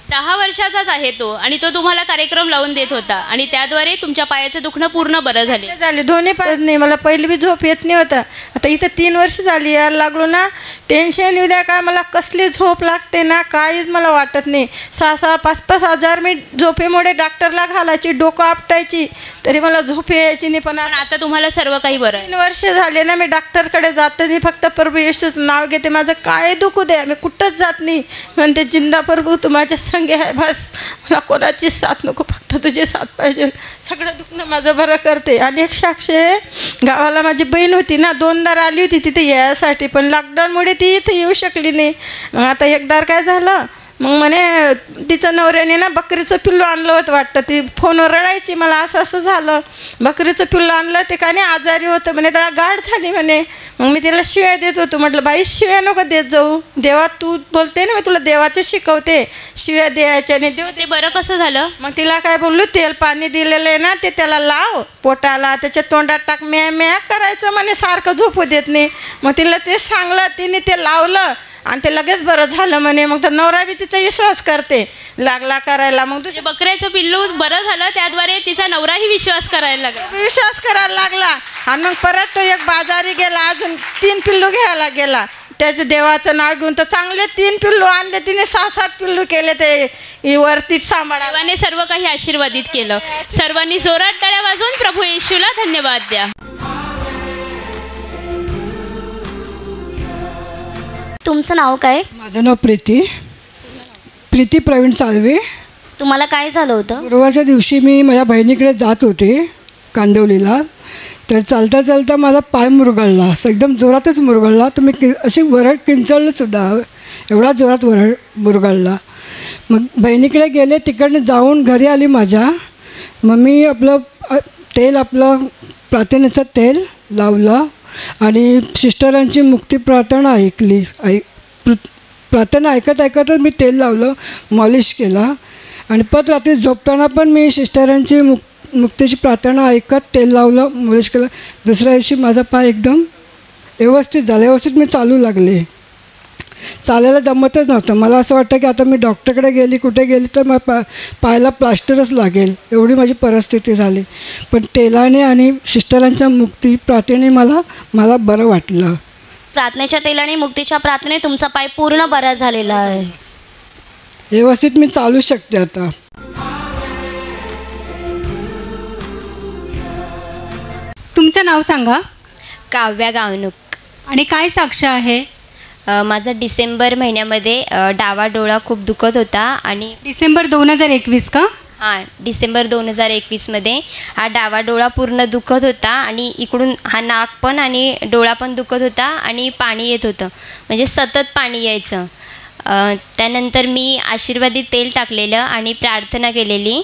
[SPEAKER 3] 10 वर्षाचाच आहे तो, आणि तो तुम्हाला कार्यक्रम लावून देत होता, आणि त्याद्वारे तुमच्या पायाचं दुखणं पूर्ण बरं झाले.
[SPEAKER 15] दोन्ही पाय नाही. मला पहिली बी झोप येत नाही होता. आता इथं 3 वर्ष झाली यायला लागलो ना, टेन्शन येऊ द्या काय, मला कसली झोप लागते ना, काहीच मला वाटत नाही. 6-6, 5-5 हजार मी झोपेमुळे डॉक्टरला घालायची, डोकं आपटायची, तरी मला झोप यायची नाही. पण
[SPEAKER 3] आता तुम्हाला सर्व काही बरं आहे.
[SPEAKER 15] 3 वर्ष झाले ना, मी डॉक्टरकडे जात नाही, फक्त प्रभू येशूचं नाव घेते. माझं काय दुखू द्या, मी कुठंच जात नाही. म्हणते जिंदा प्रभू तू माझ्या संगे आहे, बस मला कोणाची साथ नको, फक्त तुझी साथ पाहिजे. सगळं दुखणं माझं बरं करते. आणि एक साक्ष आहे, गावाला माझी बहीण होती ना, 2दार आली होती तिथे यायसाठी, पण लॉकडाऊनमुळे ती इथे येऊ शकली नाही. आता एकदार काय झालं, मग म्हणे तिच्या नवऱ्याने ना बकरीचं पिल्लू आणलं होतं वाटतं. ती फोनवर रडायची, मला असं असं झालं, बकरीचं पिल्लू आणलं, ते का नाही आजारी होतं म्हणे, त्याला गाठ झाली म्हणे. मग मी तिला शिव्या देत होतो. म्हटलं बाई शिव्या नको देत जाऊ, देवा तू बोलते ना, मी तुला देवाचं शिकवते, शिव्या द्यायच्या नाही. देव
[SPEAKER 3] ते बरं कसं झालं?
[SPEAKER 15] मग तिला काय बोललो, तेल पाणी दिलेलं आहे ना, ते त्याला लाव पोटाला, त्याच्या तोंडात टाक, म्या म्या करायचं म्हणे, सारखं झोपू देत नाही. मग तिला ते सांगलं, तिने ते लावलं आणि ते लगेच बरं झालं म्हणे. मग तर नवरा बी तिचा विश्वास करते, लागला करायला. मग तुझे
[SPEAKER 3] बकऱ्याचं पिल्लू बरं झालं, त्याद्वारे तिचा नवराही विश्वास करायला लागला.
[SPEAKER 15] विश्वास करायला लागला. आणि मग परत तो एक बाजारी गेला, अजून 3 पिल्लू घ्यायला गेला. त्याचं देवाचं नाव घेऊन तर चांगले 3 पिल्लू आणले तिने, 6-7 पिल्लू केले ते वरती सांभाळा.
[SPEAKER 3] देवाने सर्व काही आशीर्वादित केलं. सर्वांनी जोरात टाळ्या वाजवून प्रभू येशूला धन्यवाद द्या.
[SPEAKER 16] तुमचं नाव काय?
[SPEAKER 17] माझं नाव प्रीती प्रवीण साळवे.
[SPEAKER 16] तुम्हाला काय झालं होतं?
[SPEAKER 17] गुरुवारच्या दिवशी मी माझ्या बहिणीकडे जात होते कांदिवलीला, तर चालता चालता मला पाय मुरगळला, असं एकदम जोरातच मुरगळला. तर मी अशी वरड किंचळलंसुद्धा, एवढा जोरात मुरगळला. मग बहिणीकडे गेले, तिकडनं जाऊन घरी आली माझ्या. मग मी आपलं प्रार्थनेचं तेल लावलं आणि सिस्टरांची मुक्ती प्रार्थना ऐकली. प्रार्थना ऐकतच मी तेल लावलं, मॉलिश केला. आणि परत रात्री झोपताना पण मी सिस्टरांची मुक्तीची प्रार्थना ऐकत तेल लावलं, मॉलिश केलं. दुसऱ्या दिवशी माझा पाय एकदम व्यवस्थित झाला, व्यवस्थित मी चालू लागले. चालायला जमतच नव्हतं. मला असं वाटतं की आता मी डॉक्टरकडे गेली, कुठे गेली तर मग पायाला प्लास्टरच लागेल, एवढी माझी परिस्थिती झाली. पण तेलाने आणि सिस्टरांच्या मुक्ती प्रार्थनेने मला बरं वाटलं.
[SPEAKER 16] प्रार्थनेच्या तेलाने मुक्तीच्या प्रार्थनेने तुमचा पाय पूर्ण बरा झालेला आहे.
[SPEAKER 17] व्यवस्थित मी चालू शकते आता.
[SPEAKER 2] तुमचं नाव सांगा.
[SPEAKER 18] काव्या गावणूक.
[SPEAKER 2] आणि काय साक्ष आहे?
[SPEAKER 18] माझा डिसेंबर महिन्यामध्ये डावा डोळा खूप दुखत होता. आणि
[SPEAKER 2] डिसेंबर 2021 का?
[SPEAKER 18] हां, डिसेंबर 2021मध्ये हा डावा डोळा पूर्ण दुखत होता, आणि इकडून हा नाक पण आणि डोळा पण दुखत होता, आणि पाणी येत होतं, म्हणजे सतत पाणी यायचं. त्यानंतर मी आशीर्वादित तेल टाकलेलं आणि प्रार्थना केलेली.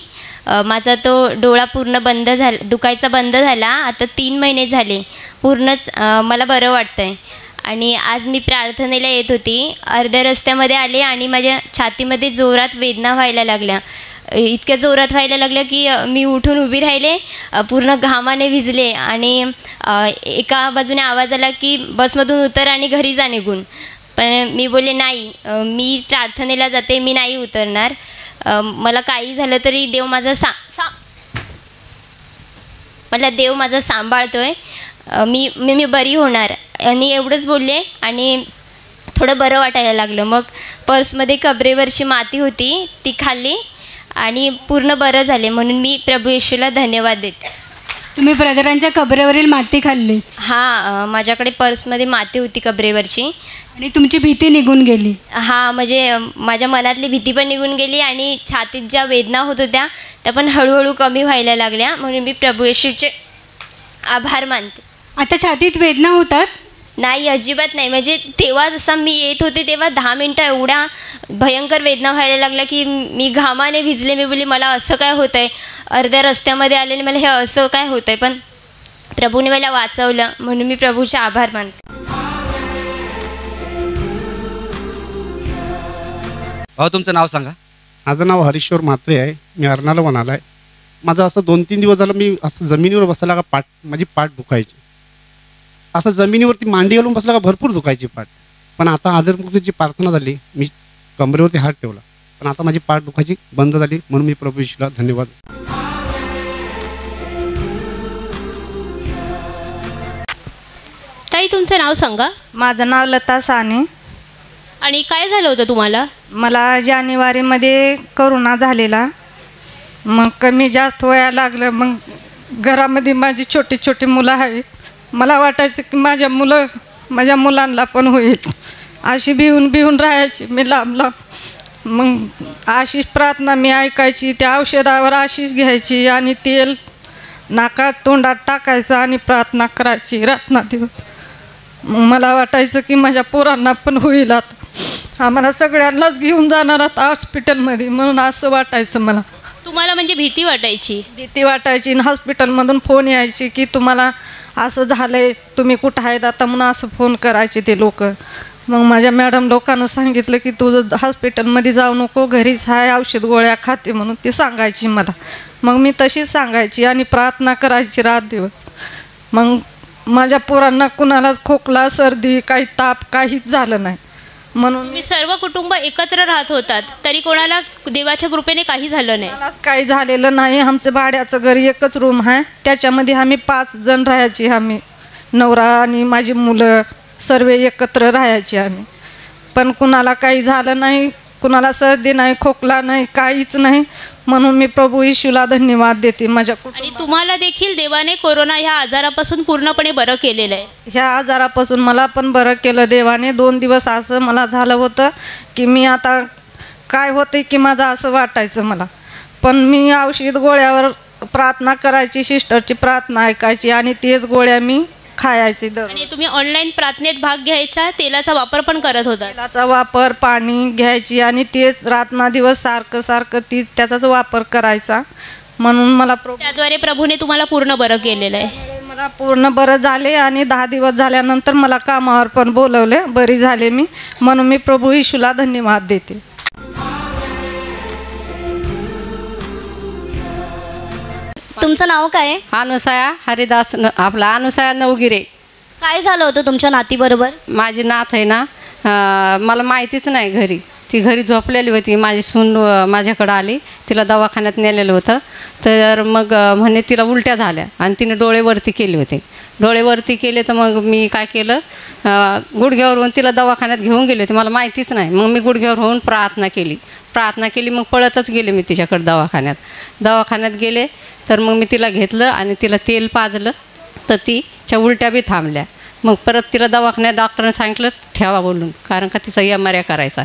[SPEAKER 18] माझा तो डोळा पूर्ण बंद झाला, दुखायचा बंद झाला. आता 3 महिने झाले, पूर्णच मला बरं वाटतं आहे. आणि आज मी प्रार्थनेला येत होती, अर्ध्या रस्त्यामध्ये आले आणि माझ्या छातीमध्ये जोरात वेदना व्हायला लागल्या. इतक्या जोरात व्हायला लागल्या की मी उठून उभी राहिले, पूर्ण घामाने भिजले. आणि एका बाजूने आवाज आला की बसमधून उतर आणि घरी जा निघून. पण मी बोलले नाही, मी प्रार्थनेला जाते, मी नाही उतरणार. मला काही झालं तरी देव माझा मला देव माझा सांभाळतो आहे, मी बरी होणार. आणि एवढंच बोलले आणि थोडं बरं वाटायला लागलं. मग पर्समध्ये कबरेवरची माती होती, ती खाल्ली आणि पूर्ण बरं झाले. म्हणून मी प्रभू येशूला धन्यवाद देते.
[SPEAKER 2] तुम्ही ब्रदरांच्या कबरेवरील माती खाल्ली?
[SPEAKER 18] हां, माझ्याकडे पर्समध्ये माती होती कबरेवरची.
[SPEAKER 2] आणि तुमची भीती निघून गेली?
[SPEAKER 18] हां, म्हणजे माझ्या मनातली भीती पण निघून गेली आणि छातीत ज्या वेदना होत होत्या त्या पण हळूहळू कमी व्हायला लागल्या. म्हणून मी प्रभू येशूचे आभार मानते.
[SPEAKER 2] आता छातीत वेदना होतात?
[SPEAKER 18] नाही, अजिबात नाही. म्हणजे तेव्हा जसा मी येत होते तेव्हा 10 मिनटं एवढ्या भयंकर वेदना व्हायला लागल्या की मी घामाने भिजले. मी बोलली मला असं काय होतं आहे, अर्ध्या रस्त्यामध्ये आलेले मला हे असं काय होतं आहे, पण प्रभूने मला वाचवलं म्हणून मी प्रभूचे आभार मानते.
[SPEAKER 19] भाऊ तुमचं नाव सांगा.
[SPEAKER 20] माझं नाव हरीश्वर म्हात्रे आहे. मी अर्नाळाहून आला आहे. माझं असं 2-3 दिवस झालं मी असं जमिनीवर बसला का माझी पाठ दुखायची. असं जमिनीवरती मांडी घालून बसला का भरपूर दुखायची पाठ. पण आता आदरमुक्तीची प्रार्थना झाली, मी कमरेवरती हात ठेवला, पण आता माझी पाठ दुखायची बंद झाली. म्हणून मी प्रभू येशूला धन्यवाद.
[SPEAKER 3] ताई तुमचं नाव सांगा.
[SPEAKER 15] माझं नाव लता साने.
[SPEAKER 3] आणि काय झालं होतं तुम्हाला?
[SPEAKER 15] मला जानेवारीमध्ये करोना झालेला. मग कमी जास्त व्हायला लागलं. मग घरामध्ये माझी छोटी छोटी मुलं आहेत. मला वाटायचं की माझ्या मुलांना पण होईल. अशी भिवून राहायची मी लांब. मग अशीच प्रार्थना मी ऐकायची. त्या औषधावर अशीच घ्यायची आणि तेल नाकात तोंडात टाकायचं आणि प्रार्थना करायची रात्रदिवस. मग मला वाटायचं की माझ्या पोरांना पण होईल. आता आम्हाला सगळ्यांनाच घेऊन जाणार आता हॉस्पिटलमध्ये, म्हणून असं वाटायचं मला.
[SPEAKER 3] तुम्हाला म्हणजे भीती वाटायची?
[SPEAKER 15] भीती वाटायची. आणि हॉस्पिटलमधून फोन यायची की तुम्हाला असं झालं आहे, तुम्ही कुठं आहेत आता म्हणून असं फोन करायचे ते लोक. मग माझ्या मॅडम लोकांना सांगितलं की तुझं हॉस्पिटलमध्ये जाऊ नको, घरीच आहे, औषध गोळ्या खाते म्हणून ती सांगायची मला. मग मी तशीच सांगायची आणि प्रार्थना करायची रात दिवस. मग माझ्या पोरांना कुणालाच खोकला सर्दी काही ताप काहीच झालं नाही. म्हणून
[SPEAKER 3] तुम्ही सर्व कुटुंब एकत्र राहत होतात तरी कोणाला देवाच्या कृपेने काही झालं नाही?
[SPEAKER 15] काही झालेलं नाही. आमचं भाड्याचं घर एकच रूम आहे, त्याच्यामध्ये आम्ही 5 जण राहायची. आम्ही नवरा आणि माझी मुलं सर्व एकत्र राहायची आम्ही. पण कुणाला काही झालं नाही, कुणाला सर्दी नाही, खोकला नाही, काहीच नाही. म्हणून मी प्रभू येशूला धन्यवाद देते. माझ्या
[SPEAKER 3] आणि तुम्हाला देखील देवाने कोरोना ह्या आजारापासून पूर्णपणे बरं केलेलं आहे.
[SPEAKER 15] ह्या आजारापासून मला पण बरं केलं देवाने. 2 दिवस असं मला झालं होतं की मी आता काय होते की माझं असं वाटायचं मला. पण मी औषध गोळ्यावर प्रार्थना करायची, सिस्टरची प्रार्थना ऐकायची आणि तेच गोळ्या मी खायची.
[SPEAKER 3] आणि तुम्ही ऑनलाईन प्रार्थनेत भाग घ्यायचा, तेलाचा वापर पण करत होता?
[SPEAKER 15] तेलाचा वापर, पाणी घ्यायची आणि तेच रात्रदिवस सारखं तीच त्याचाच वापर करायचा. म्हणून मला
[SPEAKER 3] त्याद्वारे प्रभूने तुम्हाला पूर्ण बरं केलेलं आहे.
[SPEAKER 15] मला पूर्ण बरं झाले आणि 10 दिवस झाल्यानंतर मला कामावर पण बोलवले, बरी झाले मी. म्हणून मी प्रभू येशूला धन्यवाद देते.
[SPEAKER 16] तुमचं नाव काय?
[SPEAKER 21] अनुसया हरिदास आपला अनुसया नवगिरे.
[SPEAKER 16] काय झालं होतं तुमच्या नातीबरोबर?
[SPEAKER 21] माझी नात आहे ना, मला माहितीच नाही घरी. ती घरी झोपलेली होती. माझी सून माझ्याकडं आली, तिला दवाखान्यात नेलेलं होतं. तर मग म्हणे तिला उलट्या झाल्या आणि तिने डोळे वरती केले होते. डोळे वरती केले तर मग मी काय केलं, गुडघ्यावर होऊन तिला दवाखान्यात घेऊन गेले होते. मला माहितीच नाही. मग मी गुडघ्यावर होऊन प्रार्थना केली. मग पळतच गेले मी तिच्याकडे दवाखान्यात गेले. तर मग मी तिला घेतलं आणि तिला तेल पाजलं तर तिच्या उलट्या बी थांबल्या. मग परत तिला दवाखान्यात डॉक्टरने सांगितलं ठेवा बोलून, कारण का तिचा MRI करायचा.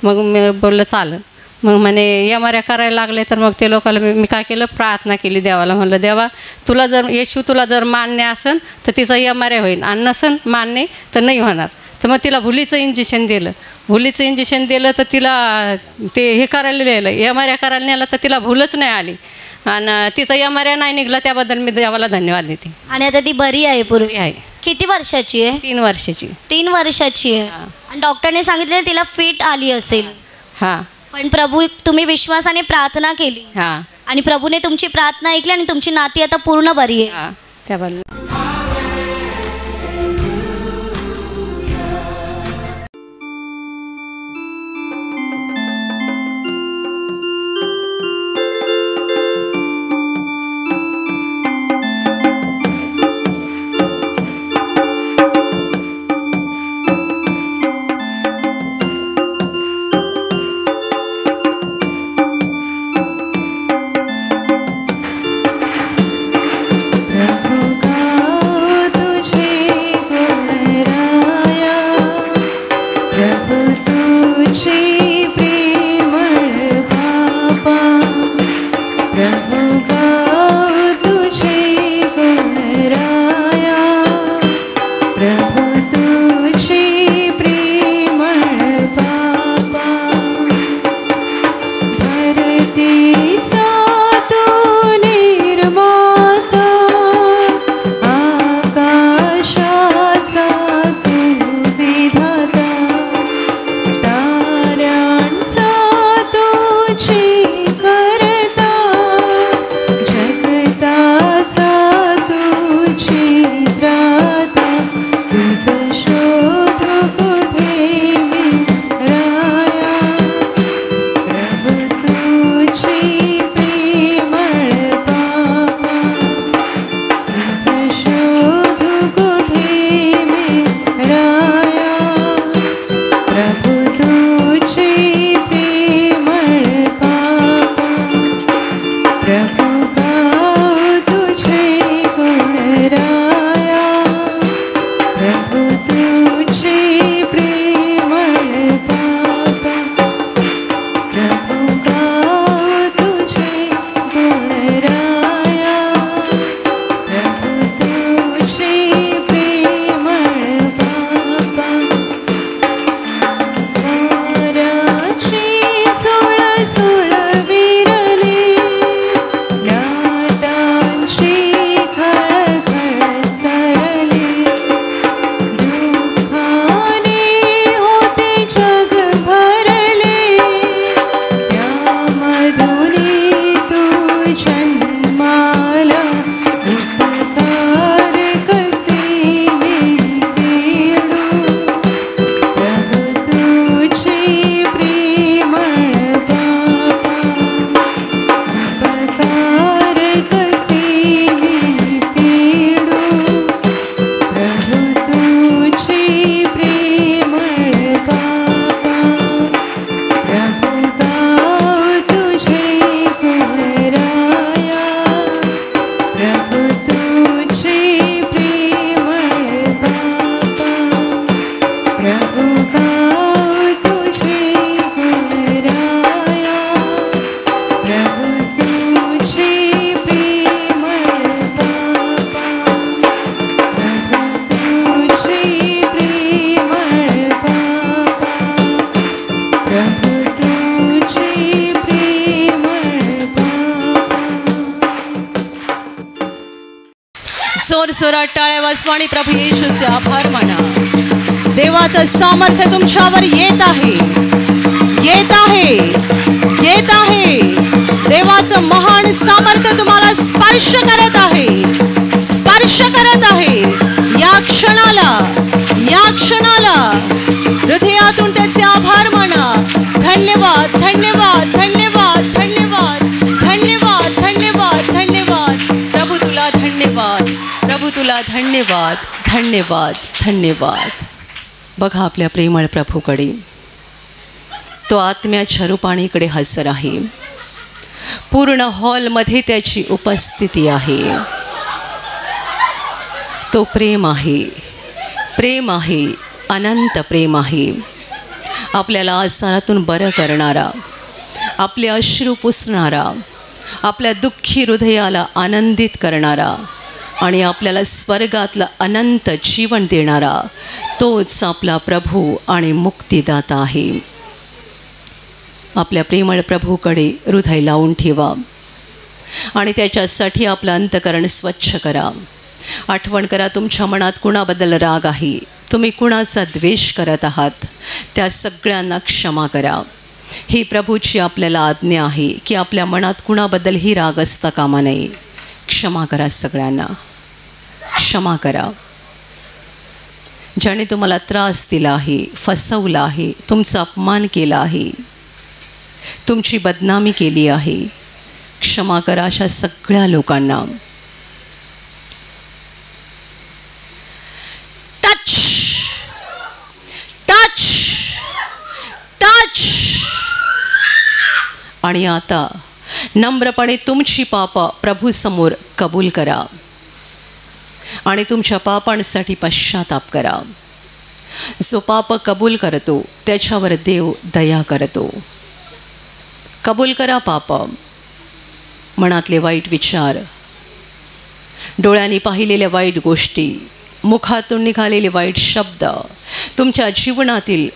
[SPEAKER 21] मग मी बोललं चालेल. मग म्हणे MRI करायला लागले. तर मग ते लोकांना मी काय केलं, प्रार्थना केली देवाला. म्हणलं देवा तुला जर येशू तुला जर मान्य असेल तर तिचा MRI होईल आणि नसेल मान्य तर नाही होणार. तर मग तिला भुलीचं इंजेक्शन दिलं तर तिला ते हे करायला लिहिलं, MRI करायला नेलं तर तिला भूलच नाही आली आणि तिचा MRI नाही निघला. त्याबद्दल मी देवाला धन्यवाद देते.
[SPEAKER 16] आणि आता ती बरी आहे? पूर्वी
[SPEAKER 21] आहे.
[SPEAKER 16] किती वर्षाची आहे?
[SPEAKER 21] 3 वर्षाची.
[SPEAKER 16] 3 वर्षाची आहे. आणि डॉक्टरने सांगितलं तिला फिट आली असेल.
[SPEAKER 21] हां.
[SPEAKER 16] पण प्रभू तुम्ही विश्वासाने प्रार्थना केली.
[SPEAKER 21] हां.
[SPEAKER 16] आणि प्रभूने तुमची प्रार्थना ऐकली आणि तुमची नाती आता पूर्ण बरी आहे.
[SPEAKER 21] हां. त्याबद्दल
[SPEAKER 22] प्रभु का
[SPEAKER 7] जोरजोरात टाळ्या वाजवा आणि प्रभू येशूचे आभार माना. देवाचं सामर्थ्य तुमच्यावर येत आहे, येत आहे, येत आहे. देवाचं महान सामर्थ्य तुम्हाला स्पर्श करत आहे, स्पर्श करत आहे. या क्षणाला, या क्षणाला हृदयातून त्याचे आभार माना. धन्यवाद, धन्यवाद, धन्यवाद, धन्यवाद, धन्यवाद, धन्यवाद, धन्यवाद. प्रभू तुला धन्यवाद, प्रभू तुला धन्यवाद, धन्यवाद, धन्यवाद. बघा आपल्या प्रेमळ प्रभूकडे, तो आत्म्याच्या रूपाणीकडे हजर आहे. पूर्ण हॉलमध्ये त्याची उपस्थिती आहे. तो प्रेम आहे, प्रेम आहे, अनंत प्रेम आहे. आपल्याला आजारातून बरं करणारा, आपले अश्रू पुसणारा, आपल्या दुःखी हृदयाला आनंदित करणारा आणि आपल्याला स्वर्गातलं अनंत जीवन देणारा तोच आपला प्रभू आणि मुक्तिदाता आहे. आपल्या प्रेमळ प्रभूकडे हृदय लावून ठेवा आणि त्याच्यासाठी आपलं अंतकरण स्वच्छ करा. आठवण करा, तुमच्या मनात कुणाबद्दल राग आहे, तुम्ही कुणाचा द्वेष करत आहात, त्या सगळ्यांना क्षमा करा. ही प्रभूची आपल्याला आज्ञा आहे की आपल्या मनात कुणाबद्दलही राग असता कामा नये. क्षमा करा, सगळ्यांना क्षमा करा. ज्याने तुम्हाला त्रास दिला आहे, फसवला आहे, तुमचा अपमान केला आहे, तुमची बदनामी केली आहे, क्षमा करा अशा सगळ्या लोकांना. Touch touch touch. आणि आता नम्रपणे तुमची पापं प्रभूसमोर कबूल करा आणि तुमच्या पापांसाठी पश्चाताप करा. जो पाप कबूल करतो त्याच्यावर देव दया करतो. कबूल करा पाप, मनातले वाईट विचार, डोळ्यांनी पाहिलेल्या वाईट गोष्टी, मुखातून निघालेले वाईट शब्द, तुमच्या जीवनातील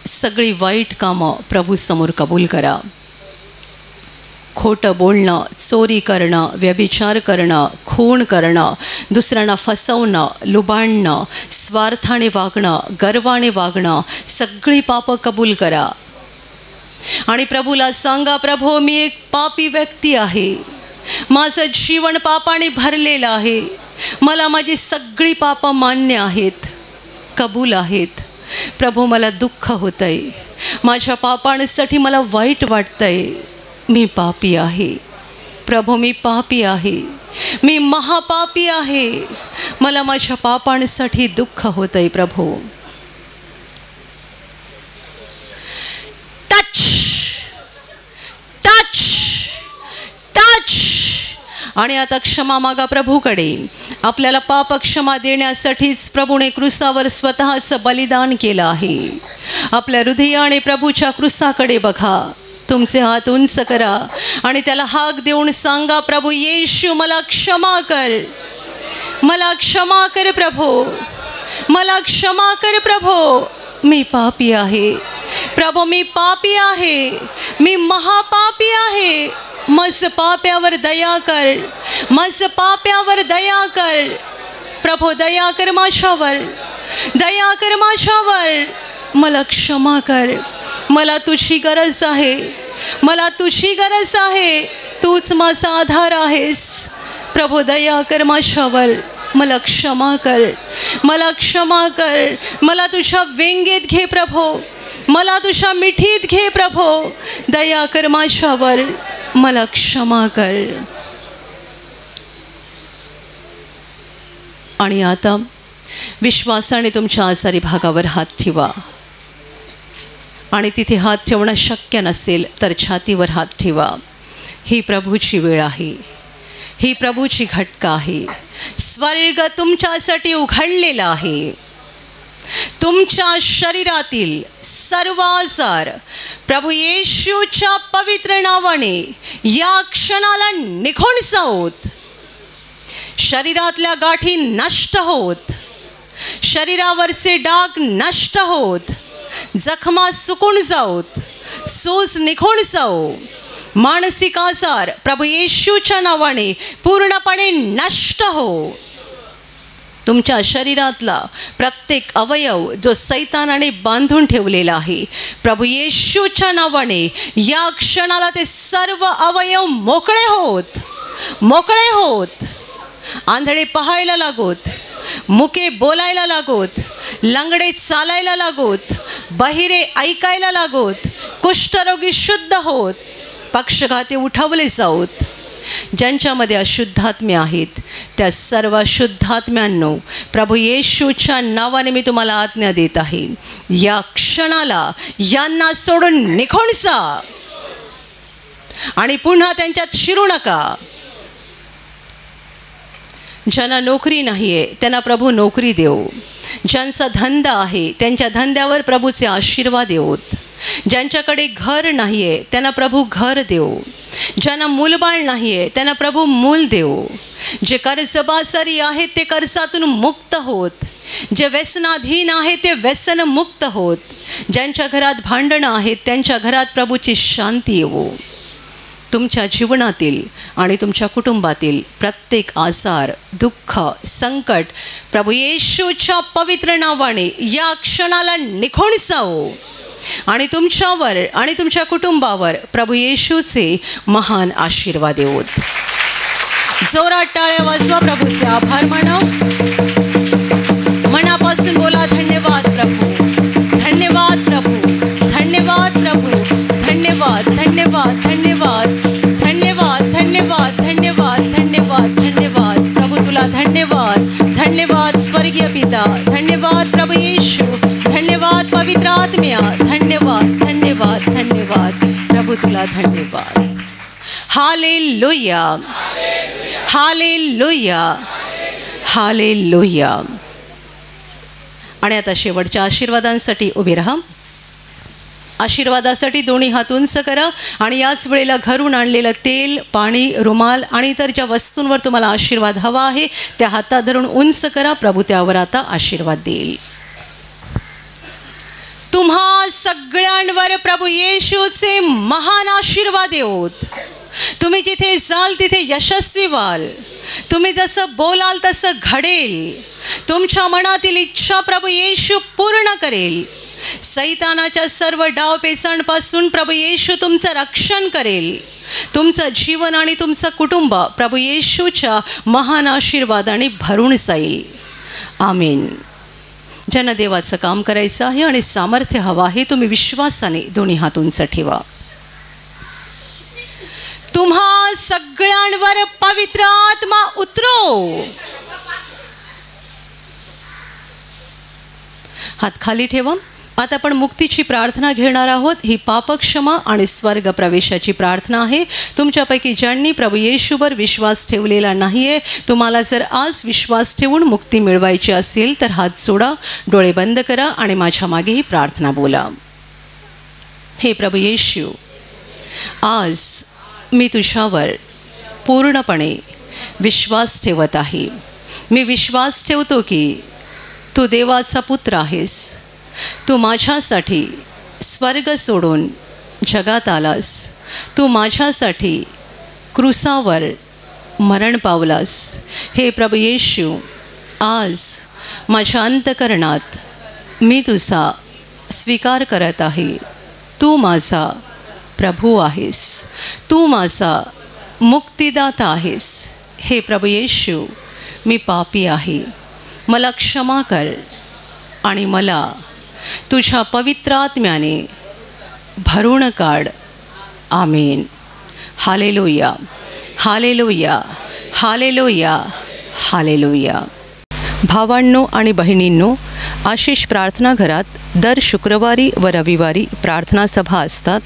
[SPEAKER 7] सगळी वाईट कामं प्रभूसमोर कबूल करा. खोटं बोलणं, चोरी करणं, व्यभिचार करणं, खून करणं, दुसऱ्यांना फसवणं, लुबाडणं, स्वार्थाने वागणं, गर्वाने वागणं, सगळी पापं कबूल करा आणि प्रभूला सांगा, प्रभू मी एक पापी व्यक्ती आहे, माझं जीवन पापाने भरलेलं आहे, मला माझी सगळी पापं मान्य आहेत, कबूल आहेत. प्रभू मला दुःख होतं आहे, माझ्या पापांसाठी मला वाईट वाटतं आहे, मी पापी आहे. प्रभू मी पापी आहे, मी महापापी आहे, मला माझ्या पापांसाठी दुःख होतं आहे. प्रभू टच टच टच. आणि आता क्षमा मागा प्रभूकडे. आपल्याला पाप क्षमा देण्यासाठीच प्रभूने क्रूसावर स्वतःचं बलिदान केलं आहे. आपल्या हृदयाने प्रभूच्या क्रूसाकडे बघा, तुमचे हात उंच करा आणि त्याला हाक देऊन सांगा, प्रभू येशू मला क्षमा कर, मला क्षमा कर प्रभू, मला क्षमा कर प्रभू, मी पापी आहे. प्रभू मी पापी आहे, मी महापापी आहे, माझं पाप्यावर दया कर, माझं पाप्यावर दया कर. प्रभू दया कर माझ्यावर, दया कर माझ्यावर, मला क्षमा कर, मला तुझी गरज आहे, मला तुझी गरज आहे, तूच माझा आधार आहेस. प्रभू दया कर माझ्यावर, मला क्षमा कर, मला क्षमा कर, मला तुझ्या व्यंगेत घे प्रभू, मला तुझ्या मिठीत घे प्रभू, दया कर माझ्यावर, मला क्षमा कर. आणि आता विश्वासाने तुमच्या आजारी भागावर हात ठेवा आणि तिथे हात ठेवणं शक्य नसेल तर छातीवर हात ठेवा. ही प्रभूची वेळ आहे, ही प्रभूची घटका आहे. स्वर्ग तुमच्यासाठी उघडलेला आहे. तुमच्या शरीरातील सर्व आजार प्रभू येशूच्या पवित्र नावाने या क्षणाला निघून जाऊत. शरीरातल्या गाठी नष्ट होत, शरीरावरचे डाग नष्ट होत, जखमा सुकून जाऊत, सूज निघून जाऊ. मानसिक आजार प्रभू येशूच्या नावाने पूर्णपणे नष्ट हो. तुमच्या शरीरातला प्रत्येक अवयव जो सैतानाने बांधून ठेवलेला आहे, प्रभू येशूच्या नावाने या क्षणाला ते सर्व अवयव मोकळे होत, आंधळे पाहायला लागोत, मुके बोलायला लागोत, लंगडे चालायला लागोत, बहिरे ऐकायला लागोत, कुष्ठरोगी शुद्ध होत, पक्षघाती उठवले जाऊत. ज्यांच्यामध्ये अशुद्धात्मे आहेत त्या सर्व शुद्धात्म्यांनो प्रभू येशूच्या नावाने मी तुम्हाला आज्ञा देत आहे, या क्षणाला यांना सोडून निघून जा आणि पुन्हा त्यांच्यात शिरू नका. ज्यांना नोकरी नाही आहे त्यांना प्रभू नोकरी देव. ज्यांचा धंदा आहे त्यांच्या धंद्यावर प्रभूचे आशीर्वाद देवोत. ज्यांच्याकडे घर नाही आहे त्यांना प्रभू घर देव. ज्यांना मूलबाळ नाही आहे त्यांना प्रभू मूल देव. जे कर्जबाजारी आहेत ते कर्जातून मुक्त होत. जे व्यसनाधीन आहेत ते व्यसन मुक्त होत. ज्यांच्या घरात भांडणं आहेत त्यांच्या घरात प्रभूची शांती येवो. तुमच्या जीवनातील आणि तुमच्या कुटुंबातील प्रत्येक आजार, दुःख, संकट प्रभू येशूच्या पवित्र नावाने या क्षणाला निघून जाओ आणि तुमच्यावर आणि तुमच्या कुटुंबावर प्रभू येशूचे महान आशीर्वाद येवोत. जोरात टाळ्या वाजवा, प्रभूचे आभार माना, मनापासून बोला धन्यवाद प्रभू, धन्यवाद प्रभू, धन्यवाद प्रभू, धन्यवाद, धन्यवाद, धन्यवाद, धन्यवाद, धन्यवाद, धन्यवाद, धन्यवाद, धन्यवाद प्रभू, तुला धन्यवाद, धन्यवाद स्वर्गीय पिता, धन्यवाद प्रभू येशू, धन्यवाद पवित्र आत्म्या, धन्यवाद, धन्यवाद, धन्यवाद प्रभू, तुला धन्यवाद. हालेलुया, हालेलुया, हालेलुया. आणि आता शेवटच्या आशीर्वादांसाठी उभे राहा. आशीर्वादासाठी दोन्ही हात उंच करा आणि याच वेळेला घरून आणलेलं तेल, पाणी, रुमाल आणि इतर ज्या वस्तूंवर तुम्हाला आशीर्वाद हवा आहे त्या हातात धरून उंच करा. प्रभू त्यावर आता आशीर्वाद देईल. तुम्हा सगळ्यांवर प्रभू येशूचे महान आशीर्वाद येवोत. तुम्ही जिथे जाल तिथे यशस्वी व्हाल. तुम्ही जसं बोलाल तसं घडेल. तुमच्या मनातील इच्छा प्रभू येशू पूर्ण करेल. सैतानाच्या सर्व डावपेचांपासून प्रभू येशू तुमचं रक्षण करेल. तुमचं जीवन आणि तुमचं कुटुंब प्रभू येशूच्या महान आशीर्वादाने भरून जाईल. आमीन. ज्यांना देवाचं काम करायचं आहे आणि सामर्थ्य हवं आहे तुम्ही विश्वासाने दोन्ही हात उंच ठेवा. तुम्हा सगळ्यांवर पवित्र आत्मा उतरो. हात खाली ठेवा. आता आपण मुक्तीची प्रार्थना घेणार आहोत. ही पापक्षमा आणि स्वर्ग प्रवेशाची प्रार्थना आहे. तुमच्यापैकी ज्यांनी प्रभू येशूवर विश्वास ठेवलेला नाही आहे, तुम्हाला जर आज विश्वास ठेवून मुक्ती मिळवायची असेल तर हात जोडा, डोळे बंद करा आणि माझ्या मागे ही प्रार्थना बोला. हे प्रभू येशू, आज मी तुझ्यावर पूर्णपणे विश्वास ठेवत आहे. मी विश्वास ठेवतो की तू देवाचा पुत्र आहेस. तू माझ्यासाठी स्वर्ग सोडून जगात आलास. तू माझ्यासाठी क्रूसावर मरण पावलास. हे प्रभू येशू, आज माझ्या अंतकरणात मी तुझा स्वीकार करत आहे. तू माझा प्रभू आहेस. तू माझा मुक्तिदाता आहेस. हे प्रभू येशू, मी पापी आहे. मला क्षमा कर आणि मला तुझ्या पवित्र आत्म्याने भरून काढ. आमीन. हालेलुया, हालेलुया, हालेलुया, हालेलुया. भावांनो आणि बहिणींनो, आशिष प्रार्थना घरात दर शुक्रवारी व रविवारी प्रार्थना सभा असतात.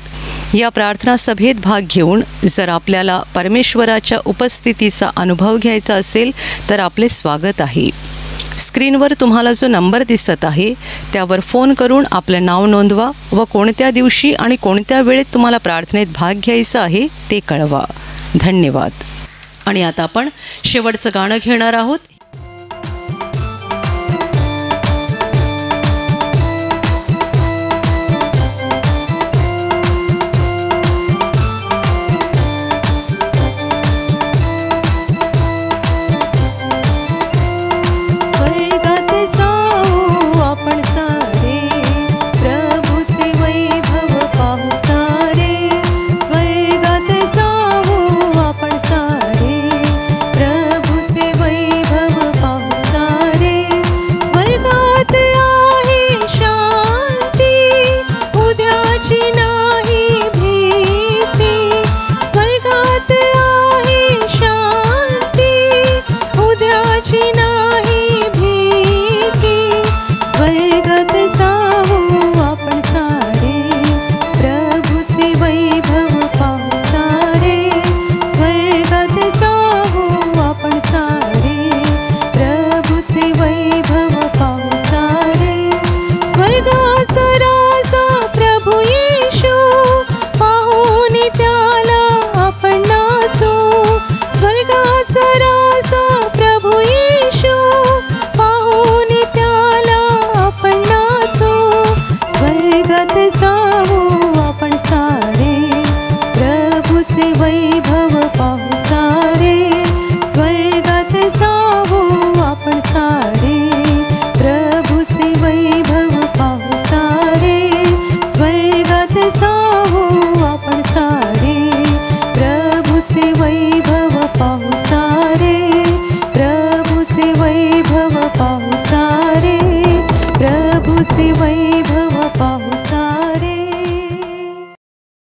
[SPEAKER 7] या प्रार्थना सभेत भाग घेऊन जर आपल्याला परमेश्वराच्या उपस्थितीचा अनुभव घ्यायचा असेल तर आपले स्वागत आहे. स्क्रीनवर तुम्हाला जो नंबर दिसत आहे त्यावर फोन करून आपलं नाव नोंदवा व कोणत्या दिवशी आणि कोणत्या वेळेत तुम्हाला प्रार्थनेत भाग घ्यायचा आहे ते कळवा. धन्यवाद. आणि आता आपण शेवटचं गाणं घेणार आहोत.